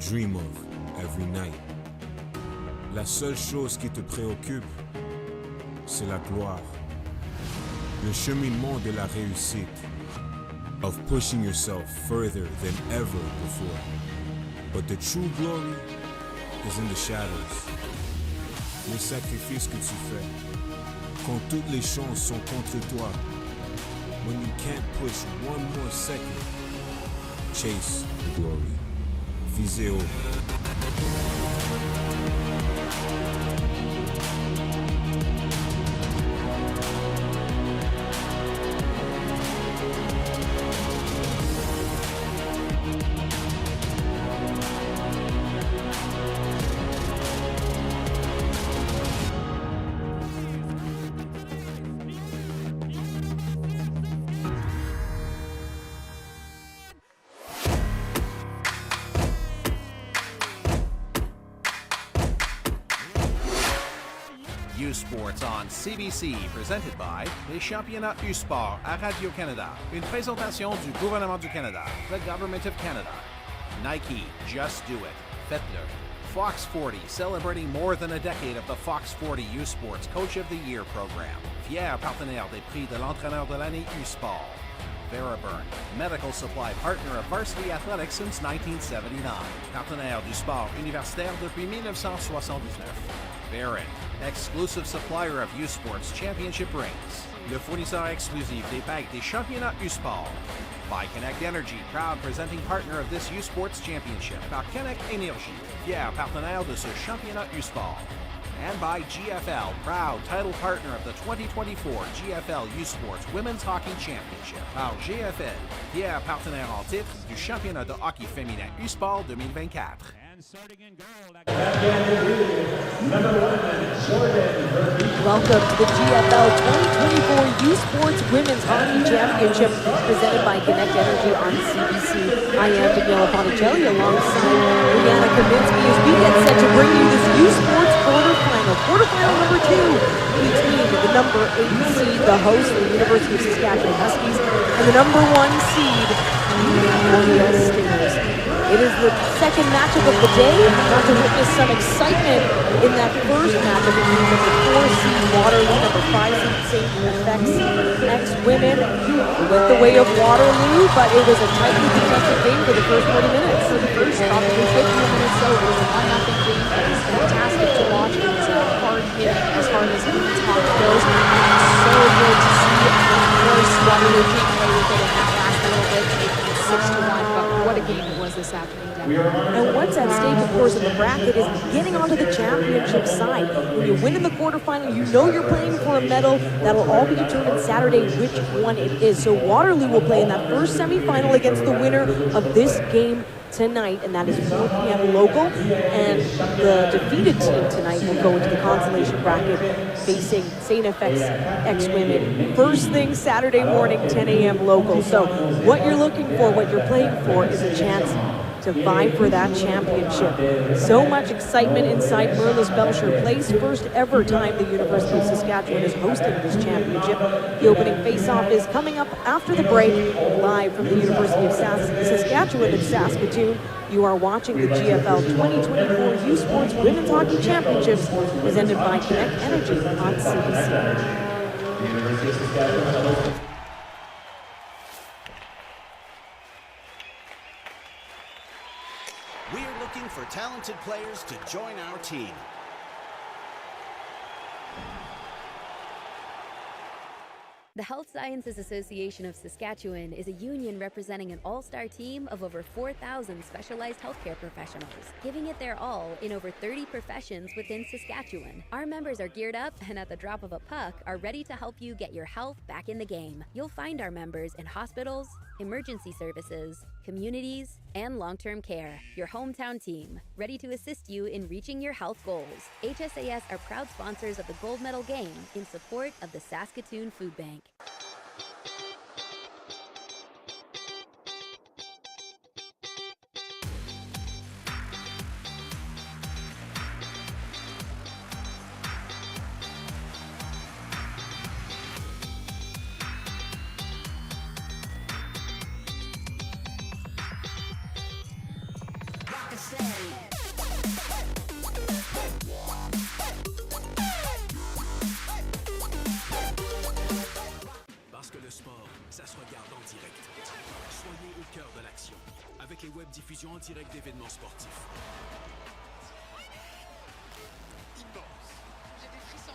dream of every night. La seule chose qui te préoccupe, c'est la gloire. Le cheminement de la réussite, of pushing yourself further than ever before. But the true glory is in the shadows. Les sacrifices que tu fais, quand toutes les chances sont contre toi, when you can't push one more second, chase the glory. Visez haut. U-Sports on CBC, presented by les Championnats U-Sport à Radio-Canada. Une présentation du gouvernement du Canada, the Government of Canada. Nike, just do it. Faites-le. Fox 40, celebrating more than a decade of the Fox 40 U-Sports Coach of the Year program. Fier partenaire des prix de l'entraîneur de l'année U-Sport. Veriburn, medical supply partner of varsity athletics since 1979. Partenaire du sport universitaire depuis 1979. Barron, exclusive supplier of U-Sports championship rings. Le fournisseur exclusif des bagues des championnats U-Sport. By Connect Energy, proud presenting partner of this U-Sports championship. Par Connect Énergie, fier partenaire de ce championnat U-Sport. And by GFL, proud title partner of the 2024 GFL U-Sports Women's Hockey Championship. Par GFL, fier partenaire en titre du championnat de hockey féminin U-Sport 2024. Welcome to the GFL 2024 U-Sports Women's Hockey Championship presented by Connect Energy on CBC. I am Daniela Ponticelli alongside Rihanna Kaminsky as we get set to bring you this U-Sports quarterfinal. Quarterfinal number 2 between the number 8 seed, the host, the University of Saskatchewan Huskies, and the number 1 seed, the Concordia Stingers. It is the second matchup of the day. Got to witness some excitement in that first matchup between number 4 seed Waterloo, number 5 seed St. Effects ex-women. It went the way of Waterloo, but it was a tightly contested game for the first 40 minutes. For the first probably 50 minutes, so it was a 1-0 game. It was fantastic to watch. It was hard hitting as hard as women's hockey goes. So good to see. Of course, Waterloo came away with it in that last little bit, making it 6-1. But what a game it was this afternoon. And what's at stake, of course, in the bracket is getting onto the championship side. When you win in the quarterfinal, you know you're playing for a medal. That'll all be determined Saturday which one it is. So Waterloo will play in that first semifinal against the winner of this game tonight, and that is 4 p.m. local. And the defeated team tonight will go into the consolation bracket facing St. FX ex-women. First thing Saturday morning, 10 a.m. local. So what you're looking for, what you're playing for, is a chance to vie for that championship. So much excitement inside Merlis Belsher Place. First ever time the University of Saskatchewan is hosting this championship. The opening face-off is coming up after the break, live from the University of Saskatchewan in Saskatoon. You are watching the GFL 2024 U-Sports Women's Hockey Championships presented by Connect Energy on CBC. The University of Saskatchewan. We are looking for talented players to join our team. The Health Sciences Association of Saskatchewan is a union representing an all-star team of over 4,000 specialized healthcare professionals, giving it their all in over 30 professions within Saskatchewan. Our members are geared up and at the drop of a puck are ready to help you get your health back in the game. You'll find our members in hospitals, emergency services, communities, and long-term care. Your hometown team, ready to assist you in reaching your health goals. HSAS are proud sponsors of the gold medal game in support of the Saskatoon Food Bank. Rock a steady. et web-diffusion en direct d'événements sportifs. Immense. J'ai des frissons.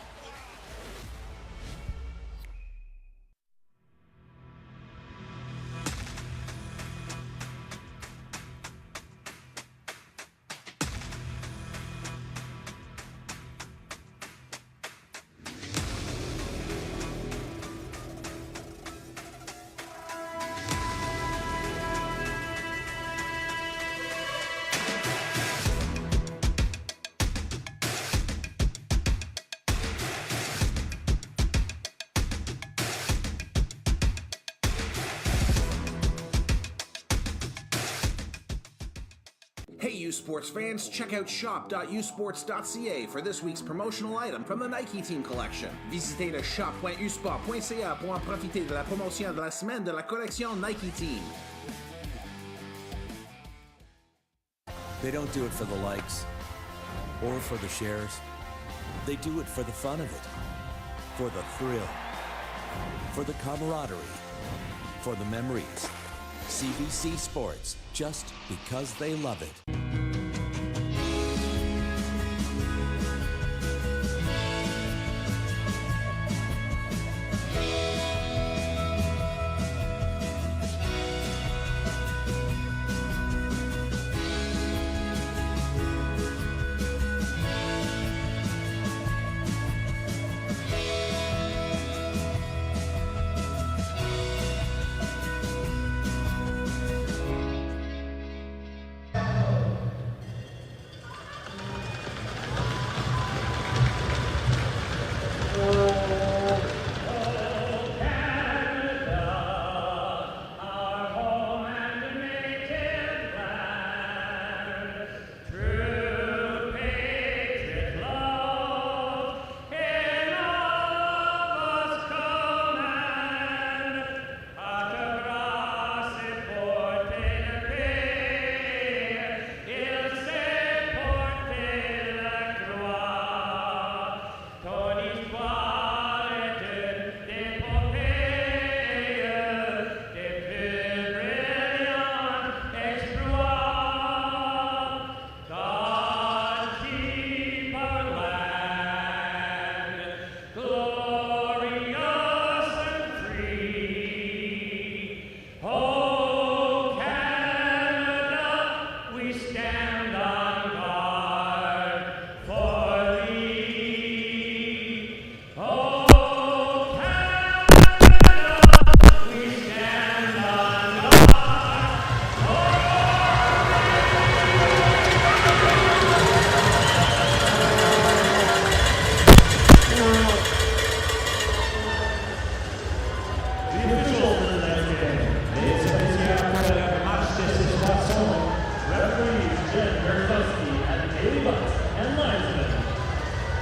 Hey you sports fans, check out shop.usports.ca for this week's promotional item from the Nike Team Collection. Visitez le shop.usport.ca pour en profiter de la promotion de la semaine de la collection Nike Team. They don't do it for the likes or for the shares. They do it for the fun of it, for the thrill, for the camaraderie, for the memories. CBC Sports, just because they love it.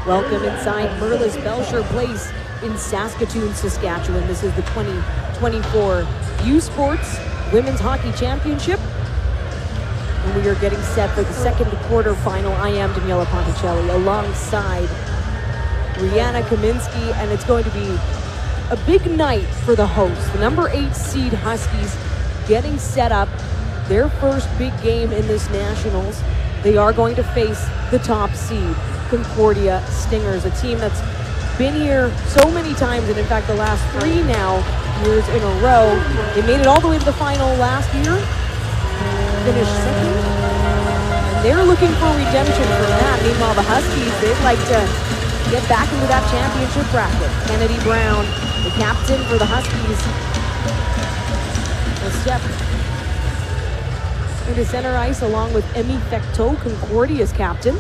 Welcome inside Merlis Belsher Place in Saskatoon, Saskatchewan. This is the 2024 U Sports Women's Hockey Championship. And we are getting set for the second quarterfinal. I am Daniela Ponticelli alongside Rihanna Kaminsky, and it's going to be a big night for the hosts. The number 8 seed Huskies getting set up, their first big game in this Nationals. They are going to face the top seed, Concordia Stingers, a team that's been here so many times, and in fact the last 3 years in a row. They made it all the way to the final last year, finished second, and they're looking for redemption from that. Meanwhile, the Huskies, they'd like to get back into that championship bracket. Kennedy Brown, the captain for the Huskies, will step into center ice along with Emmy Fecteau, Concordia's captain.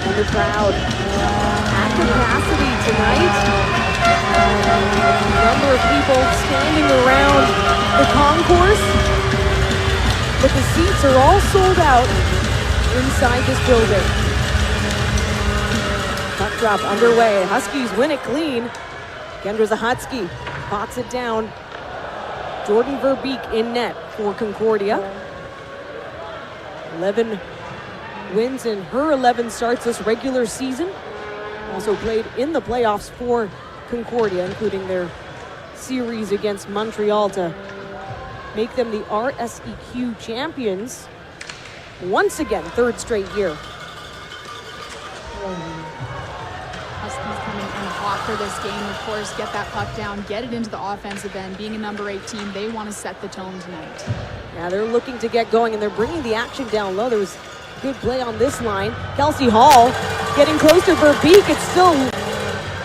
And the crowd at capacity tonight. A number of people standing around the concourse, but the seats are all sold out inside this building. Puck drop underway. Huskies win it clean. Kendra Zahatsky pots it down. Jordan Verbeek in net for Concordia. 11 wins in her 11 starts this regular season. Also played in the playoffs for Concordia, including their series against Montreal, to make them the RSEQ champions once again, third straight year. Huskies coming in hot for this game, of course, get that puck down, get it into the offensive end. Being a number 8 team, they want to set the tone tonight. Yeah, they're looking to get going, and they're bringing the action down low. There was good play on this line. Kelsey Hall getting close to Verbeek. It's still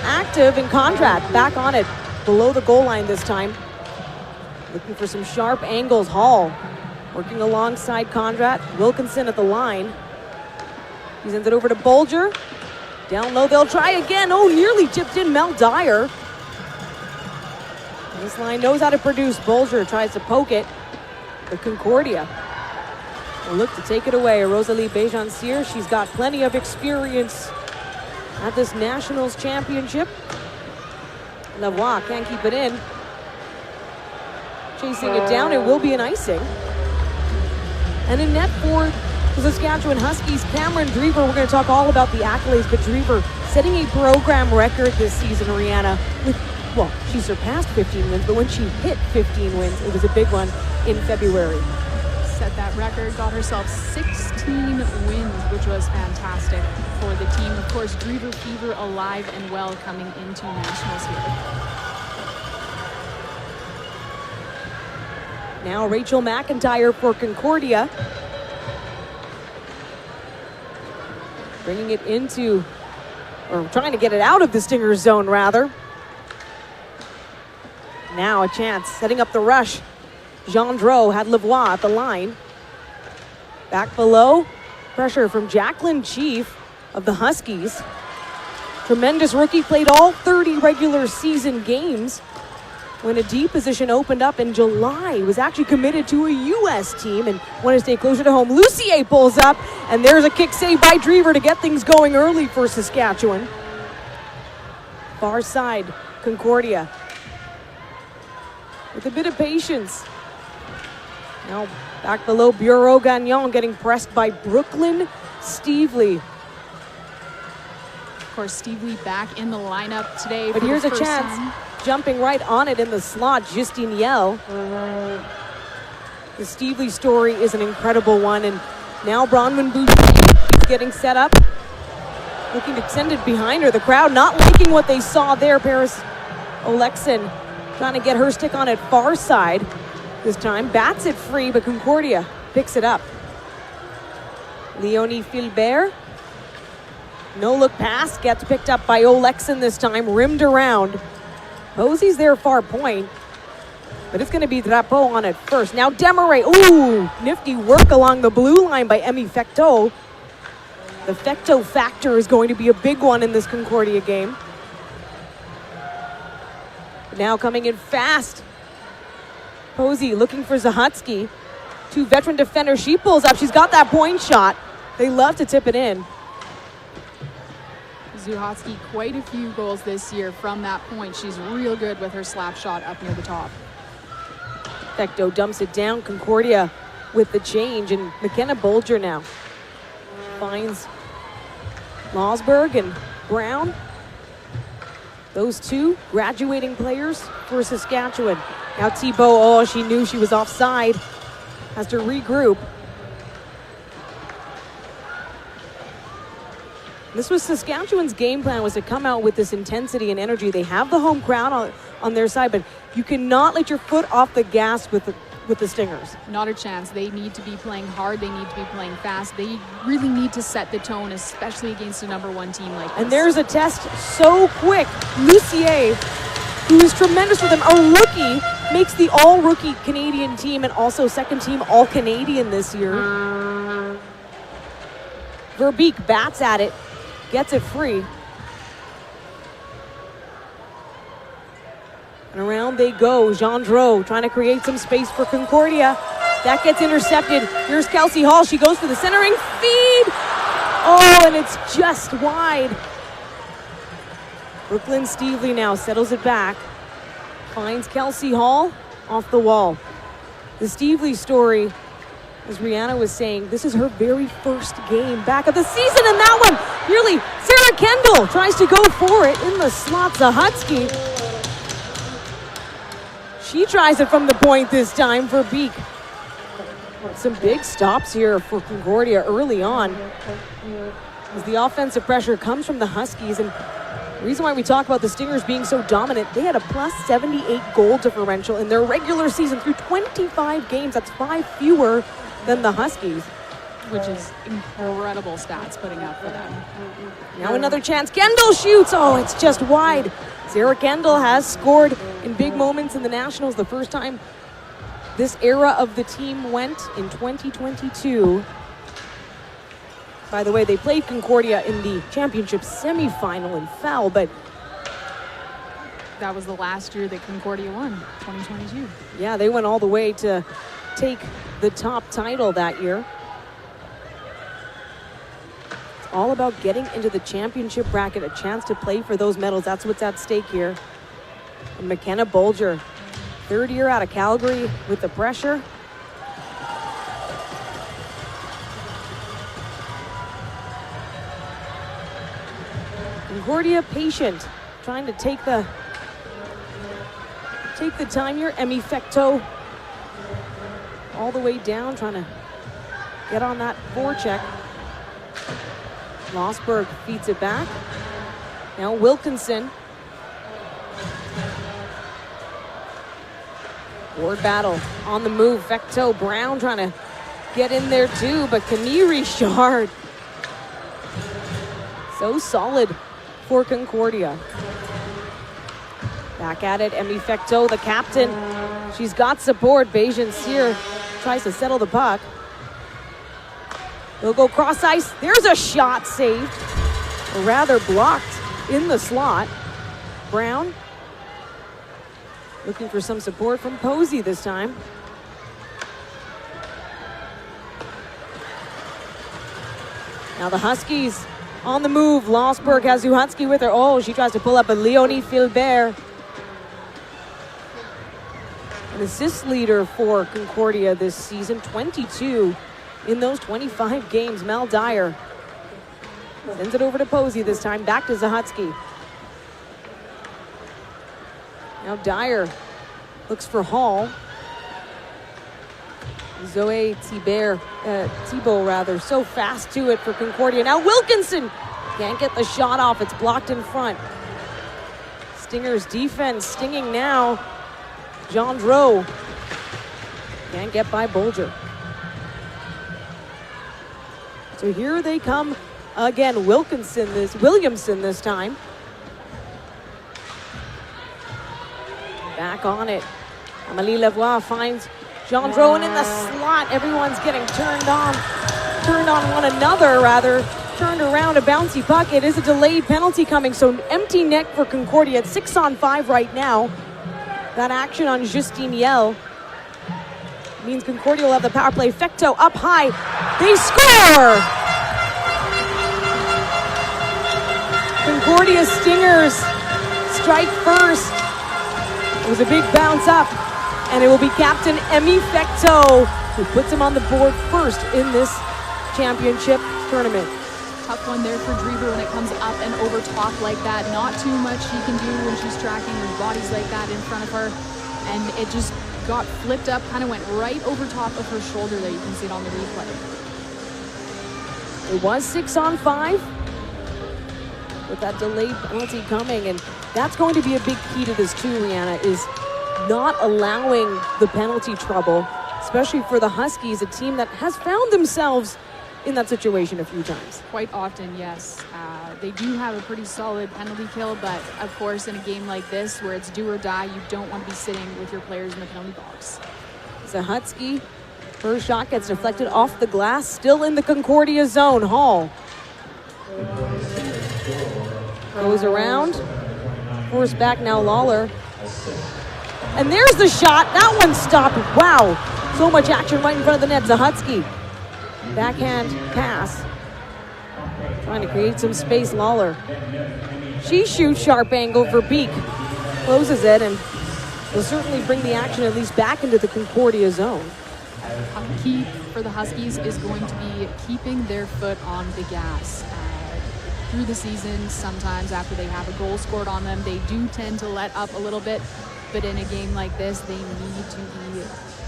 active, and Conrad back on it below the goal line this time. Looking for some sharp angles. Hall working alongside Conrad. Wilkinson at the line. He sends it over to Belsher. Down low, they'll try again. Oh, nearly tipped in Mel Dyer. This line knows how to produce. Belsher tries to poke it. But Concordia will look to take it away. Rosalie Béjancier, she's got plenty of experience at this Nationals Championship. Lavoie can't keep it in. Chasing it down, it will be an icing. And in net for the Saskatchewan Huskies, Cameron Drever. We're going to talk all about the accolades, but Drever setting a program record this season, Rihanna, with, well, she surpassed 15 wins, but when she hit 15 wins, it was a big one in February. Set that record, got herself 16 wins, which was fantastic for the team. Of course, Drever fever alive and well coming into Nationals here. Now Rachel McIntyre for Concordia. Bringing it into, or trying to get it out of the Stingers zone, rather. Now a chance, setting up the rush. Gendreau had Lavoie at the line. Back below, pressure from Jacqueline Chief of the Huskies. Tremendous rookie, played all 30 regular season games. When a D position opened up in July, was actually committed to a U.S. team and wanted to stay closer to home. Lucier pulls up, and there's a kick save by Drever to get things going early for Saskatchewan. Far side, Concordia. With a bit of patience. Now back below, Bureau Gagnon getting pressed by Brooklyn Stevely. Of course, Stevely back in the lineup today. But here's a chance. Jumping right on it in the slot, Justine Yell. The Stevely story is an incredible one, and now Bronwyn Boucher is getting set up. Looking to send it behind her. The crowd not liking what they saw there. Paris Olekson trying to get her stick on it far side. This time bats it free, but Concordia picks it up. Leonie Philbert. No look pass, gets picked up by Olekson this time, rimmed around. Posey's there far point, but it's going to be Drapeau on it first. Now Desmarais, ooh, nifty work along the blue line by Emmy Fecteau. The Fecteau factor is going to be a big one in this Concordia game. Now coming in fast. Posey looking for Zahutsky. 2 veteran defenders, she pulls up, she's got that point shot. They love to tip it in. Zahutsky, quite a few goals this year from that point. She's real good with her slap shot up near the top. Fecteau dumps it down. Concordia with the change, and McKenna Belsher now finds Losberg and Brown. Those 2 graduating players for Saskatchewan. Now Thibault, oh, she knew she was offside. Has to regroup. This was Saskatchewan's game plan, was to come out with this intensity and energy. They have the home crowd on their side, but you cannot let your foot off the gas with the Stingers. Not a chance. They need to be playing hard. They need to be playing fast. They really need to set the tone, especially against a number 1 team like this. And there's a test so quick. Lucier, who is tremendous for them, a rookie, makes the all-rookie Canadian team and also second team all-Canadian this year. Verbeek bats at it. Gets it free. And around they go. Gendreau trying to create some space for Concordia. That gets intercepted. Here's Kelsey Hall. She goes for the centering feed. Oh, and it's just wide. Brooklyn Stevely now settles it back. Finds Kelsey Hall off the wall. The Stevely story As Rihanna was saying, this is her very first game back of the season, and that one, nearly Sarah Kendall tries to go for it in the slot. Zahutsky. She tries it from the point this time for Beek. Some big stops here for Concordia early on, as the offensive pressure comes from the Huskies. And the reason why we talk about the Stingers being so dominant, they had a plus 78 goal differential in their regular season through 25 games. That's 5 fewer than the Huskies. Which is incredible stats putting up for them. Now another chance. Kendall shoots. Oh, it's just wide. Sarah Kendall has scored in big moments in the Nationals. The first time this era of the team went in 2022. By the way, they played Concordia in the championship semifinal and fell, but that was the last year that Concordia won, 2022. Yeah, they went all the way to take the top title that year. It's all about getting into the championship bracket, a chance to play for those medals. That's what's at stake here. And McKenna Bolger, third year out of Calgary with the pressure. Concordia patient, trying to take the time here. Emmy Fecteau all the way down, trying to get on that forecheck. Lossberg feeds it back. Now Wilkinson. Ward battle on the move. Fecteau, Brown trying to get in there too, but Camille Richard. So solid for Concordia. Back at it, Emmy Fecteau, the captain. She's got support. Bejan Cyr tries to settle the puck. They'll go cross ice. There's a shot saved, or rather blocked in the slot. Brown looking for some support from Posey this time. Now the Huskies on the move. Lossberg has Zuhatsky with her. Oh, she tries to pull up a Leonie Filbert. An assist leader for Concordia this season, 22 in those 25 games. Mel Dyer sends it over to Posey this time, back to Zahutsky. Now Dyer looks for Hall. Zoe Thibault, so fast to it for Concordia. Now Wilkinson can't get the shot off. It's blocked in front. Stingers defense stinging now. Gendreau can't get by Bolger. So here they come again. Williamson this time. Back on it. Amélie Lavoie finds Gendreau, and in the slot, everyone's getting turned on one another, rather. Turned around, a bouncy puck. It is a delayed penalty coming, so empty net for Concordia. It's 6-on-5 right now. That action on Justine Yell means Concordia will have the power play. Fecteau up high. They score! Concordia Stingers strike first. It was a big bounce up, and it will be Captain Emmy Fecteau who puts him on the board first in this championship tournament. Tough one there for Drever when it comes up and over top like that. Not too much she can do when she's tracking with bodies like that in front of her. And it just got flipped up, kind of went right over top of her shoulder there. You can see it on the replay. It was 6-on-5 with that delayed penalty coming. And that's going to be a big key to this too, Rihanna, is not allowing the penalty trouble, especially for the Huskies, a team that has found themselves in that situation a few times. Quite often, yes. They do have a pretty solid penalty kill, but of course in a game like this where it's do or die, you don't want to be sitting with your players in the penalty box. Zahutsky, her shot gets deflected off the glass, still in the Concordia zone. Hall goes around, forced back now Lawler. And there's the shot, that one stopped. Wow, so much action right in front of the net. Zahutsky. Backhand pass. Trying to create some space, Lawler. She shoots sharp angle for Beek. Closes it and will certainly bring the action at least back into the Concordia zone. key for the Huskies is going to be keeping their foot on the gas. Through the season, sometimes after they have a goal scored on them, they do tend to let up a little bit. But in a game like this, they need to be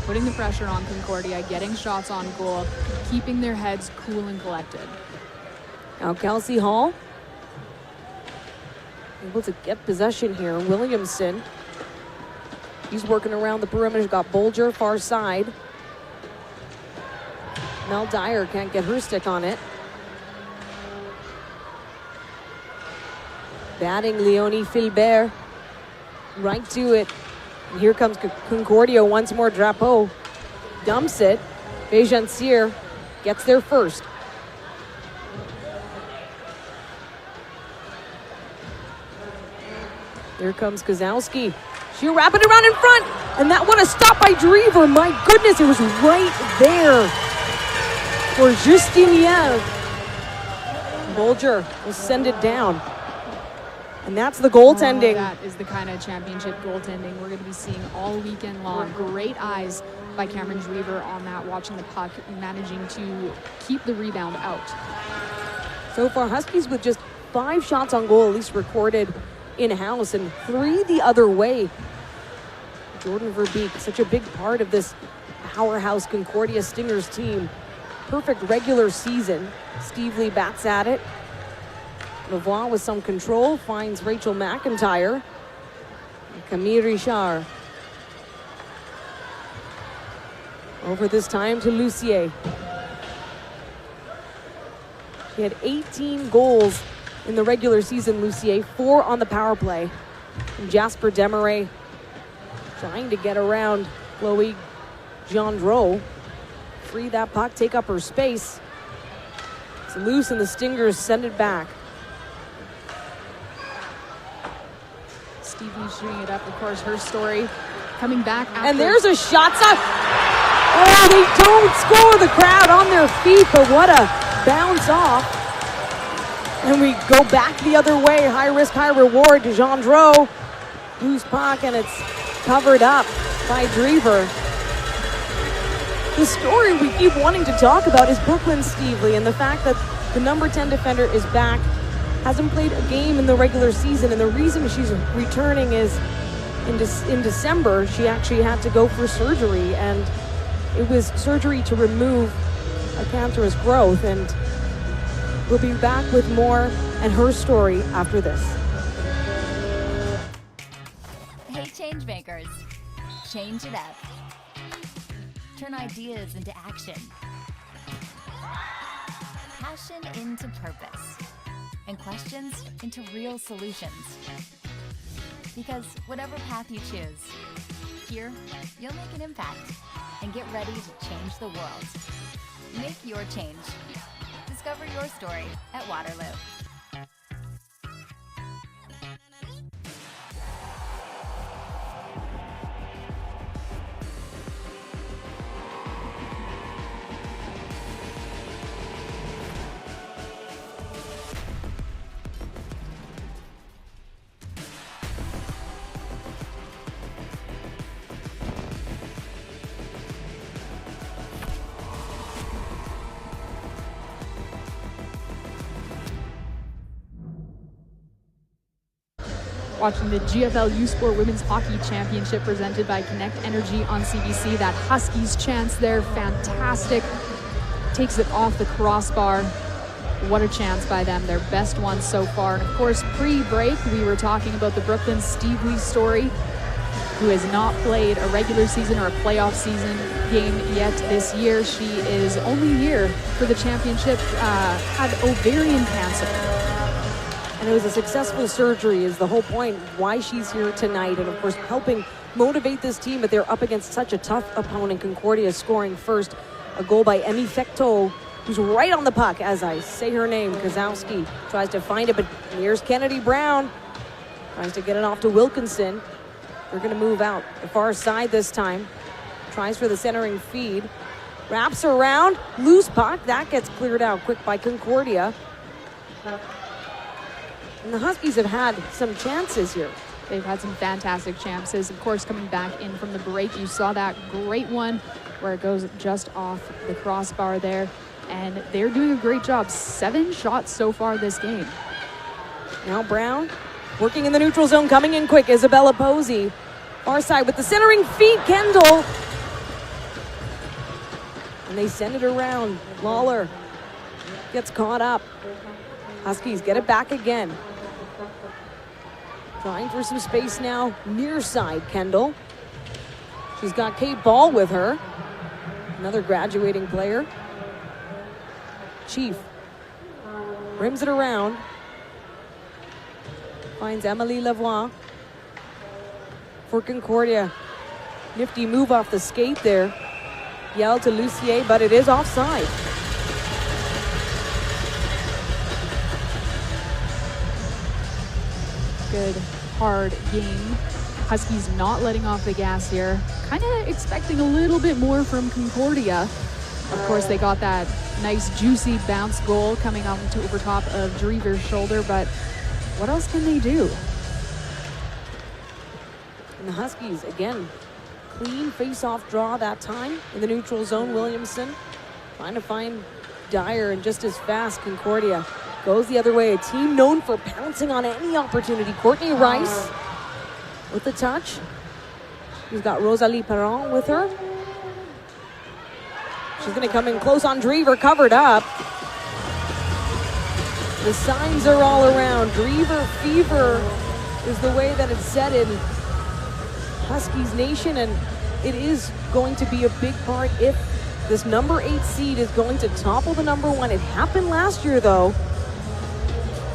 putting the pressure on Concordia, getting shots on goal, keeping their heads cool and collected. Now Kelsey Hall able to get possession here. Williamson, he's working around the perimeter. He's got Belsher far side. Mel Dyer can't get her stick on it. Batting Leonie Filbert right to it. And here comes Concordia once more. Drapeau dumps it. Bejantier gets there first. Here comes Kozowski. She'll wrap it around in front. And that one, a stop by Drever. My goodness, it was right there for Justinien. Belsher will send it down. And that's the goaltending. That is the kind of championship goaltending we're going to be seeing all weekend long. Great eyes by Cameron Drever on that, watching the puck, managing to keep the rebound out. So far, Huskies with just 5 shots on goal, at least recorded in-house, and 3 the other way. Jordan Verbeek, such a big part of this powerhouse Concordia Stingers team. Perfect regular season. Steve Lee bats at it. Lavoie with some control finds Rachel McIntyre. Camille Richard. Over this time to Lucier. She had 18 goals in the regular season, Lucier, 4 on the power play. And Jasper Desmarais trying to get around Chloe Gendreau. Free that puck, take up her space. It's loose and the Stingers send it back. Steve Lee shooting it up, of course, her story coming back after. And there's a shot. Oh, they don't score. The crowd on their feet, but what a bounce off. And we go back the other way. High risk, high reward to Gendreau. Loose puck, and it's covered up by Drever. The story we keep wanting to talk about is Brooklyn Stevely and the fact that the number 10 defender is back. Hasn't played a game in the regular season, and the reason she's returning is in December, she actually had to go for surgery, and it was surgery to remove a cancerous growth, and we'll be back with more and her story after this. Hey, change makers, change it up. Turn ideas into action. Passion into purpose. And questions into real solutions. Because whatever path you choose, here you'll make an impact and get ready to change the world. Make your change. Discover your story at Waterloo. Watching the GFL U Sport Women's Hockey Championship presented by Connect Energy on CBC. That Huskies chance there, fantastic. Takes it off the crossbar. What a chance by them, their best one so far. And of course, pre-break, we were talking about the Brooklyn Steve Lee story, who has not played a regular season or a playoff season game yet this year. She is only here for the championship, had ovarian cancer. And it was a successful surgery is the whole point why she's here tonight. And of course, helping motivate this team, but they're up against such a tough opponent. Concordia scoring first. A goal by Emmy Fecteau, who's right on the puck as I say her name. Kozowski tries to find it, but here's Kennedy Brown. Tries to get it off to Wilkinson. They're going to move out the far side this time. Tries for the centering feed. Wraps around. Loose puck. That gets cleared out quick by Concordia. And the Huskies have had some chances here. They've had some fantastic chances. Of course, coming back in from the break, you saw that great one where it goes just off the crossbar there. And they're doing a great job. 7 shots so far this game. Now Brown working in the neutral zone, coming in quick. Isabella Posey. Far side with the centering feet, Kendall. And they send it around. Lawler gets caught up. Huskies get it back again. Trying for some space now. Near side, Kendall. She's got Kate Ball with her. Another graduating player. Chief rims it around. Finds Emily Lavoie for Concordia. Nifty move off the skate there. Yell to Lucier, but it is offside. Good, hard game. Huskies not letting off the gas here. Kind of expecting a little bit more from Concordia. Of course, they got that nice, juicy bounce goal coming over top of Drever's shoulder, but what else can they do? And the Huskies, again, clean face-off draw that time in the neutral zone. Williamson trying to find Dyer, and just as fast, Concordia goes the other way. A team known for pouncing on any opportunity. Courtney Rice with the touch. She's got Rosalie Perron with her. She's going to come in close on Drever, covered up. The signs are all around. Drever fever is the way that it's said in Huskies Nation, and it is going to be a big part if this number 8 seed is going to topple the number 1. It happened last year, though,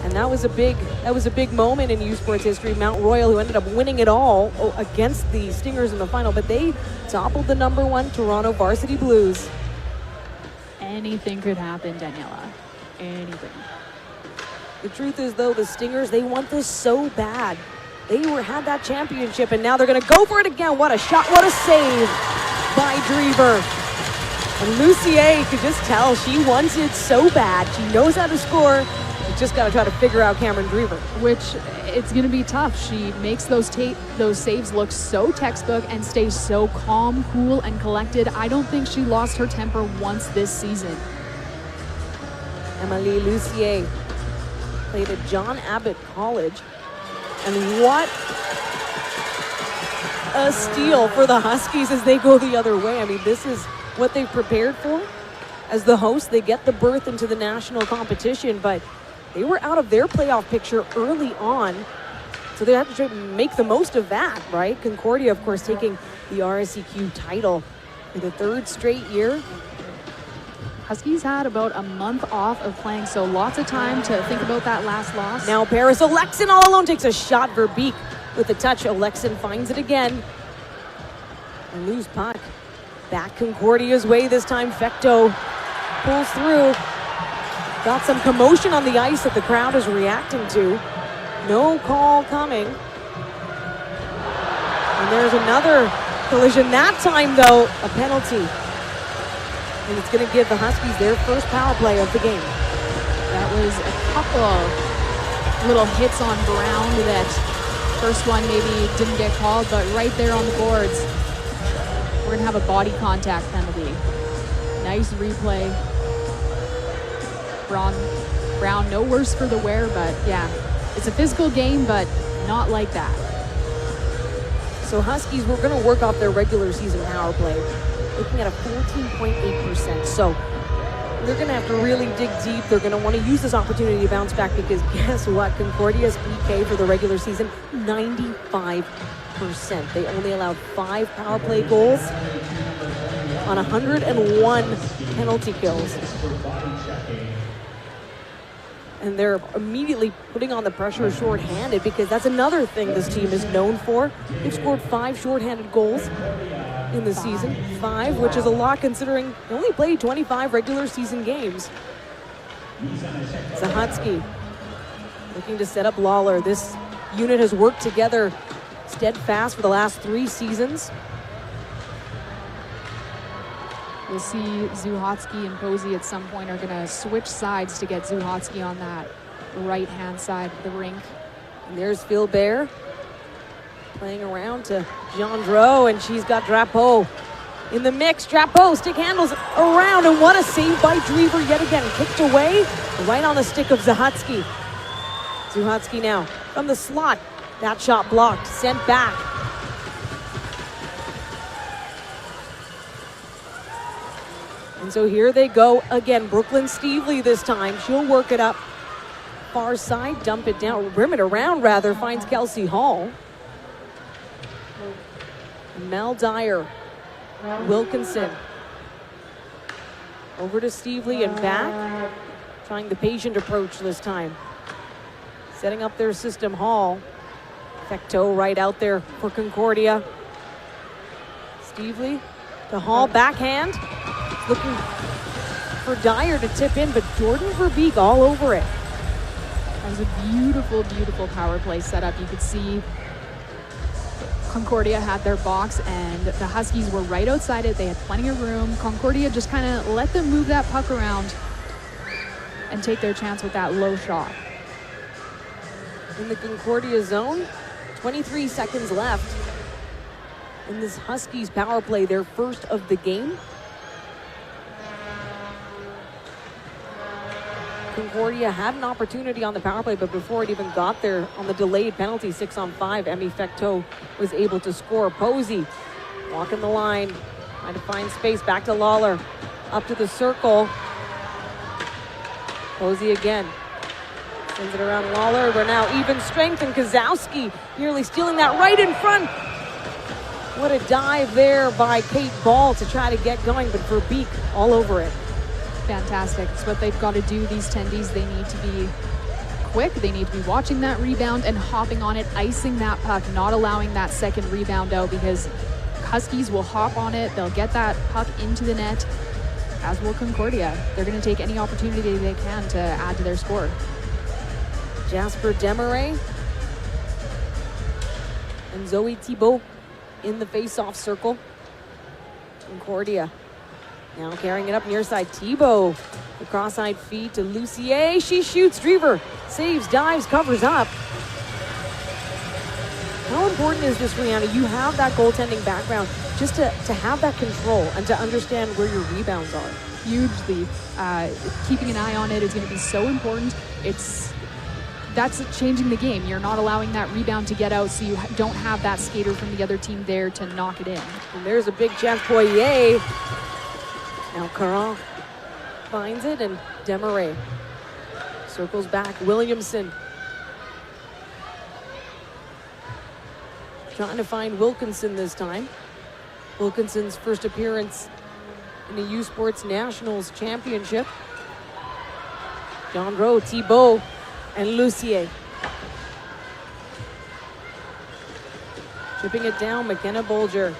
and that was a big moment in U Sports history. Mount Royal, who ended up winning it all against the Stingers in the final, but they toppled the number 1 Toronto Varsity Blues. Anything could happen, Daniela. Anything. The truth is, though, the Stingers, they want this so bad. They had that championship, and now they're going to go for it again. What a shot, what a save by Drever. And Lucier could just tell she wants it so bad. She knows how to score. You just got to try to figure out Cameron Drever. Which, it's going to be tough. She makes those saves look so textbook and stays so calm, cool, and collected. I don't think she lost her temper once this season. Emily Lucier played at John Abbott College. And what a steal for the Huskies as they go the other way. I mean, this is what they've prepared for. As the host, they get the berth into the national competition, but they were out of their playoff picture early on, so they have to try to make the most of that, right? Concordia, of course, taking the RSEQ title for the 3rd straight year. Huskies had about a month off of playing, so lots of time to think about that last loss. Now Paris Oleksin all alone takes a shot. Verbeek with the touch. Oleksin finds it again. And loose puck. Back Concordia's way this time. Fecto pulls through. Got some commotion on the ice that the crowd is reacting to. No call coming. And there's another collision. That time, though, a penalty. And it's going to give the Huskies their first power play of the game. That was a couple of little hits on Brown that first one maybe didn't get called, but right there on the boards, we're going to have a body contact penalty. Nice replay. Brown, no worse for the wear, but yeah, it's a physical game, but not like that. So Huskies, we're going to work off their regular season power play, looking at a 14.8%. So they're going to have to really dig deep. They're going to want to use this opportunity to bounce back, because guess what? Concordia's PK for the regular season, 95%. They only allowed 5 power play goals on 101 penalty kills. And they're immediately putting on the pressure shorthanded, because that's another thing this team is known for. They've scored 5 shorthanded goals in the season. 5, which is a lot considering they only played 25 regular season games. Zahatsky looking to set up Lawler. This unit has worked together steadfast for the last 3 seasons. We'll see Zuhatsky and Posey at some point are going to switch sides to get Zuhatsky on that right-hand side of the rink. And there's Phil Bear Playing around to Gendreau, and she's got Drapeau in the mix. Drapeau stick handles around, and what a save by Drever yet again. Kicked away right on the stick of Zahatsky. Zahatsky now from the slot. That shot blocked, sent back. And so here they go again. Brooklyn Stevely this time. She'll work it up. Far side, dump it down, rim it around rather, finds Kelsey Hall. Mel Dyer, Wilkinson. Over to Stevely and back. Trying the patient approach this time. Setting up their system. Hall. Fecteau right out there for Concordia. Stevely to Hall, backhand. Looking for Dyer to tip in, but Jordan Verbeek all over it. That was a beautiful, beautiful power play setup. You could see Concordia had their box and the Huskies were right outside it. They had plenty of room. Concordia just kind of let them move that puck around and take their chance with that low shot. In the Concordia zone, 23 seconds left in this Huskies power play, their first of the game. Concordia had an opportunity on the power play, but before it even got there on the delayed penalty, 6-on-5, Emmy Fecteau was able to score. Posey walking the line, trying to find space, back to Lawler, up to the circle. Posey again, sends it around Lawler. We're now even strength, and Kozowski nearly stealing that right in front. What a dive there by Kate Ball to try to get going, but Verbeek all over it. Fantastic. It's what they've got to do, these tendies. They need to be quick. They need to be watching that rebound and hopping on it, icing that puck, not allowing that second rebound out, because Huskies will hop on it. They'll get that puck into the net, as will Concordia. They're going to take any opportunity they can to add to their score. Jasper Desmarais and Zoe Thibault in the face-off circle. Concordia now carrying it up near side. Thibault, the cross-eyed feed to Lucier. She shoots. Drever saves, dives, covers up. How important is this, Rihanna? You have that goaltending background, just to have that control and to understand where your rebounds are. Hugely. Keeping an eye on it is going to be so important. That's changing the game. You're not allowing that rebound to get out, so you don't have that skater from the other team there to knock it in. And there's a big chance. Poirier. Now Caron finds it, and Desmarais circles back. Williamson trying to find Wilkinson this time. Wilkinson's first appearance in the U Sports Nationals Championship. Gendreau, Thibault, and Lucier. Chipping it down, McKenna Bolger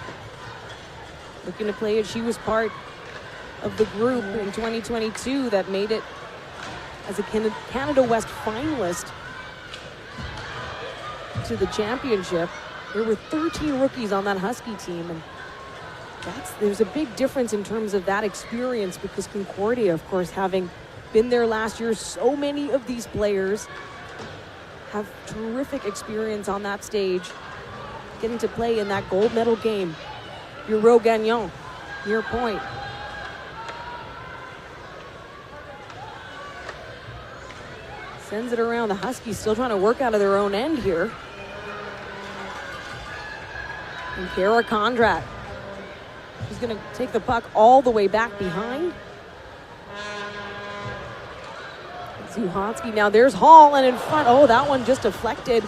looking to play it. She was part of the group in 2022 that made it as a Canada West finalist to the championship. There were 13 rookies on that Husky team, and there's a big difference in terms of that experience, because Concordia, of course, having been there last year, so many of these players have terrific experience on that stage, getting to play in that gold medal game. Euro Gagnon, near point. Sends it around. The Huskies still trying to work out of their own end here. And Kara Kondrat. She's going to take the puck all the way back behind. Zuhansky. Now there's Hall, and in front. Oh, that one just deflected.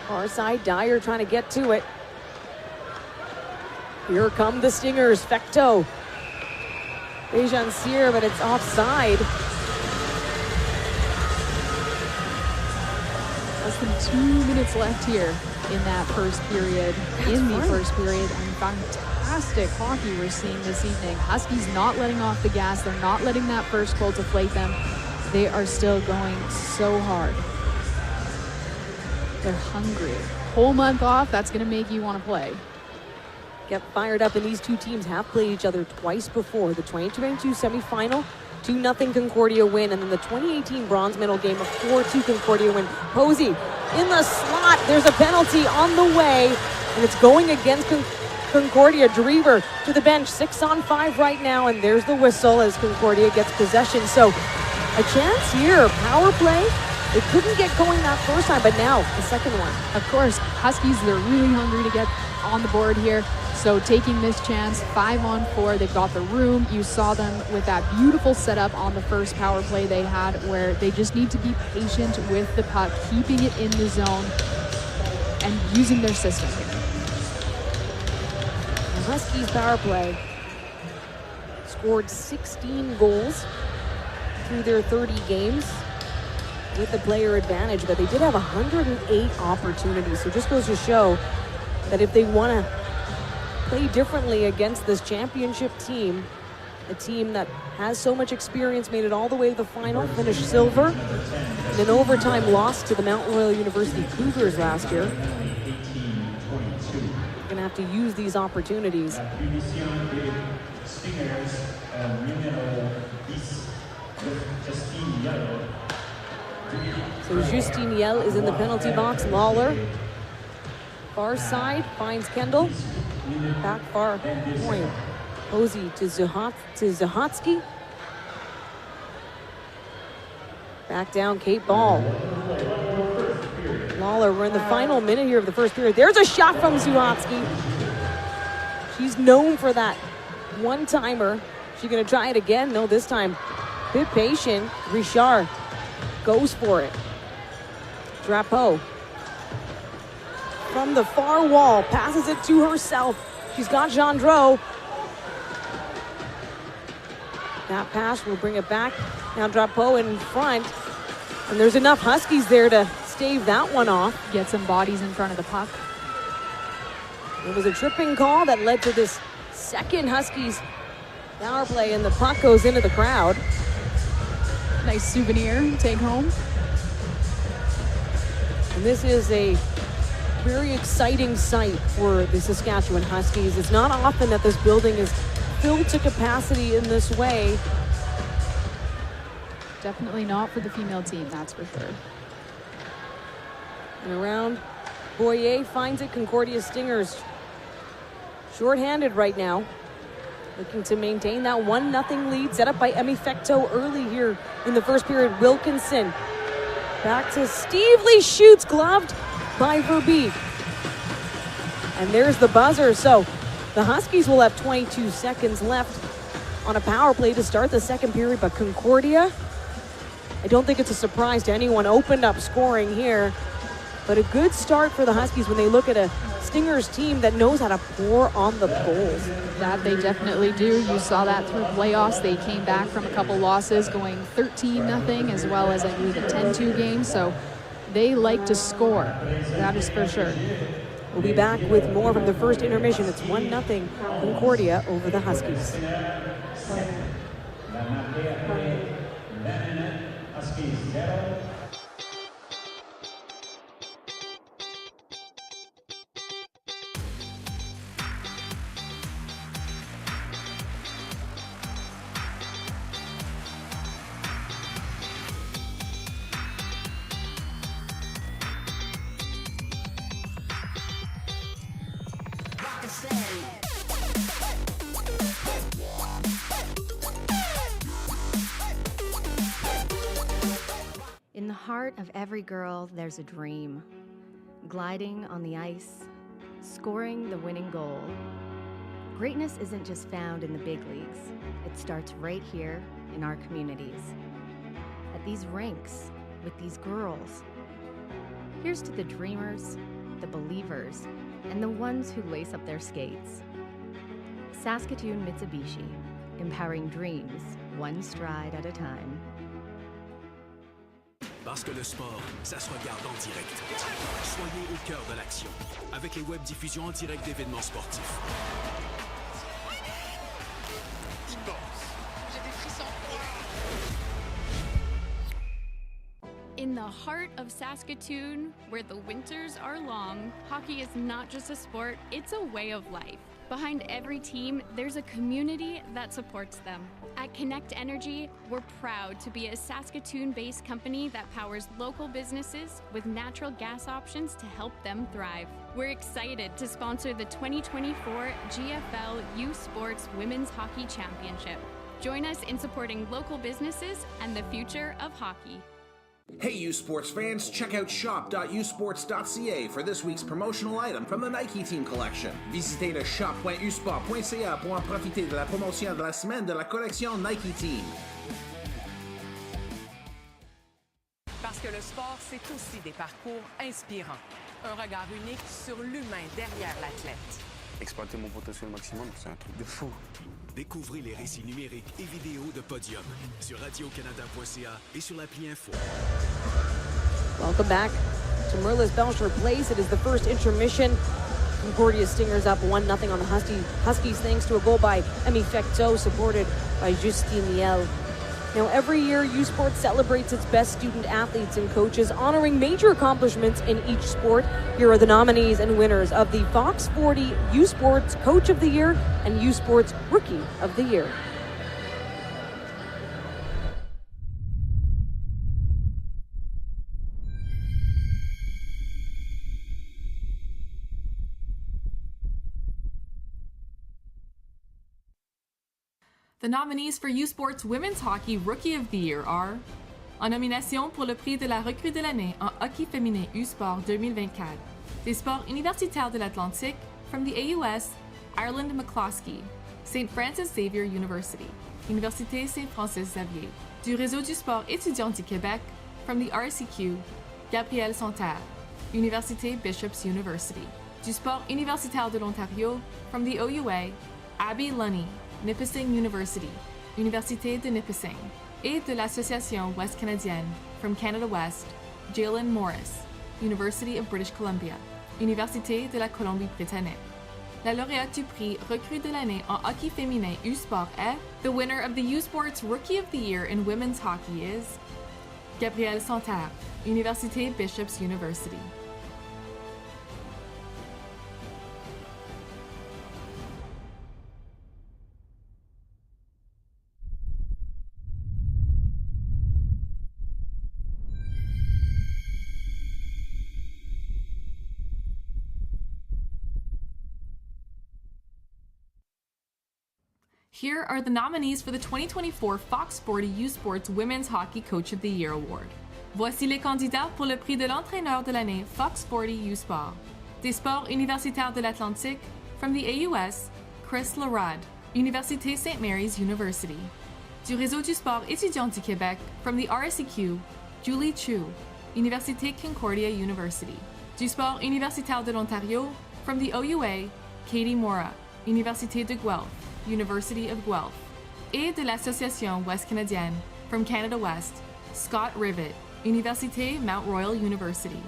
Far side, Dyer trying to get to it. Here come the Stingers. Fecteau. Bejancier, but it's offside. Less than 2 minutes left here in that first period. First period, and fantastic hockey we're seeing this evening. Huskies not letting off the gas. They're not letting that first goal deflate them. They are still going so hard. They're hungry. Whole month off, that's going to make you want to play. Get fired up, and these two teams have played each other twice before. The 2022 semifinal 2-0 Concordia win, and then the 2018 bronze medal game, a 4-2 Concordia win. Posey in the slot. There's a penalty on the way, and it's going against Concordia. Drever to the bench, 6-on-5 right now, and there's the whistle as Concordia gets possession. So a chance here, power play. They couldn't get going that first time, but now the second one. Of course, Huskies, they're really hungry to get on the board here. So taking this chance, 5-on-4, they've got the room. You saw them with that beautiful setup on the first power play they had, where they just need to be patient with the puck, keeping it in the zone, and using their system here. The Huskies power play scored 16 goals through their 30 games with the player advantage, but they did have 108 opportunities. So it just goes to show that if they want to play differently against this championship team, a team that has so much experience, made it all the way to the final, finished silver, and in overtime lost to the Mount Royal University Cougars last year. They're going to have to use these opportunities. So Justine Yell is in the penalty box. Lawler, far side, finds Kendall. Back far point. Posey to Zahotsky. Back down, Kate Ball. Lawler, we're in the final minute here of the first period. There's a shot from Zahotsky. She's known for that one-timer. She's gonna try it again. No, this time, a bit patient. Richard goes for it. Drapeau from the far wall, passes it to herself. She's got Gendreau. That pass will bring it back. Now Drapeau in front. And there's enough Huskies there to stave that one off. Get some bodies in front of the puck. It was a tripping call that led to this second Huskies power play, and the puck goes into the crowd. Nice souvenir, take home. And this is a very exciting sight for the Saskatchewan Huskies. It's not often that this building is filled to capacity in this way. Definitely not for the female team, that's for sure. And around, Boyer finds it. Concordia Stingers shorthanded right now, looking to maintain that 1-0 lead set up by Emmy Fecteau early here in the first period. Wilkinson back to Stevely, shoots, gloved by Verbeek. And there's the buzzer. So the Huskies will have 22 seconds left on a power play to start the second period, but Concordia, I don't think it's a surprise to anyone, opened up scoring here. But a good start for the Huskies when they look at a Stingers team that knows how to pour on the goals. That they definitely do. You saw that through playoffs. They came back from a couple losses, going 13-0, as well as, I believe, a 10-2 game. So they like to score. That is for sure. We'll be back with more from the first intermission. It's 1-0 Concordia over the Huskies. In the heart of every girl, there's a dream. Gliding on the ice, scoring the winning goal. Greatness isn't just found in the big leagues. It starts right here in our communities. At these rinks, with these girls. Here's to the dreamers, the believers, and the ones who lace up their skates. Saskatoon Mitsubishi, empowering dreams, one stride at a time. Parce que le sport, ça se regarde en direct. Soyez au cœur de l'action avec les web diffusions en direct d'événements sportifs. Immense. J'ai des frissons. In the heart of Saskatoon, where the winters are long, hockey is not just a sport, it's a way of life. Behind every team, there's a community that supports them. At Connect Energy, we're proud to be a Saskatoon-based company that powers local businesses with natural gas options to help them thrive. We're excited to sponsor the 2024 GFL U Sports Women's Hockey Championship. Join us in supporting local businesses and the future of hockey. Hey U Sports fans, check out shop.usports.ca for this week's promotional item from the Nike Team Collection. Visitez le shop.usport.ca pour en profiter de la promotion de la semaine de la collection Nike Team. Parce que le sport, c'est aussi des parcours inspirants. Un regard unique sur l'humain derrière l'athlète. Exploiter mon potentiel maximum, c'est un truc de fou. Découvrez les récits numériques et vidéos de Podium sur radiocanada.ca et sur l'appli Info. Welcome back to Merlis Belsher Place. It is the first intermission. Concordia Stingers up 1-0 on the Huskies thanks to a goal by Emi Fecteau, supported by Justine Liel. Now, every year, U Sports celebrates its best student athletes and coaches, honoring major accomplishments in each sport. Here are the nominees and winners of the Fox 40 U Sports Coach of the Year and U Sports Rookie of the Year. The nominees for U Sports Women's Hockey Rookie of the Year are: en nomination pour le prix de la recrue de l'année en hockey féminin U-Sport 2024, des sports universitaires de l'Atlantique, from the AUS, Ireland McCloskey, St. Francis Xavier University, Université Saint-Francis Xavier, du Réseau du sport étudiant du Québec, from the RCQ, Gabrielle Santerre, Université Bishops University, du sport universitaire de l'Ontario, from the OUA, Abby Lunny, Nipissing University, Université de Nipissing, et de l'Association Ouest Canadienne, from Canada West, Jalen Morris, University of British Columbia, Université de la Colombie-Britannique. La lauréate du prix Recrue de l'année en hockey féminin U-Sport est: the winner of the U Sports Rookie of the Year in women's hockey is Gabrielle Santerre, Université Bishops University. Here are the nominees for the 2024 Fox 40 U Sports Women's Hockey Coach of the Year Award. Voici les candidats pour le prix de l'entraîneur de l'année Fox 40 U Sport. Des sports universitaires de l'Atlantique, from the AUS, Chris Larade, Université St. Mary's University. Du Réseau du sport étudiant du Québec, from the RCQ, Julie Chu, Université Concordia University. Du sport universitaire de l'Ontario, from the OUA, Katie Mora, Université de Guelph, University of Guelph, et de l'Association Ouest Canadienne, from Canada West, Scott Rivet, Université Mount Royal University.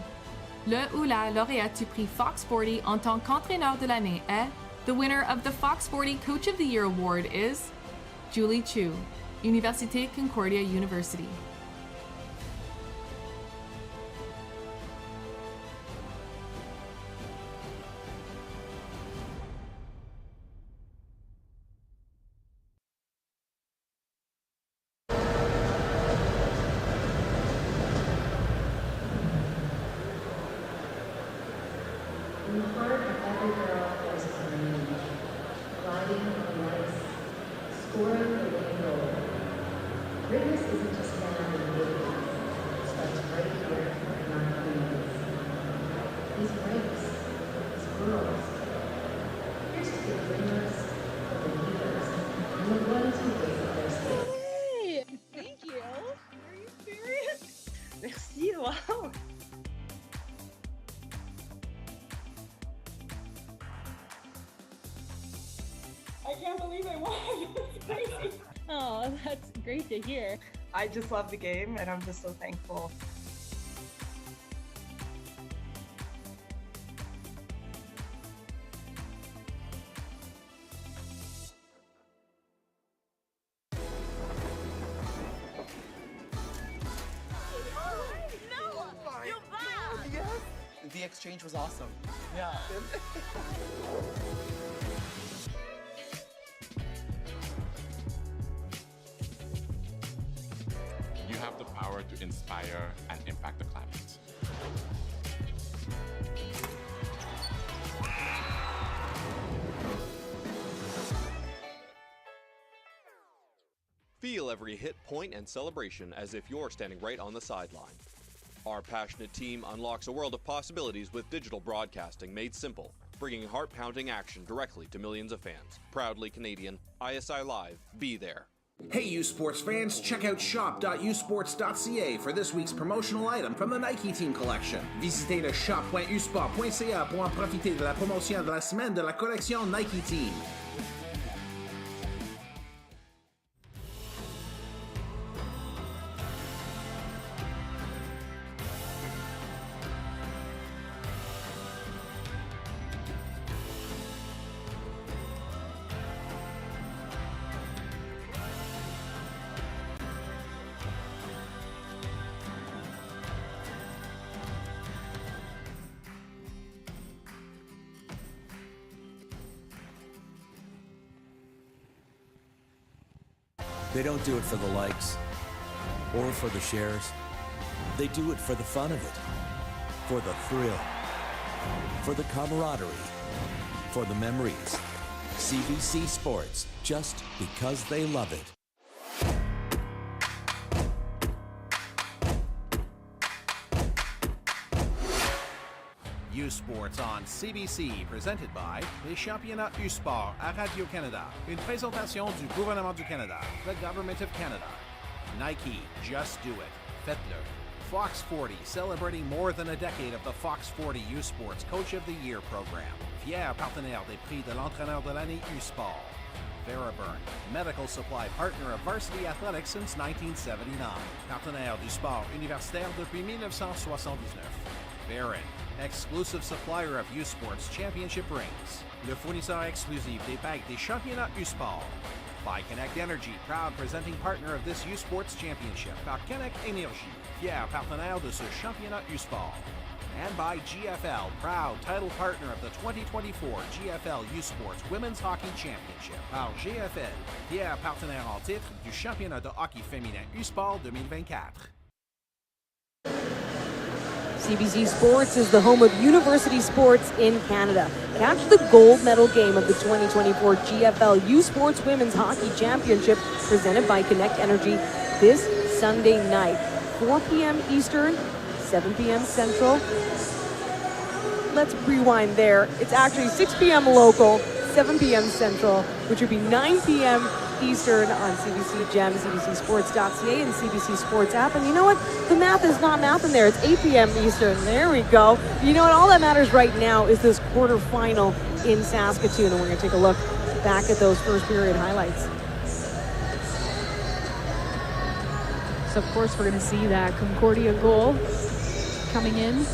Le ou la lauréate du prix Fox 40 en tant qu'entraîneur de l'année est: the winner of the Fox 40 Coach of the Year Award is Julie Chu, Université Concordia University. In the heart of every girl, there's a dream. Gliding on the ice, scoring the winning goal. Greatness isn't just found in the movies. It starts right here in our communities. These breaks, these girls. Here's to the dreamers, the believers, and the ones who raise up their stakes. Hey! Thank you. Are you serious? Merci, wow. I can't believe I won. It's crazy. Oh, that's great to hear. I just love the game and I'm just so thankful. The exchange was awesome. Yeah. You have the power to inspire and impact the climate. Feel every hit, point, and celebration as if you're standing right on the sideline. Our passionate team unlocks a world of possibilities with digital broadcasting made simple, bringing heart-pounding action directly to millions of fans. Proudly Canadian, ISI Live, be there. Hey U Sports fans, check out shop.usports.ca for this week's promotional item from the Nike Team Collection. Visitez le shop.usport.ca pour en profiter de la promotion de la semaine de la collection Nike Team. They don't do it for the likes or for the shares. They do it for the fun of it, for the thrill, for the camaraderie, for the memories. CBC Sports, just because they love it. U Sports on CBC, presented by les championnats U Sport à Radio-Canada. Une présentation du gouvernement du Canada, the Government of Canada. Nike, just do it. Faites-le. Fox 40, celebrating more than a decade of the Fox 40 U Sports Coach of the Year program. Fier partenaire des prix de l'entraîneur de l'année U Sport. Veraburn, medical supply partner of Varsity Athletics since 1979. Partenaire du sport universitaire depuis 1979. Barron, exclusive supplier of U Sports Championship rings. Le fournisseur exclusif des bagues des championnats U Sport. By Connect Energy, proud presenting partner of this U Sports Championship. Par Connect Énergie, fier partenaire de ce championnat U Sport. And by GFL, proud title partner of the 2024 GFL U Sports Women's Hockey Championship. Par GFL, fier partenaire en titre du championnat de hockey féminin U Sport 2024. CBC Sports is the home of university sports in Canada. Catch the gold medal game of the 2024 GFL U Sports Women's Hockey Championship presented by Connect Energy this Sunday night, 4 p.m. Eastern, 7 p.m. Central. Let's rewind there. It's actually 6 p.m. local, 7 p.m. Central, which would be 9 p.m. Eastern on CBC Gem, CBCSports.ca, and CBC Sports app. And you know what? The math is not math in there. It's 8 p.m. Eastern. There we go. You know what? All that matters right now is this quarterfinal in Saskatoon. And we're going to take a look back at those first period highlights. So, of course, we're going to see that Concordia goal coming in.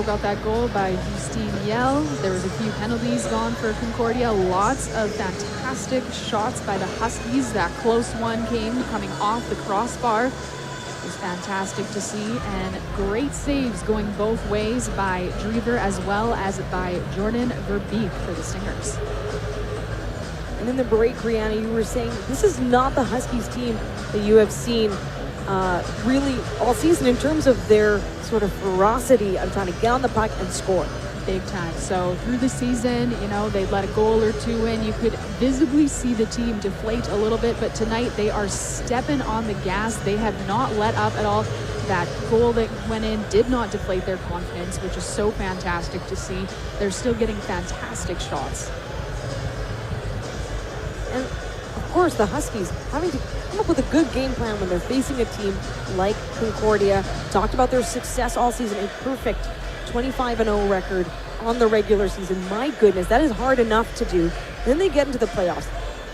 Got that goal by Justine Yell. There was a few penalties gone for Concordia. Lots of fantastic shots by the Huskies. That close one came coming off the crossbar. It was fantastic to see, and great saves going both ways by Drever as well as by Jordan Verbeek for the Stingers. And in the break, Rihanna, you were saying this is not the Huskies team that you have seen really all season in terms of their sort of ferocity of trying to get on the puck and score. Big time. So through the season, you know, they let a goal or two in. You could visibly see the team deflate a little bit, but tonight they are stepping on the gas. They have not let up at all. That goal that went in did not deflate their confidence, which is so fantastic to see. They're still getting fantastic shots. And of course, the Huskies having to come up with a good game plan when they're facing a team like Concordia. Talked about their success all season, a perfect 25-0 record on the regular season. My goodness, that is hard enough to do. Then they get into the playoffs.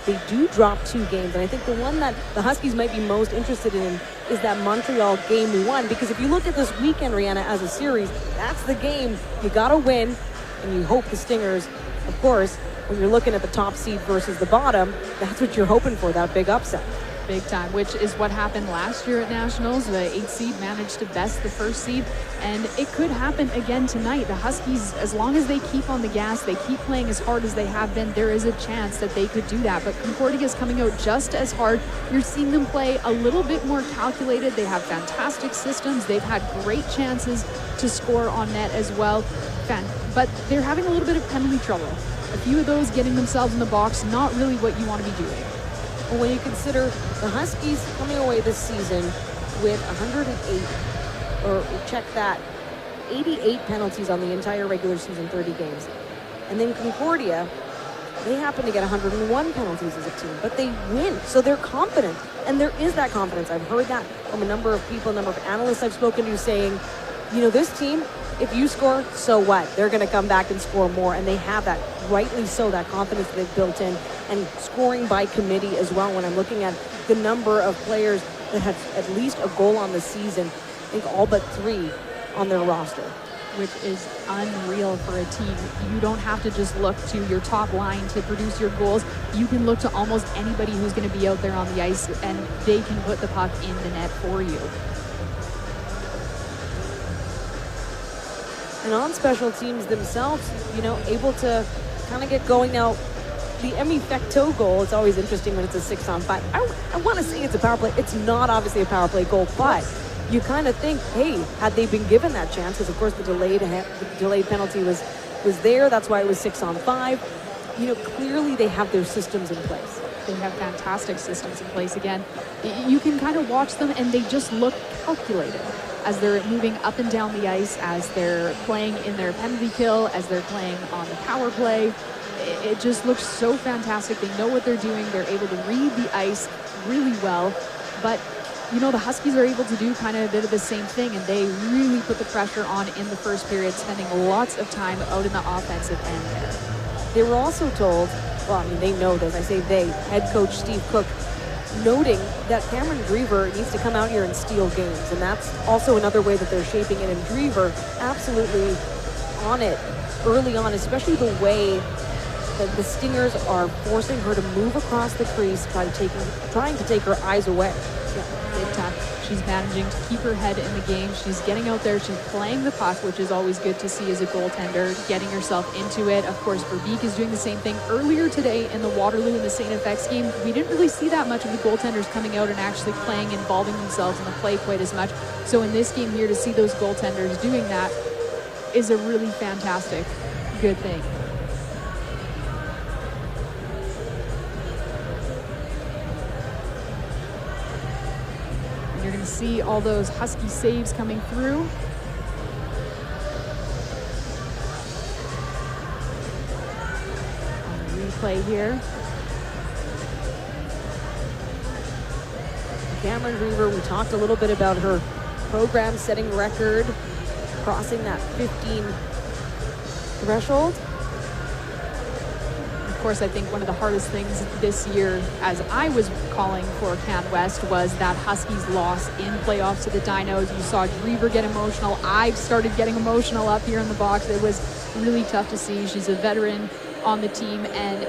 They do drop 2 games, and I think the one that the Huskies might be most interested in is that Montreal Game 1, because if you look at this weekend, Rihanna, as a series, that's the game you gotta win, and you hope the Stingers, of course, when you're looking at the top seed versus the bottom, that's what you're hoping for, that big upset. Big time, which is what happened last year at Nationals. The 8th seed managed to best the 1st seed, and it could happen again tonight. The Huskies, as long as they keep on the gas, they keep playing as hard as they have been, there is a chance that they could do that. But Concordia is coming out just as hard. You're seeing them play a little bit more calculated. They have fantastic systems. They've had great chances to score on net as well. But they're having a little bit of penalty trouble. A few of those getting themselves in the box, not really what you want to be doing. When you consider the Huskies coming away this season with 108, or check that, 88 penalties on the entire regular season, 30 games. And then Concordia, they happen to get 101 penalties as a team, but they win, so they're confident. And there is that confidence. I've heard that from a number of people, a number of analysts I've spoken to saying, you know, this team, if you score, so what? They're going to come back and score more, and they have that, rightly so, that confidence that they've built in, and scoring by committee as well. When I'm looking at the number of players that have at least a goal on the season, I think all but 3 on their roster. Which is unreal for a team. You don't have to just look to your top line to produce your goals. You can look to almost anybody who's going to be out there on the ice, and they can put the puck in the net for you. And on special teams themselves, you know, able to kind of get going. Now, the Emmy Fecteau goal, it's always interesting when it's a 6-on-5. I want to say it's a power play. It's not obviously a power play goal, but you kind of think, hey, had they been given that chance, because of course the delayed penalty was there. That's why it was 6-on-5. You know, clearly they have their systems in place. They have fantastic systems in place. Again, you can kind of watch them and they just look calculated as they're moving up and down the ice, as they're playing in their penalty kill, as they're playing on the power play. It just looks so fantastic. They know what they're doing. They're able to read the ice really well. But, you know, the Huskies are able to do kind of a bit of the same thing, and they really put the pressure on in the first period, spending lots of time out in the offensive end there. They were also told, well, I mean, they know this. I say they. Head coach Steve Cook noting that Cameron Drever needs to come out here and steal games, and that's also another way that they're shaping it. And Drever absolutely on it early on, especially the way that the Stingers are forcing her to move across the crease, trying to take her eyes away. Yeah, big time. She's managing to keep her head in the game. She's getting out there. She's playing the puck, which is always good to see as a goaltender, getting herself into it. Of course, Verbeek is doing the same thing. Earlier today in the Waterloo and the St. FX game, we didn't really see that much of the goaltenders coming out and actually playing, involving themselves in the play quite as much. So in this game here, to see those goaltenders doing that is a really fantastic, good thing. You're going to see all those Husky saves coming through. On the replay here. Cameron Drever, we talked a little bit about her program-setting record, crossing that 15 threshold. Of course, I think one of the hardest things this year, as I was calling for Can West, was that Huskies loss in playoffs to the Dinos. You saw Drever get emotional. I started getting emotional up here in the box. It was really tough to see. She's a veteran on the team, and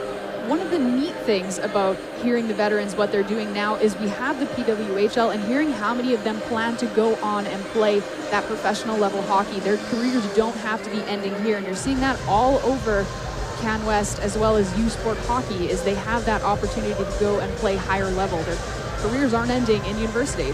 one of the neat things about hearing the veterans, what they're doing now, is we have the PWHL, and hearing how many of them plan to go on and play that professional level hockey. Their careers don't have to be ending here, and you're seeing that all over Can West as well as U Sport Hockey, is they have that opportunity to go and play higher level. Their careers aren't ending in university.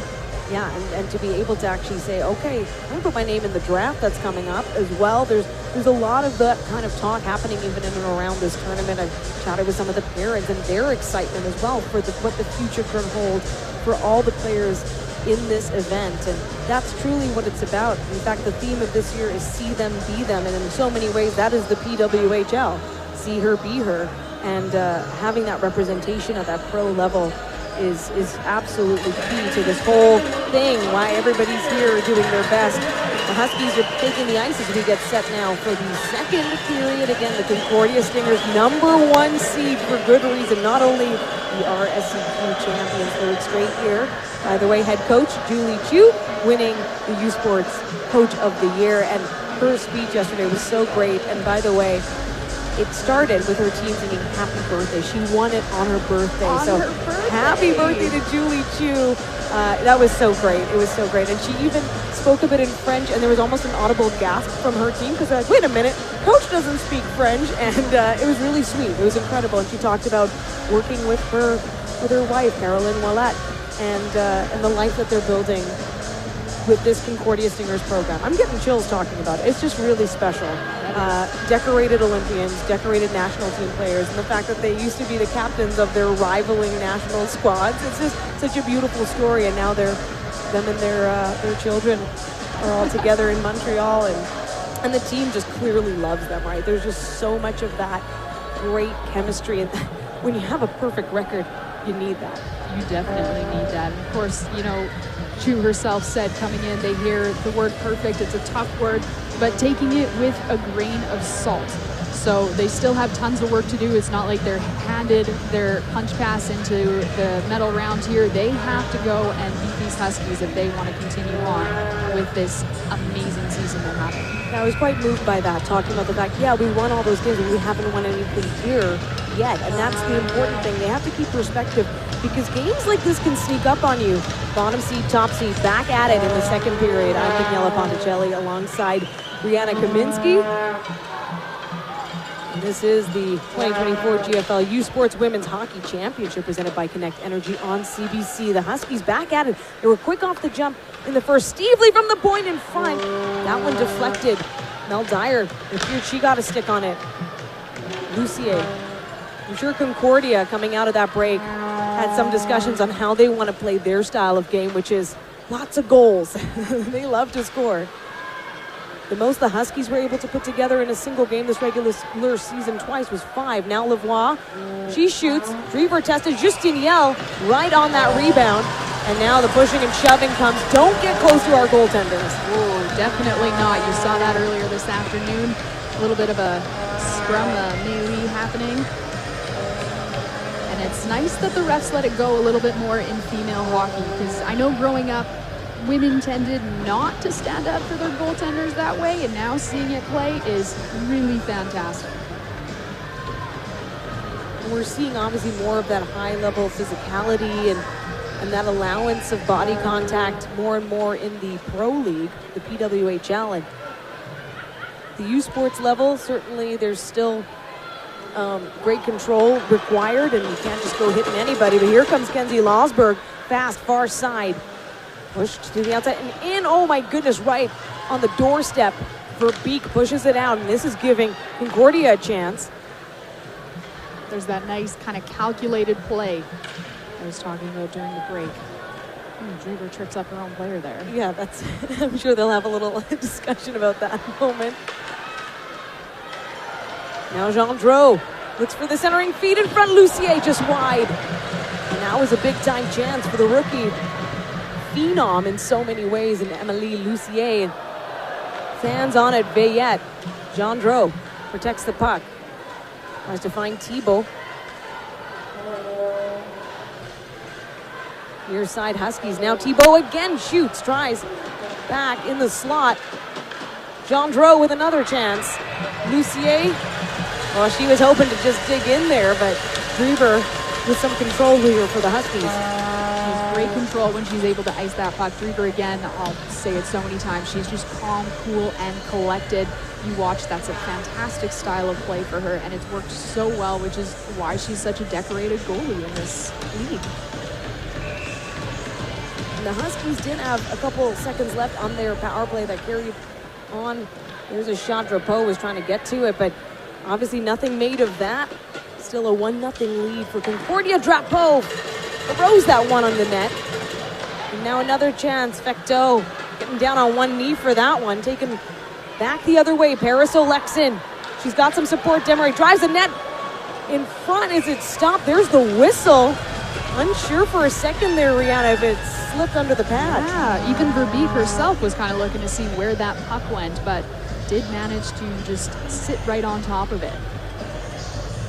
Yeah, and to be able to actually say, okay, I'm going to put my name in the draft that's coming up as well. There's a lot of that kind of talk happening even in and around this tournament. I've chatted with some of the parents and their excitement as well for what the future can hold for all the players in this event. And that's truly what it's about. In fact, the theme of this year is see them, be them. And in so many ways, that is the PWHL. See her, be her. And having that representation at that pro level is absolutely key to this whole thing, why everybody's here doing their best. The Huskies are taking the ice as we get set now for the second period. Again, the Concordia Stingers, #1 seed for good reason. Not only the RSCQ champions third straight year. By the way, head coach Julie Chu winning the U Sports Coach of the Year. And her speech yesterday was so great. And by the way, it started with her team singing happy birthday. She won it on her birthday. Happy birthday to Julie Chu. That was so great. It was so great. And she even spoke a bit in French, and there was almost an audible gasp from her team because they're like, wait a minute, coach doesn't speak French. And it was really sweet. It was incredible. And she talked about working with her wife, Caroline Ouellette, and the life that they're building with this Concordia Stingers program. I'm getting chills talking about it. It's just really special. Decorated Olympians, decorated national team players, and the fact that they used to be the captains of their rivaling national squads. It's just such a beautiful story, and now them and their children are all together in Montreal, and the team just clearly loves them, right? There's just so much of that great chemistry, and when you have a perfect record, you need that. You definitely need that. And of course, Chu herself said coming in, they hear the word perfect. It's a tough word, but taking it with a grain of salt. So they still have tons of work to do. It's not like they're handed their punch pass into the medal round here. They have to go and beat these Huskies if they want to continue on with this amazing season they're having. I was quite moved by that, talking about the fact, we won all those games, but we haven't won anything here yet. And that's the important thing. They have to keep perspective because games like this can sneak up on you. Bottom seed, top seed, back at it in the second period. I'm Daniela Ponticelli alongside Brianna Kaminsky. And this is the 2024 GFL U Sports Women's Hockey Championship presented by Connect Energy on CBC. The Huskies back at it. They were quick off the jump in the first. Steve Lee from the point in front. That one deflected. Mel Dyer, it appeared she got a stick on it. Lucier. I'm sure Concordia, coming out of that break, had some discussions on how they want to play their style of game, which is lots of goals. They love to score. The most the Huskies were able to put together in a single game this regular season twice was 5. Now Lavoie, she shoots. Drever tested. Justine Yell right on that rebound. And now the pushing and shoving comes. Don't get close to our goaltenders. Oh, definitely not. You saw that earlier this afternoon. A little bit of a scrum melee happening. And it's nice that the refs let it go a little bit more in female hockey, because I know growing up, women tended not to stand up for their goaltenders that way, and now seeing it play is really fantastic. And we're seeing obviously more of that high-level physicality and that allowance of body contact more and more in the pro league, the PWHL. And the U Sports level, certainly there's still great control required, and you can't just go hitting anybody. But here comes Kenzie Losberg, fast, far side. Pushed to the outside and in. Oh my goodness, right on the doorstep. Verbeek pushes it out, and this is giving Concordia a chance. There's that nice kind of calculated play I was talking about during the break. Drever trips up her own player there. Yeah, that's. I'm sure they'll have a little discussion about that moment. Now Gendreau looks for the centering feed in front. Lucier just wide. And that was a big-time chance for the rookie phenom in so many ways, and Emily Lucier. Fans on it, Veillette. Gendreau protects the puck. Tries to find Thibault. Near side Huskies. Now Thibault again shoots, tries back in the slot. Gendreau with another chance. Lucier, well, she was hoping to just dig in there, but Drever with some control here for the Huskies. Great control when she's able to ice that puck. Drever again, I'll say it so many times, she's just calm, cool, and collected. You watch, that's a fantastic style of play for her, and it's worked so well, which is why she's such a decorated goalie in this league. And the Huskies did have a couple seconds left on their power play that carried on. There's a shot Drapeau was trying to get to it, but obviously nothing made of that. Still a 1-0 lead for Concordia. Drapeau throws that one on the net. And now another chance. Fecteau getting down on one knee for that one. Taken back the other way. Paris Olexin. She's got some support. Demery drives the net in front. Is it stopped? There's the whistle. Unsure for a second there, Rihanna, if it slipped under the pad. Yeah, even Verbeek herself was kind of looking to see where that puck went, but did manage to just sit right on top of it.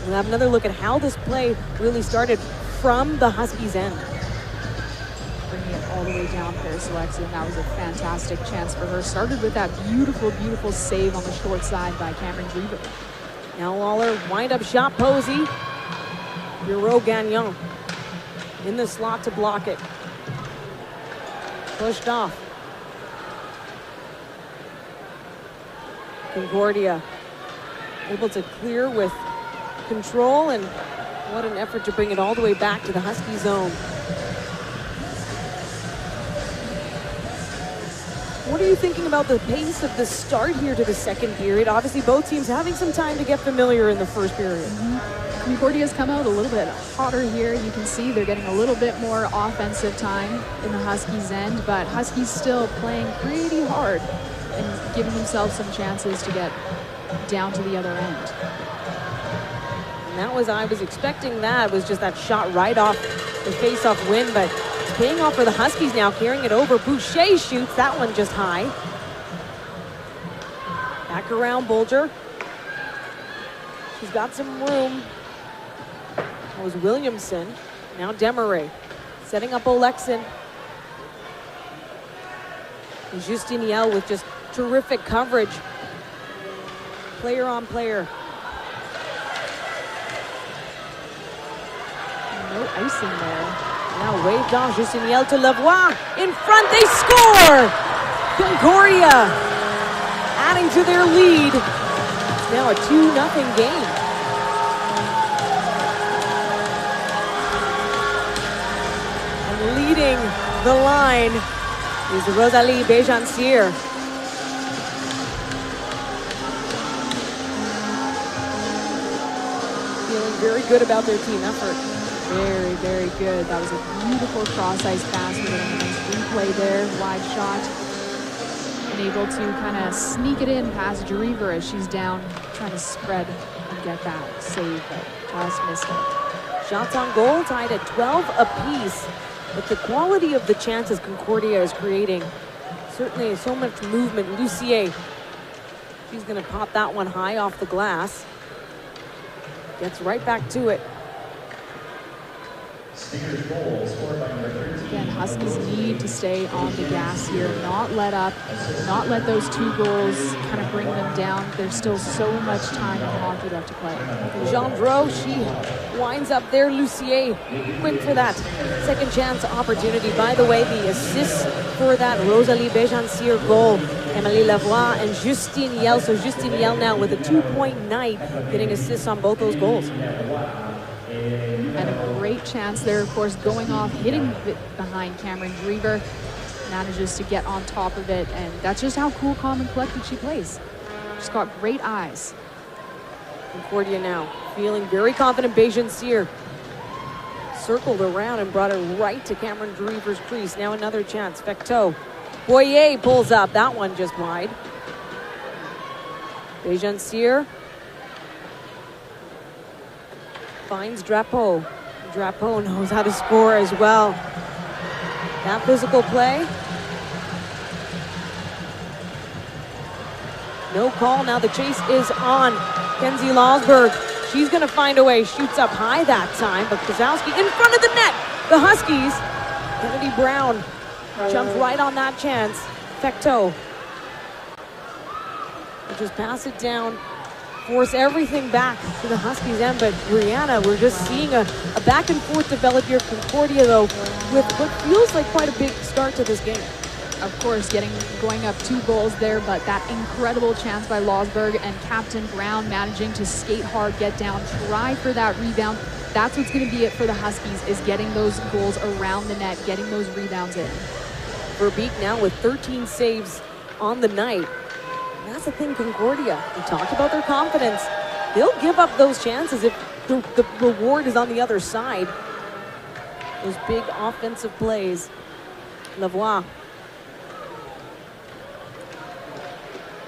We'll have another look at how this play really started from the Huskies' end. Bringing it all the way down for Alexia, and that was a fantastic chance for her. Started with that beautiful, beautiful save on the short side by Cameron Drever. Now Lawler, wind-up shot, Posey. Bureau Gagnon in the slot to block it. Pushed off. Concordia able to clear with control, and what an effort to bring it all the way back to the Husky zone. What are you thinking about the pace of the start here to the second period? Obviously, both teams having some time to get familiar in the first period. Concordia's come out a little bit hotter here. You can see they're getting a little bit more offensive time in the Huskies' end, but Huskies still playing pretty hard and giving themselves some chances to get down to the other end. And that was, I was expecting that, was just that shot right off the face-off win, but it's paying off for the Huskies now, carrying it over. Boucher shoots, that one just high. Back around Bolger. She's got some room. That was Williamson. Now Desmarais setting up Oleksin. And Justiniel with just terrific coverage. Player on player. No icing there. Now waved off Justiniel to Lavoie. In front, they score! Concordia adding to their lead. It's now a 2-0 game. Leading the line is Rosalie Béjancier. Feeling very good about their team effort. Very, very good. That was a beautiful cross-ice pass with a nice replay there, wide shot. And able to kind of sneak it in past Drever as she's down, trying to spread and get that save, but just missed it. Shots on goal tied at 12 apiece. But the quality of the chances Concordia is creating, certainly so much movement. Lucier, she's going to pop that one high off the glass. Gets right back to it. Again, Huskies need to stay on the gas here, not let up, not let those 2 goals kind of bring them down. There's still so much time in hockey left to play. Gendreau, she winds up there. Lucier, quick for that second chance opportunity. By the way, the assists for that Rosalie Béjancier goal, Emily Lavoie and Justine Yell. So Justine Yell now with a 2-point night, getting assists on both those goals. And a great chance there, of course, going off, hitting behind Cameron Drever. Manages to get on top of it, and that's just how cool, calm, and collected she plays. She's got great eyes. Concordia now feeling very confident. Béjancier circled around and brought it right to Cameron Drever's crease. Now another chance. Fecteau. Boyer pulls up. That one just wide. Béjancier finds Drapeau. Drapeau knows how to score as well. That physical play. No call. Now the chase is on. Kenzie Losberg. She's going to find a way. Shoots up high that time, but Kozowski in front of the net. The Huskies. Kennedy Brown jumped right on that chance. Fecteau. Just pass it down. Force everything back to the Huskies end, but Brianna, we're just seeing a back and forth develop here. Concordia, though, with what feels like quite a big start to this game. Of course, going up 2 goals there, but that incredible chance by Losberg and Captain Brown managing to skate hard, get down, try for that rebound. That's what's going to be it for the Huskies, is getting those goals around the net, getting those rebounds in. Verbeek now with 13 saves on the night. That's the thing, Concordia. We talked about their confidence. They'll give up those chances if the reward is on the other side. Those big offensive plays. Lavoie.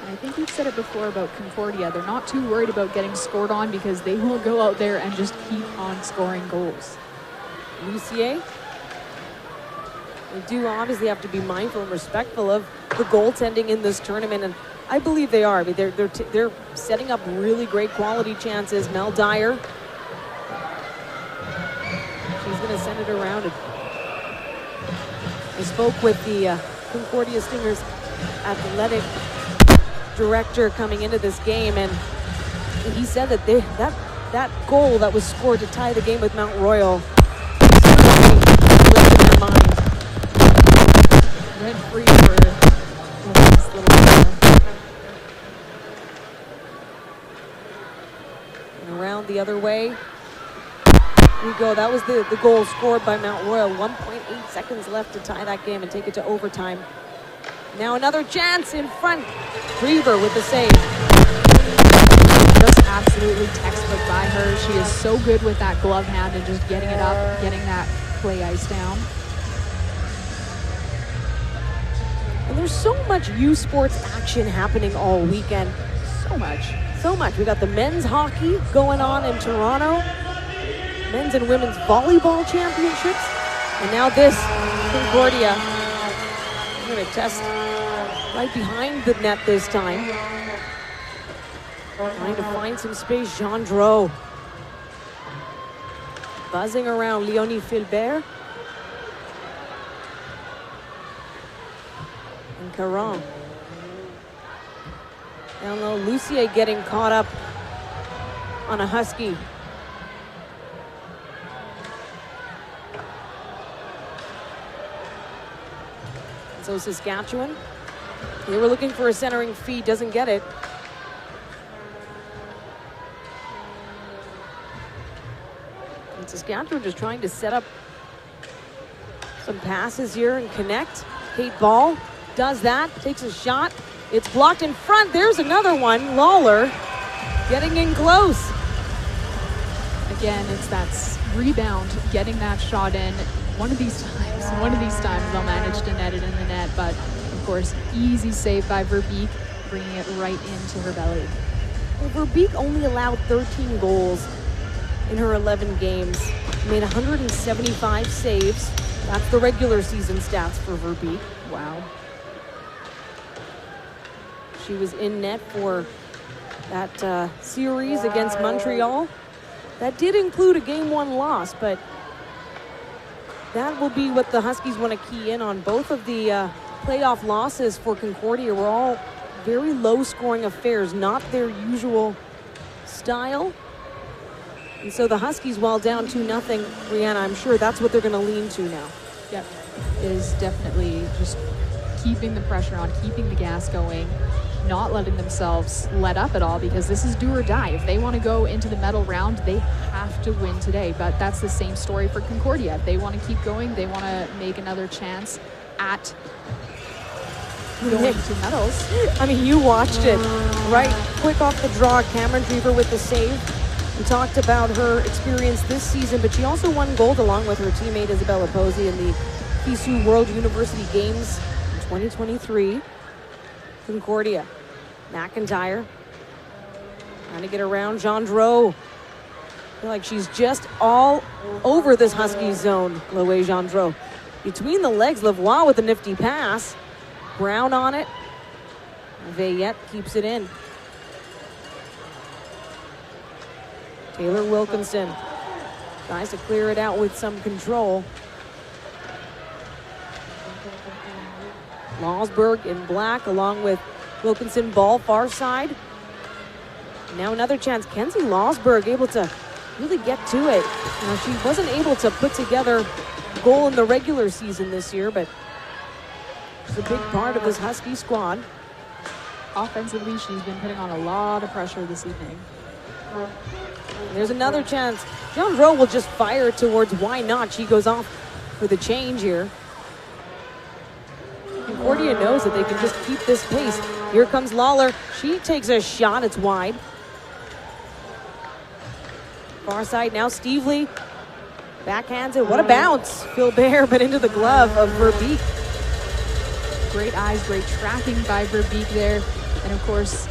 I think we've said it before about Concordia. They're not too worried about getting scored on because they will go out there and just keep on scoring goals. Lucier. They do obviously have to be mindful and respectful of the goaltending in this tournament, and I believe they are. I mean, they're setting up really great quality chances. Mel Dyer. She's going to send it around. I spoke with the Concordia Stingers athletic director coming into this game, and he said that that goal that was scored to tie the game with Mount Royal lived in their mind. Rent free for this little and around the other way. Here we go. That was the goal scored by Mount Royal. 1.8 seconds left to tie that game and take it to overtime. Now another chance in front. Drever with the save. Just absolutely textbook by her. She is so good with that glove hand and just getting it up, getting that play ice down. And there's so much U Sports action happening all weekend. So much. So much. We got the men's hockey going on in Toronto. Men's and women's volleyball championships. And now this, Concordia. We're going to test right behind the net this time. Trying to find some space. Gendreau. Buzzing around Leonie Filbert. And Caron. Down low, Lucier getting caught up on a Husky. So Saskatchewan, they were looking for a centering feed, doesn't get it. And Saskatchewan just trying to set up some passes here and connect. Kate Ball does that, takes a shot. It's blocked in front. There's another one. Lawler getting in close. Again, it's that rebound, getting that shot in. One of these times they'll manage to net it in the net, but of course, easy save by Verbeek, bringing it right into her belly. Well, Verbeek only allowed 13 goals in her 11 games. Made 175 saves. That's the regular season stats for Verbeek. Wow. She was in net for that series against Montreal. That did include a Game 1 loss, but that will be what the Huskies want to key in on. Both of the playoff losses for Concordia were all very low-scoring affairs, not their usual style. And so the Huskies, while down 2-0, Brianna, I'm sure that's what they're going to lean to now. Yep, is definitely just keeping the pressure on, keeping the gas going, not letting themselves let up at all, because this is do or die. If they want to go into the medal round, they have to win today. But that's the same story for Concordia. If they want to keep going, they want to make another chance at going to medals. I mean, you watched it, right? Quick off the draw, Cameron Drever with the save. We talked about her experience this season, but she also won gold along with her teammate Isabella Posey in the Kisu World University Games in 2023. Concordia. McIntyre trying to get around Gendreau. I feel like she's just all over this Husky zone. Chloé Gendreau. Between the legs, Lavoie with a nifty pass. Brown on it. Veillette keeps it in. Taylor Wilkinson tries to clear it out with some control. Losberg in black along with Wilkinson, ball far side. Now another chance. Kenzie Losberg able to really get to it. Now, she wasn't able to put together a goal in the regular season this year, but she's a big part of this Husky squad. Offensively, she's been putting on a lot of pressure this evening. There's another chance. Gendreau will just fire towards why not. She goes off for the change here. Concordia knows that they can just keep this pace. Here comes Lawler. She takes a shot. It's wide. Far side now. Stevely backhands it. What a bounce. Filbert, but into the glove of Verbeek. Great eyes, great tracking by Verbeek there. And of course,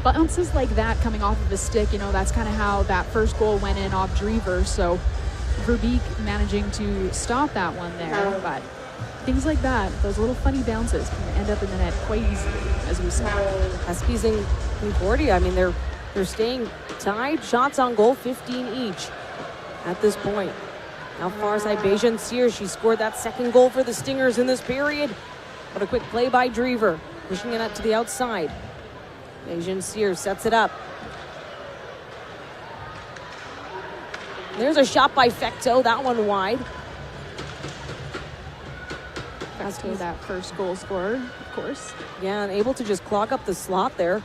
bounces like that coming off of the stick, you know, that's kind of how that first goal went in off Drever. So Verbeek managing to stop that one there, but things like that, those little funny bounces can end up in the net quite easily, as we saw. Huskies in Concordia, I mean, they're staying tied, shots on goal, 15 each at this point. Now far side, Bejan Sears, she scored that second goal for the Stingers in this period. What a quick play by Drever, pushing it out to the outside. Bejan Sears sets it up. There's a shot by Fecto, that one wide. Fecto, that first goal scorer, of course. Yeah, and able to just clog up the slot there.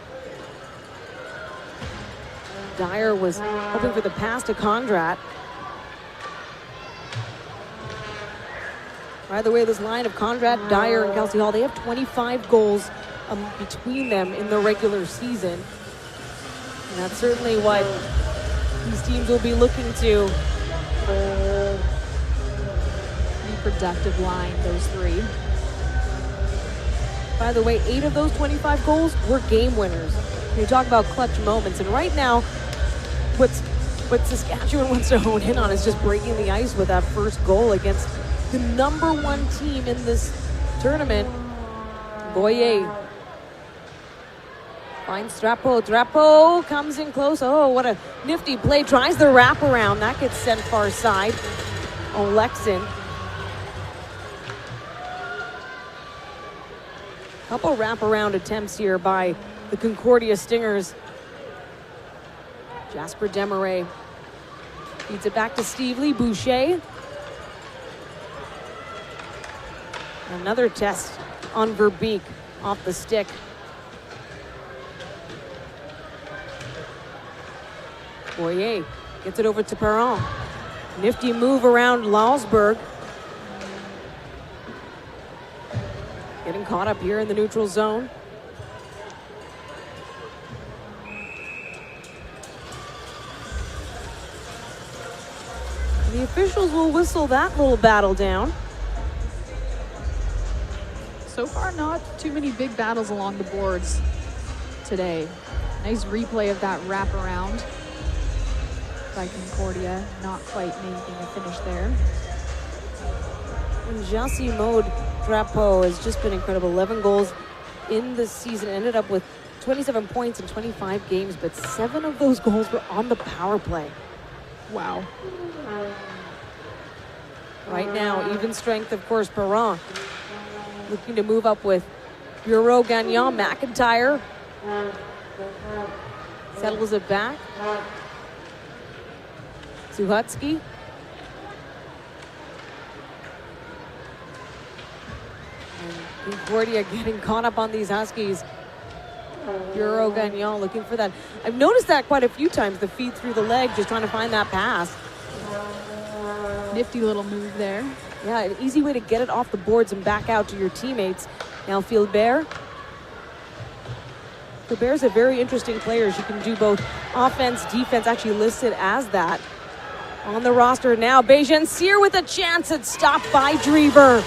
Dyer was hoping for the pass to Condrat. By the way, this line of Condrat, Dyer, and Kelsey Hall, they have 25 goals between them in the regular season. And that's certainly what these teams will be looking to. Pretty productive line, those three. By the way, 8 of those 25 goals were game winners. You talk about clutch moments, and right now, what Saskatchewan wants to hone in on is just breaking the ice with that first goal against the #1 team in this tournament. Boyer finds Drapeau. Drapeau comes in close. Oh, what a nifty play. Tries the wraparound. That gets sent far side. Olexin. Couple wraparound attempts here by the Concordia Stingers. Jasper Desmarais feeds it back to Steve Lee. Boucher. Another test on Verbeek off the stick. Boyer gets it over to Perron. Nifty move around Lausberg. Getting caught up here in the neutral zone. The officials will whistle that little battle down. So far, not too many big battles along the boards today. Nice replay of that wraparound by Concordia. Not quite making a finish there. And Jassy Mode Drapeau has just been incredible. 11 goals in this season. Ended up with 27 points in 25 games, but 7 of those goals were on the power play. Wow. Right now, even strength, of course, Perron. Looking to move up with Bureau Gagnon. McIntyre settles it back. Suhatsky. And Concordia getting caught up on these Huskies. Bureau Gagnon looking for that. I've noticed that quite a few times, the feed through the leg, just trying to find that pass. Nifty little move there. Yeah, an easy way to get it off the boards and back out to your teammates. Now Philbert. Philbert's a very interesting player. She can do both offense, defense, actually listed as that. On the roster now, Bejan Sear with a chance. It's stopped by Drever.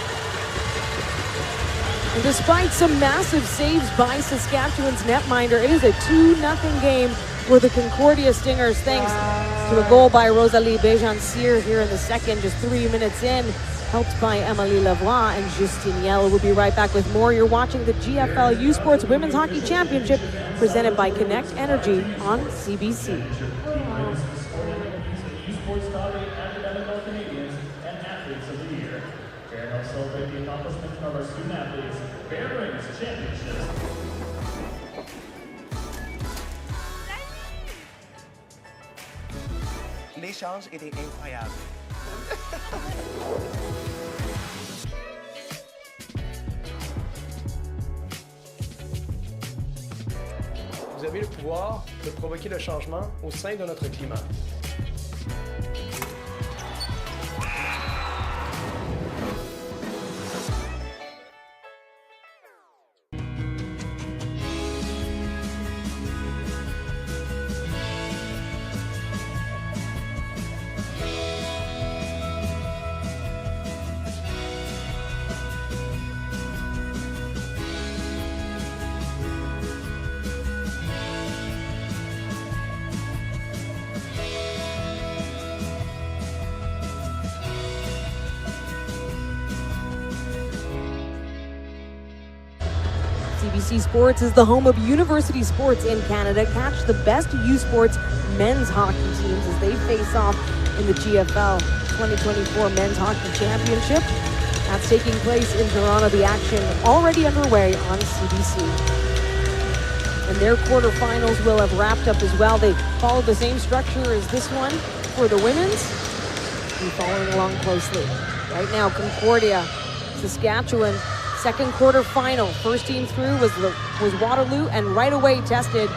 And despite some massive saves by Saskatchewan's netminder, it is a 2-0 game for the Concordia Stingers, thanks to a goal by Rosalie Bejan Sear here in the second, just 3 minutes in, helped by Emily Lavoie and Justine Yell. We'll be right back with more. You're watching the GFL U Sports Women's Hockey Championship presented by Connect Energy on CBC. L'échange était incroyable. Vous avez le pouvoir de provoquer le changement au sein de notre climat. CBC Sports is the home of university sports in Canada. Catch the best U Sports men's hockey teams as they face off in the GFL 2024 Men's Hockey Championship. That's taking place in Toronto. The action already underway on CBC. And their quarterfinals will have wrapped up as well. They follow the same structure as this one for the women's. Be following along closely. Right now, Concordia, Saskatchewan, second quarterfinal. First team through was Waterloo, and right away tested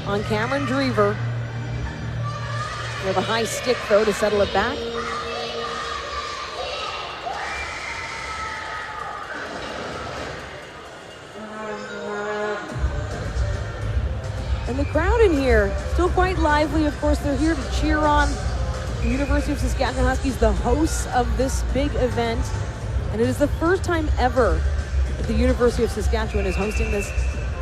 on Cameron Drever. We have a high stick, though, to settle it back. And the crowd in here, still quite lively. Of course, they're here to cheer on the University of Saskatchewan Huskies, the hosts of this big event. And it is the first time ever that the University of Saskatchewan is hosting this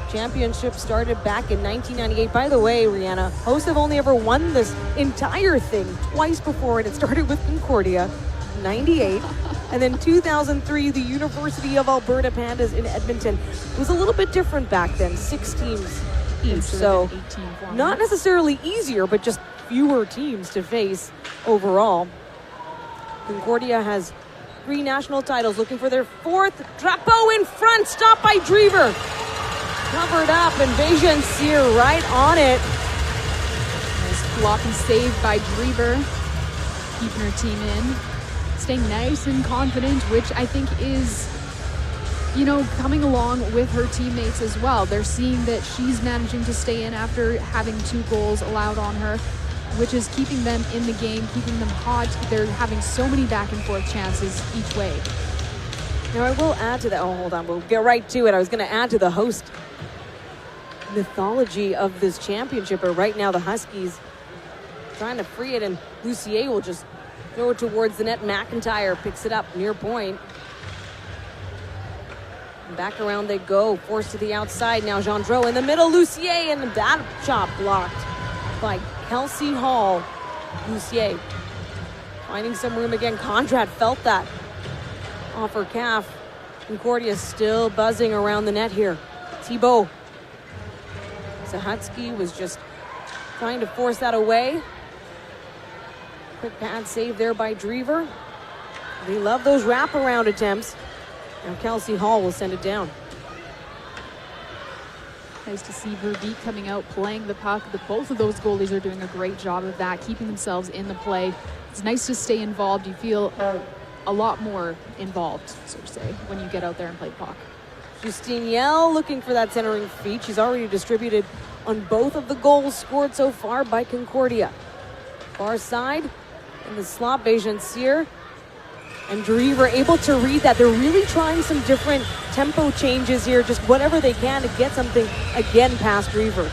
championship. Started back in 1998. By the way, Rihanna, hosts have only ever won this entire thing twice before, and it started with Concordia, 98. And then 2003, the University of Alberta Pandas in Edmonton. It was a little bit different back then, 6 teams each. So not necessarily easier, but just fewer teams to face overall. Concordia has 3 national titles, looking for their 4th. Drapeau in front, stopped by Drever. Covered up, and Bejan Cyr right on it. Nice block and save by Drever, keeping her team in. Staying nice and confident, which I think is, you know, coming along with her teammates as well. They're seeing that she's managing to stay in after having 2 goals allowed on her, which is keeping them in the game, keeping them hot. They're having so many back and forth chances each way. Now I will add to that. Oh, hold on. We'll get right to it. I was going to add to the host mythology of this championship, but right now the Huskies trying to free it, and Lucier will just throw it towards the net. McIntyre picks it up near point. Back around they go, forced to the outside. Now Gendreau in the middle, Lucier, and that shot blocked by Kelsey Hall. Lucier finding some room again. Conrad felt that off her calf. Concordia still buzzing around the net here. Thibault. Sahatsky was just trying to force that away. Quick pad save there by Drever. They love those wraparound attempts. Now Kelsey Hall will send it down. Nice to see Verbeek coming out, playing the puck. Both of those goalies are doing a great job of that, keeping themselves in the play. It's nice to stay involved. You feel a lot more involved, so to say, when you get out there and play puck. Justine Yell looking for that centering feat. She's already distributed on both of the goals scored so far by Concordia. Far side in the slot, Bejan Cyr and Drever able to read that. They're really trying some different tempo changes here, just whatever they can to get something again past Drever.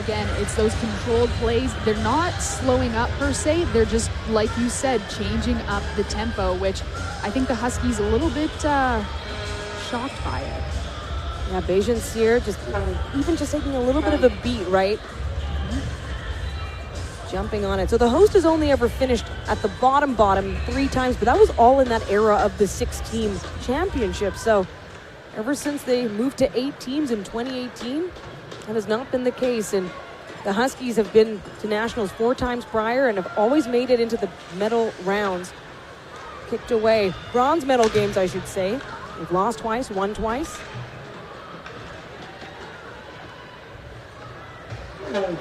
Again, it's those controlled plays. They're not slowing up per se. They're just, like you said, changing up the tempo, which I think the Huskies a little bit shocked by it. Yeah, Bejan Cyr just taking a little bit of a beat, right? Jumping on it. So the host has only ever finished at the bottom 3 times, but that was all in that era of the 6-team championship. So ever since they moved to 8 teams in 2018, that has not been the case. And the Huskies have been to nationals 4 times prior and have always made it into the medal rounds. Kicked away. Bronze medal games, I should say. They've lost twice, won twice.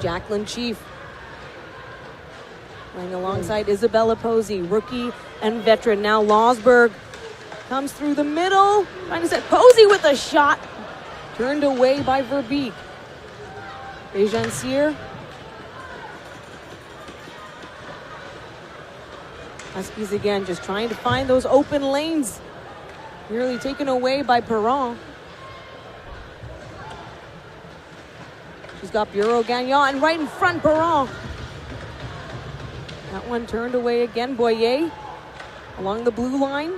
Jacqueline Chief playing alongside Isabella Posey, rookie and veteran. Now Losberg comes through the middle, trying to set Posey with a shot. Turned away by Verbeek. Bejan Cyr. Huskies again just trying to find those open lanes. Nearly taken away by Perron. She's got Bureau Gagnon, and right in front, Perron. That one turned away again. Boyer along the blue line.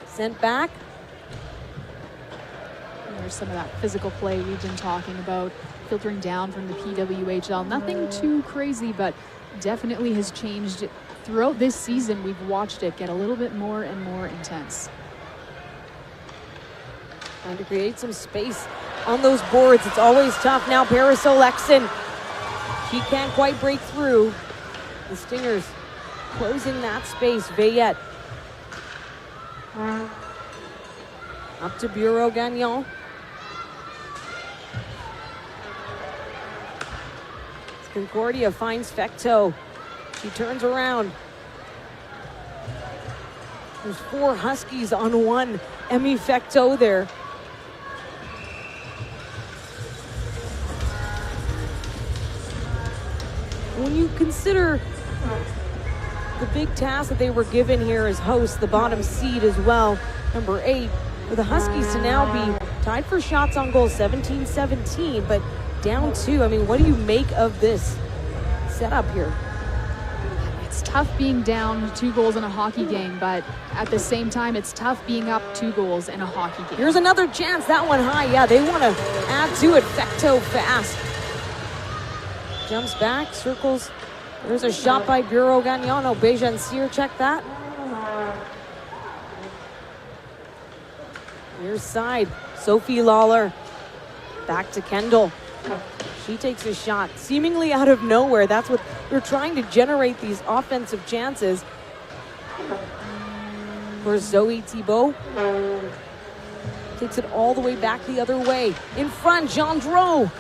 Sent back. There's some of that physical play we've been talking about, filtering down from the PWHL. Nothing too crazy, but definitely has changed. Throughout this season, we've watched it get a little bit more and more intense. Trying to create some space on those boards. It's always tough. Now Parasol Exon. She can't quite break through. The Stingers closing that space. Veillette. Up to Bureau Gagnon. Concordia finds Fecteau. She turns around. There's 4 Huskies on 1. Emmy Fecteau there. When you consider the big task that they were given here as hosts, the bottom seed as well, number 8, for the Huskies to now be tied for shots on goal, 17-17, but down 2. I mean, what do you make of this setup here? It's tough being down 2 goals in a hockey game, but at the same time, it's tough being up 2 goals in a hockey game. Here's another chance, that one high. Yeah, they want to add to it. Fecteau fast. Jumps back, circles. There's a shot by Bureau Gagnon. Oh, Bejancier, check that. Near side, Sophie Lawler. Back to Kendall. She takes a shot, seemingly out of nowhere. That's what they're trying to generate, these offensive chances. For Zoe Thibault. Takes it all the way back the other way. In front, Gendreau.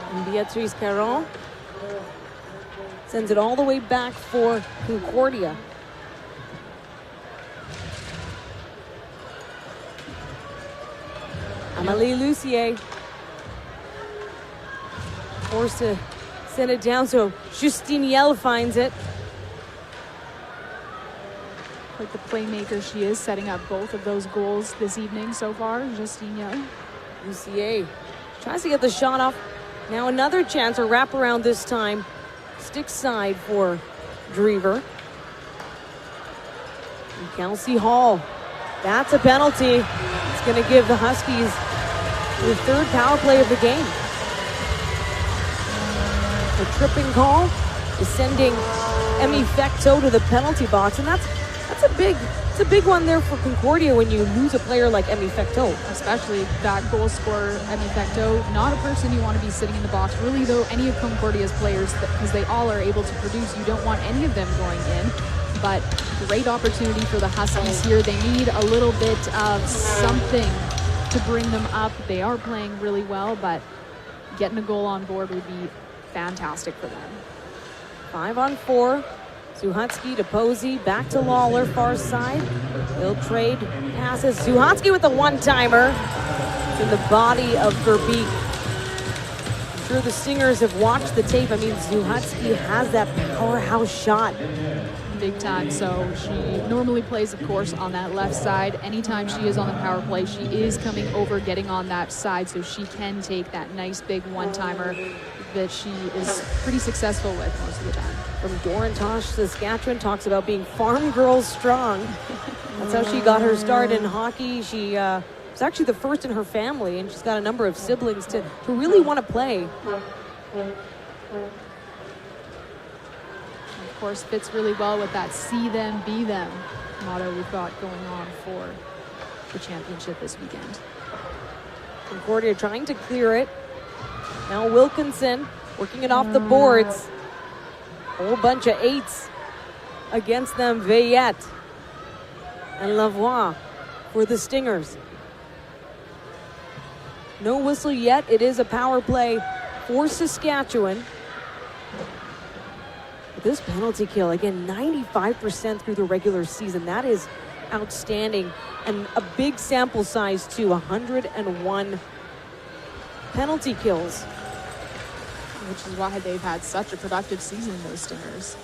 And Beatrice Caron sends it all the way back for Concordia. Amélie Lucier forced to send it down, so Justine Yell finds it. Like the playmaker she is, setting up both of those goals this evening so far, Justine Yell. Lucier tries to get the shot off. Now another chance, a wraparound this time. Stick side for Drever. And Kelsey Hall. That's a penalty. It's going to give the Huskies their 3rd power play of the game. The tripping call is sending Emmy Fecteau to the penalty box, and that's a big one there for Concordia when you lose a player like Emmy Fecteau. Especially that goal scorer, Emmy Fecteau, not a person you want to be sitting in the box. Really, though, any of Concordia's players, because they all are able to produce, you don't want any of them going in. But great opportunity for the Huskies here. They need a little bit of something to bring them up. They are playing really well, but getting a goal on board would be fantastic for them. 5 on 4. Suhatsky to Posey, back to Lawler, far side. They'll trade passes. Suhatsky with the one-timer. It's in the body of Verbeek. I'm sure the Stingers have watched the tape. I mean, Suhatsky has that powerhouse shot. Big time. So she normally plays, of course, on that left side. Anytime she is on the power play, she is coming over, getting on that side, so she can take that nice big one-timer that she is pretty successful with most of the time. From Dorantosh, Saskatchewan, talks about being farm girl strong. That's how she got her start in hockey. She was actually the first in her family, and she's got a number of siblings to really want to play. Of course, fits really well with that see them, be them motto we've got going on for the championship this weekend. Concordia trying to clear it. Now Wilkinson working it off the boards. A whole bunch of 8s against them. Veillette and Lavoie for the Stingers. No whistle yet. It is a power play for Saskatchewan. This penalty kill, again, 95% through the regular season. That is outstanding. And a big sample size, too. 101 penalty kills. Which is why they've had such a productive season, those Stingers.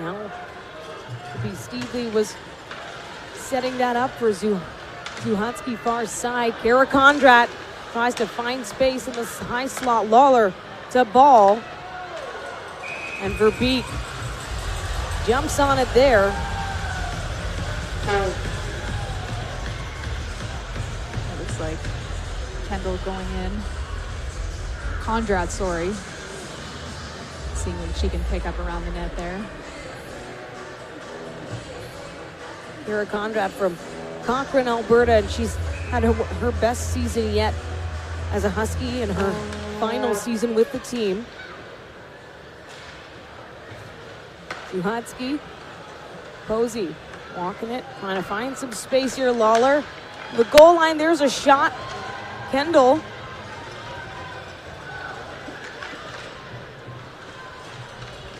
Now, Steve Lee was setting that up for Zuhatsky far side. Kara Kondrat tries to find space in the high slot. Lawler to Ball. And Verbeek jumps on it there. It looks like Kendall going in. Kondrat, sorry. seeing what she can pick up around the net there. Kara Conrad from Cochrane, Alberta, and she's had her best season yet as a Husky in her final season with the team. Zuhatski, Posey, walking it, trying to find some space here. Lawler, the goal line, there's a shot. Kendall.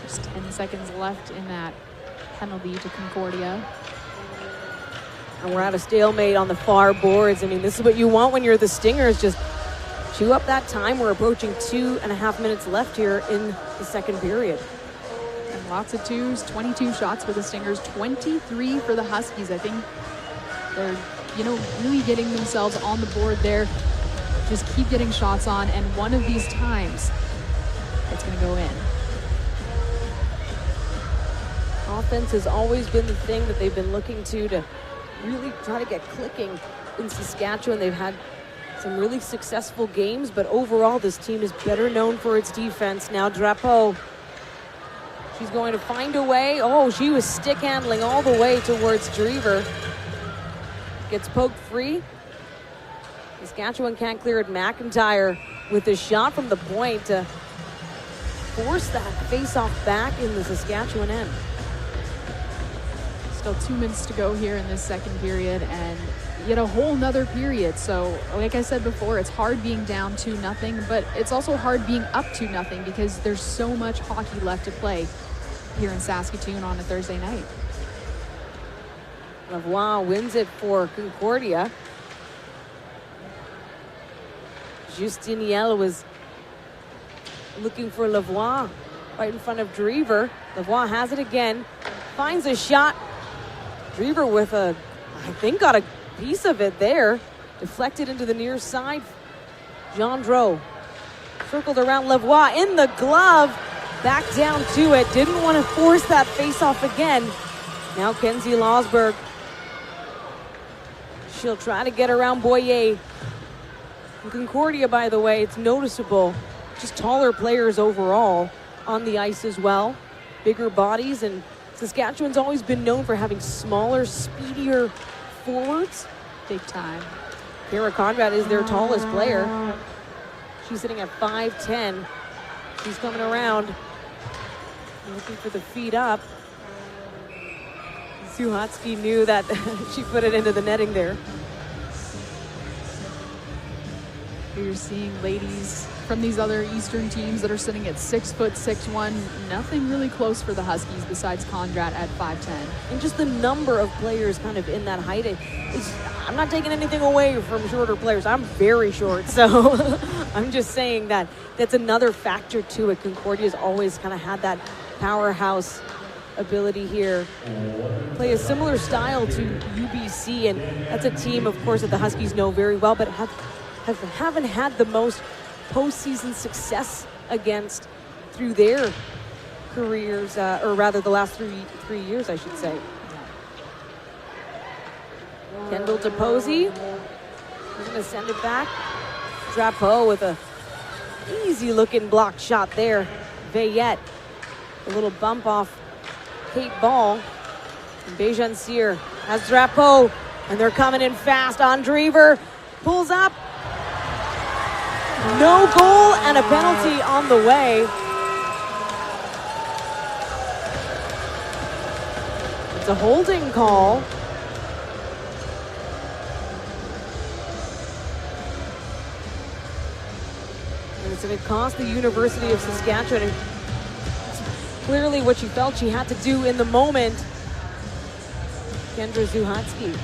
Just 10 seconds left in that penalty to Concordia. And we're at a stalemate on the far boards. I mean, this is what you want when you're the Stingers. Just chew up that time. We're approaching 2.5 minutes left here in the second period. And lots of twos, 22 shots for the Stingers, 23 for the Huskies. I think they're, really getting themselves on the board there. Just keep getting shots on, and one of these times, it's going to go in. Offense has always been the thing that they've been looking to really try to get clicking in Saskatchewan. They've had some really successful games, but overall this team is better known for its defense. Now Drapeau, she's going to find a way. Oh, she was stick handling all the way towards Drever. Gets poked free. Saskatchewan can't clear it. McIntyre with a shot from the point to force that face-off back in the Saskatchewan end. Still 2 minutes to go here in this second period, and yet a whole nother period. So like I said before, it's hard being down 2-0, but it's also hard being up 2-0 because there's so much hockey left to play here in Saskatoon on a Thursday night. Lavoie wins it for Concordia. Justiniel was looking for Lavoie right in front of Drever. Lavoie has it again, finds a shot. Drever with I think got a piece of it there. Deflected into the near side. Gendreau circled around Lavoie in the glove. Back down to it. Didn't want to force that face-off again. Now Kenzie Losberg. She'll try to get around Boyer. In Concordia, by the way, it's noticeable. Just taller players overall on the ice as well. Bigger bodies, and Saskatchewan's always been known for having smaller, speedier forwards. Big time. Kara Conrad is their tallest player. She's sitting at 5'10". She's coming around, looking for the feet up. Suhatsky knew that she put it into the netting there. You're seeing ladies from these other Eastern teams that are sitting at 6'6'1". Nothing really close for the Huskies besides Conrad at 5'10". And just the number of players kind of in that height. I'm not taking anything away from shorter players. I'm very short, so I'm just saying that that's another factor to it. Concordia's always kind of had that powerhouse ability here. Play a similar style to UBC, and that's a team, of course, that the Huskies know very well, but haven't had the most postseason success against through their careers, or rather the last three years, I should say. Kendall to Posey. He's going to send it back. Drapeau with a easy-looking block shot there. Veillette, a little bump off Kate Ball. And Bejancyr has Drapeau, and they're coming in fast on Drever. Pulls up. No goal and a penalty on the way. It's a holding call. And it's going to cost the University of Saskatchewan. It's clearly what she felt she had to do in the moment. Kendra Zuhatsky.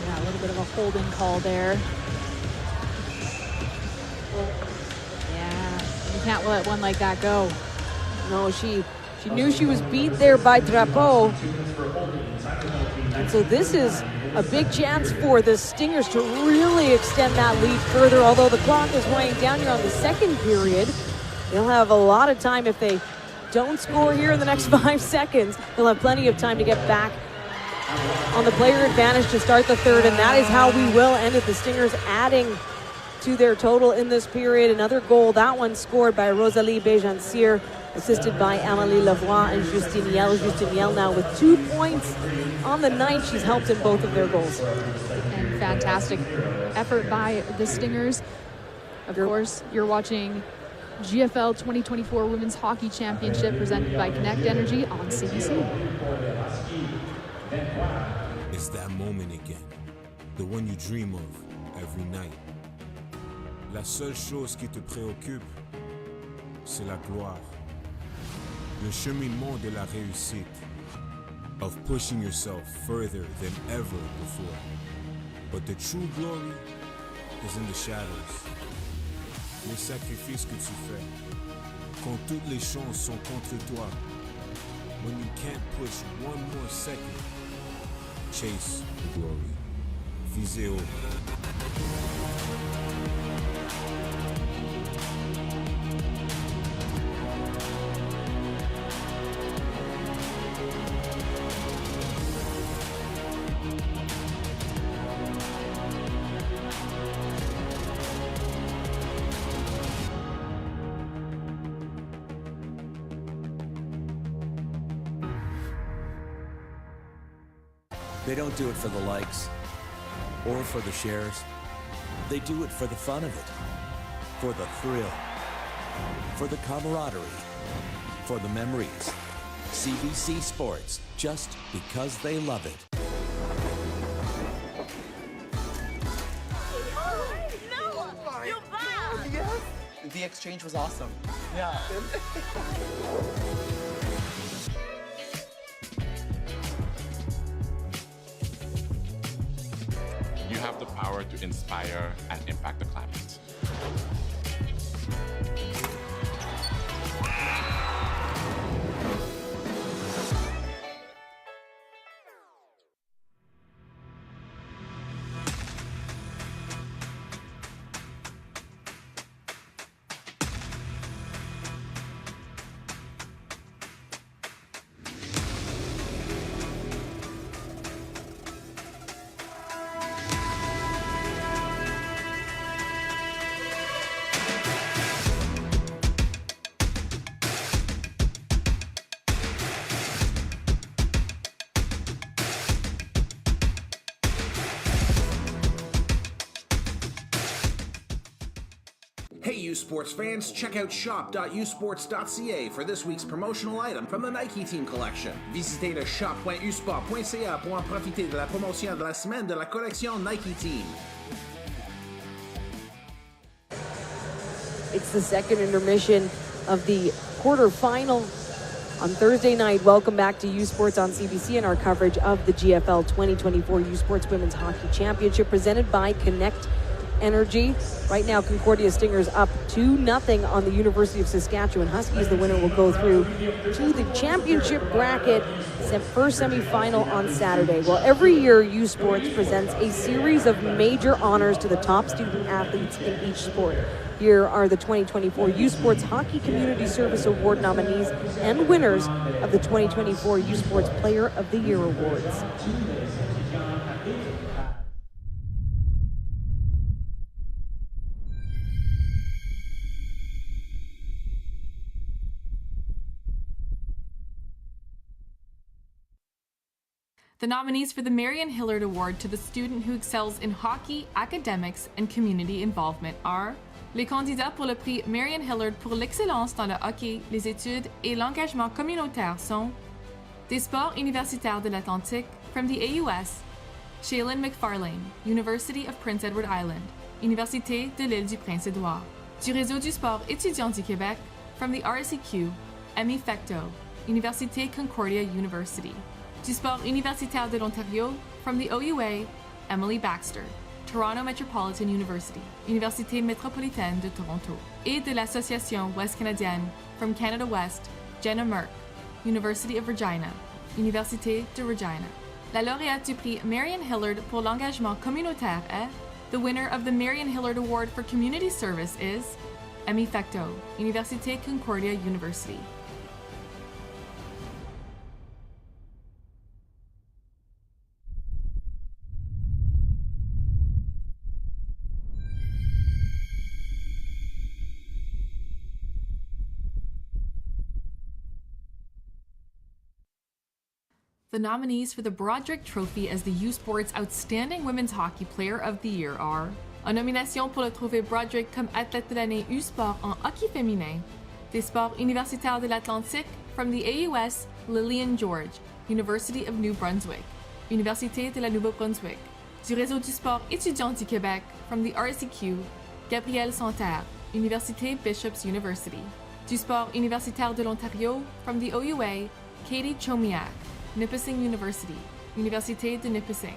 Yeah, a little bit of a holding call there. Yeah, you can't let one like that go. No, she knew she was beat there by Drapeau. And so this is a big chance for the Stingers to really extend that lead further, although the clock is winding down here on the second period. They'll have a lot of time if they don't score here in the next 5 seconds. They'll have plenty of time to get back on the player advantage to start the third, and that is how we will end it. The Stingers adding to their total in this period. Another goal, that one scored by Rosalie Béjancier, assisted by Amélie Lavoie and Justine Yell. Justine Yell now with 2 points on the night. She's helped in both of their goals. And fantastic effort by the Stingers. Of course, you're watching GFL 2024 Women's Hockey Championship presented by Connect Energy on CBC. It's that moment again, the one you dream of every night. La seule chose qui te préoccupe, c'est la gloire. Le cheminement de la réussite, of pushing yourself further than ever before. But the true glory is in the shadows. Les sacrifices que tu fais, quand toutes les chances sont contre toi. When you can't push one more second, chase the glory. Visez haut. They don't do it for the likes or for the shares. They do it for the fun of it, for the thrill, for the camaraderie, for the memories. CBC Sports, just because they love it. The exchange was awesome. Yeah. You have the power to inspire and impact the climate. Hey, U Sports fans, check out shop.usports.ca for this week's promotional item from the Nike Team Collection. Visitez le shop.usport.ca pour en profiter de la promotion de la semaine de la collection Nike Team. It's the second intermission of the quarterfinal on Thursday night. Welcome back to U Sports on CBC and our coverage of the GFL 2024 U Sports Women's Hockey Championship presented by Connect Energy. Right now, Concordia Stingers up 2-0 on the University of Saskatchewan Huskies. The winner will go through to the championship bracket, first semifinal on Saturday. Well, every year, U Sports presents a series of major honors to the top student athletes in each sport. Here are the 2024 U Sports Hockey Community Service Award nominees and winners of the 2024 U Sports Player of the Year Awards. The nominees for the Marion Hillard Award to the student who excels in hockey, academics, and community involvement are les candidats pour le prix Marion Hillard pour l'excellence dans le hockey, les études et l'engagement communautaire sont des sports universitaires de l'Atlantique from the AUS, Shaylin McFarlane, University of Prince Edward Island, Université de l'Île du Prince-Édouard, du réseau du sport étudiant du Québec from the RSEQ, Emmy Fecteau, Université Concordia University. Du sport universitaire de l'Ontario, from the OUA, Emily Baxter, Toronto Metropolitan University, Université métropolitaine de Toronto, et de l'Association Ouest Canadienne, from Canada West, Jenna Merck, University of Regina, Université de Regina. La lauréate du prix Marion Hillard pour l'engagement communautaire est, the winner of the Marion Hillard Award for Community Service is, Emmy Fecteau, Université Concordia University. The nominees for the Broderick Trophy as the U Sports Outstanding Women's Hockey Player of the Year are, en nomination pour le trophée Broderick comme athlète de l'année U-Sport en hockey féminin, des sports universitaires de l'Atlantique, from the AUS, Lillian George, University of New Brunswick, Université de la Nouveau-Brunswick, du réseau du sport étudiant du Québec, from the RCQ, Gabrielle Santerre, Université Bishop's University, du sport universitaire de l'Ontario, from the OUA, Katie Chomiak, Nipissing University, Université de Nipissing,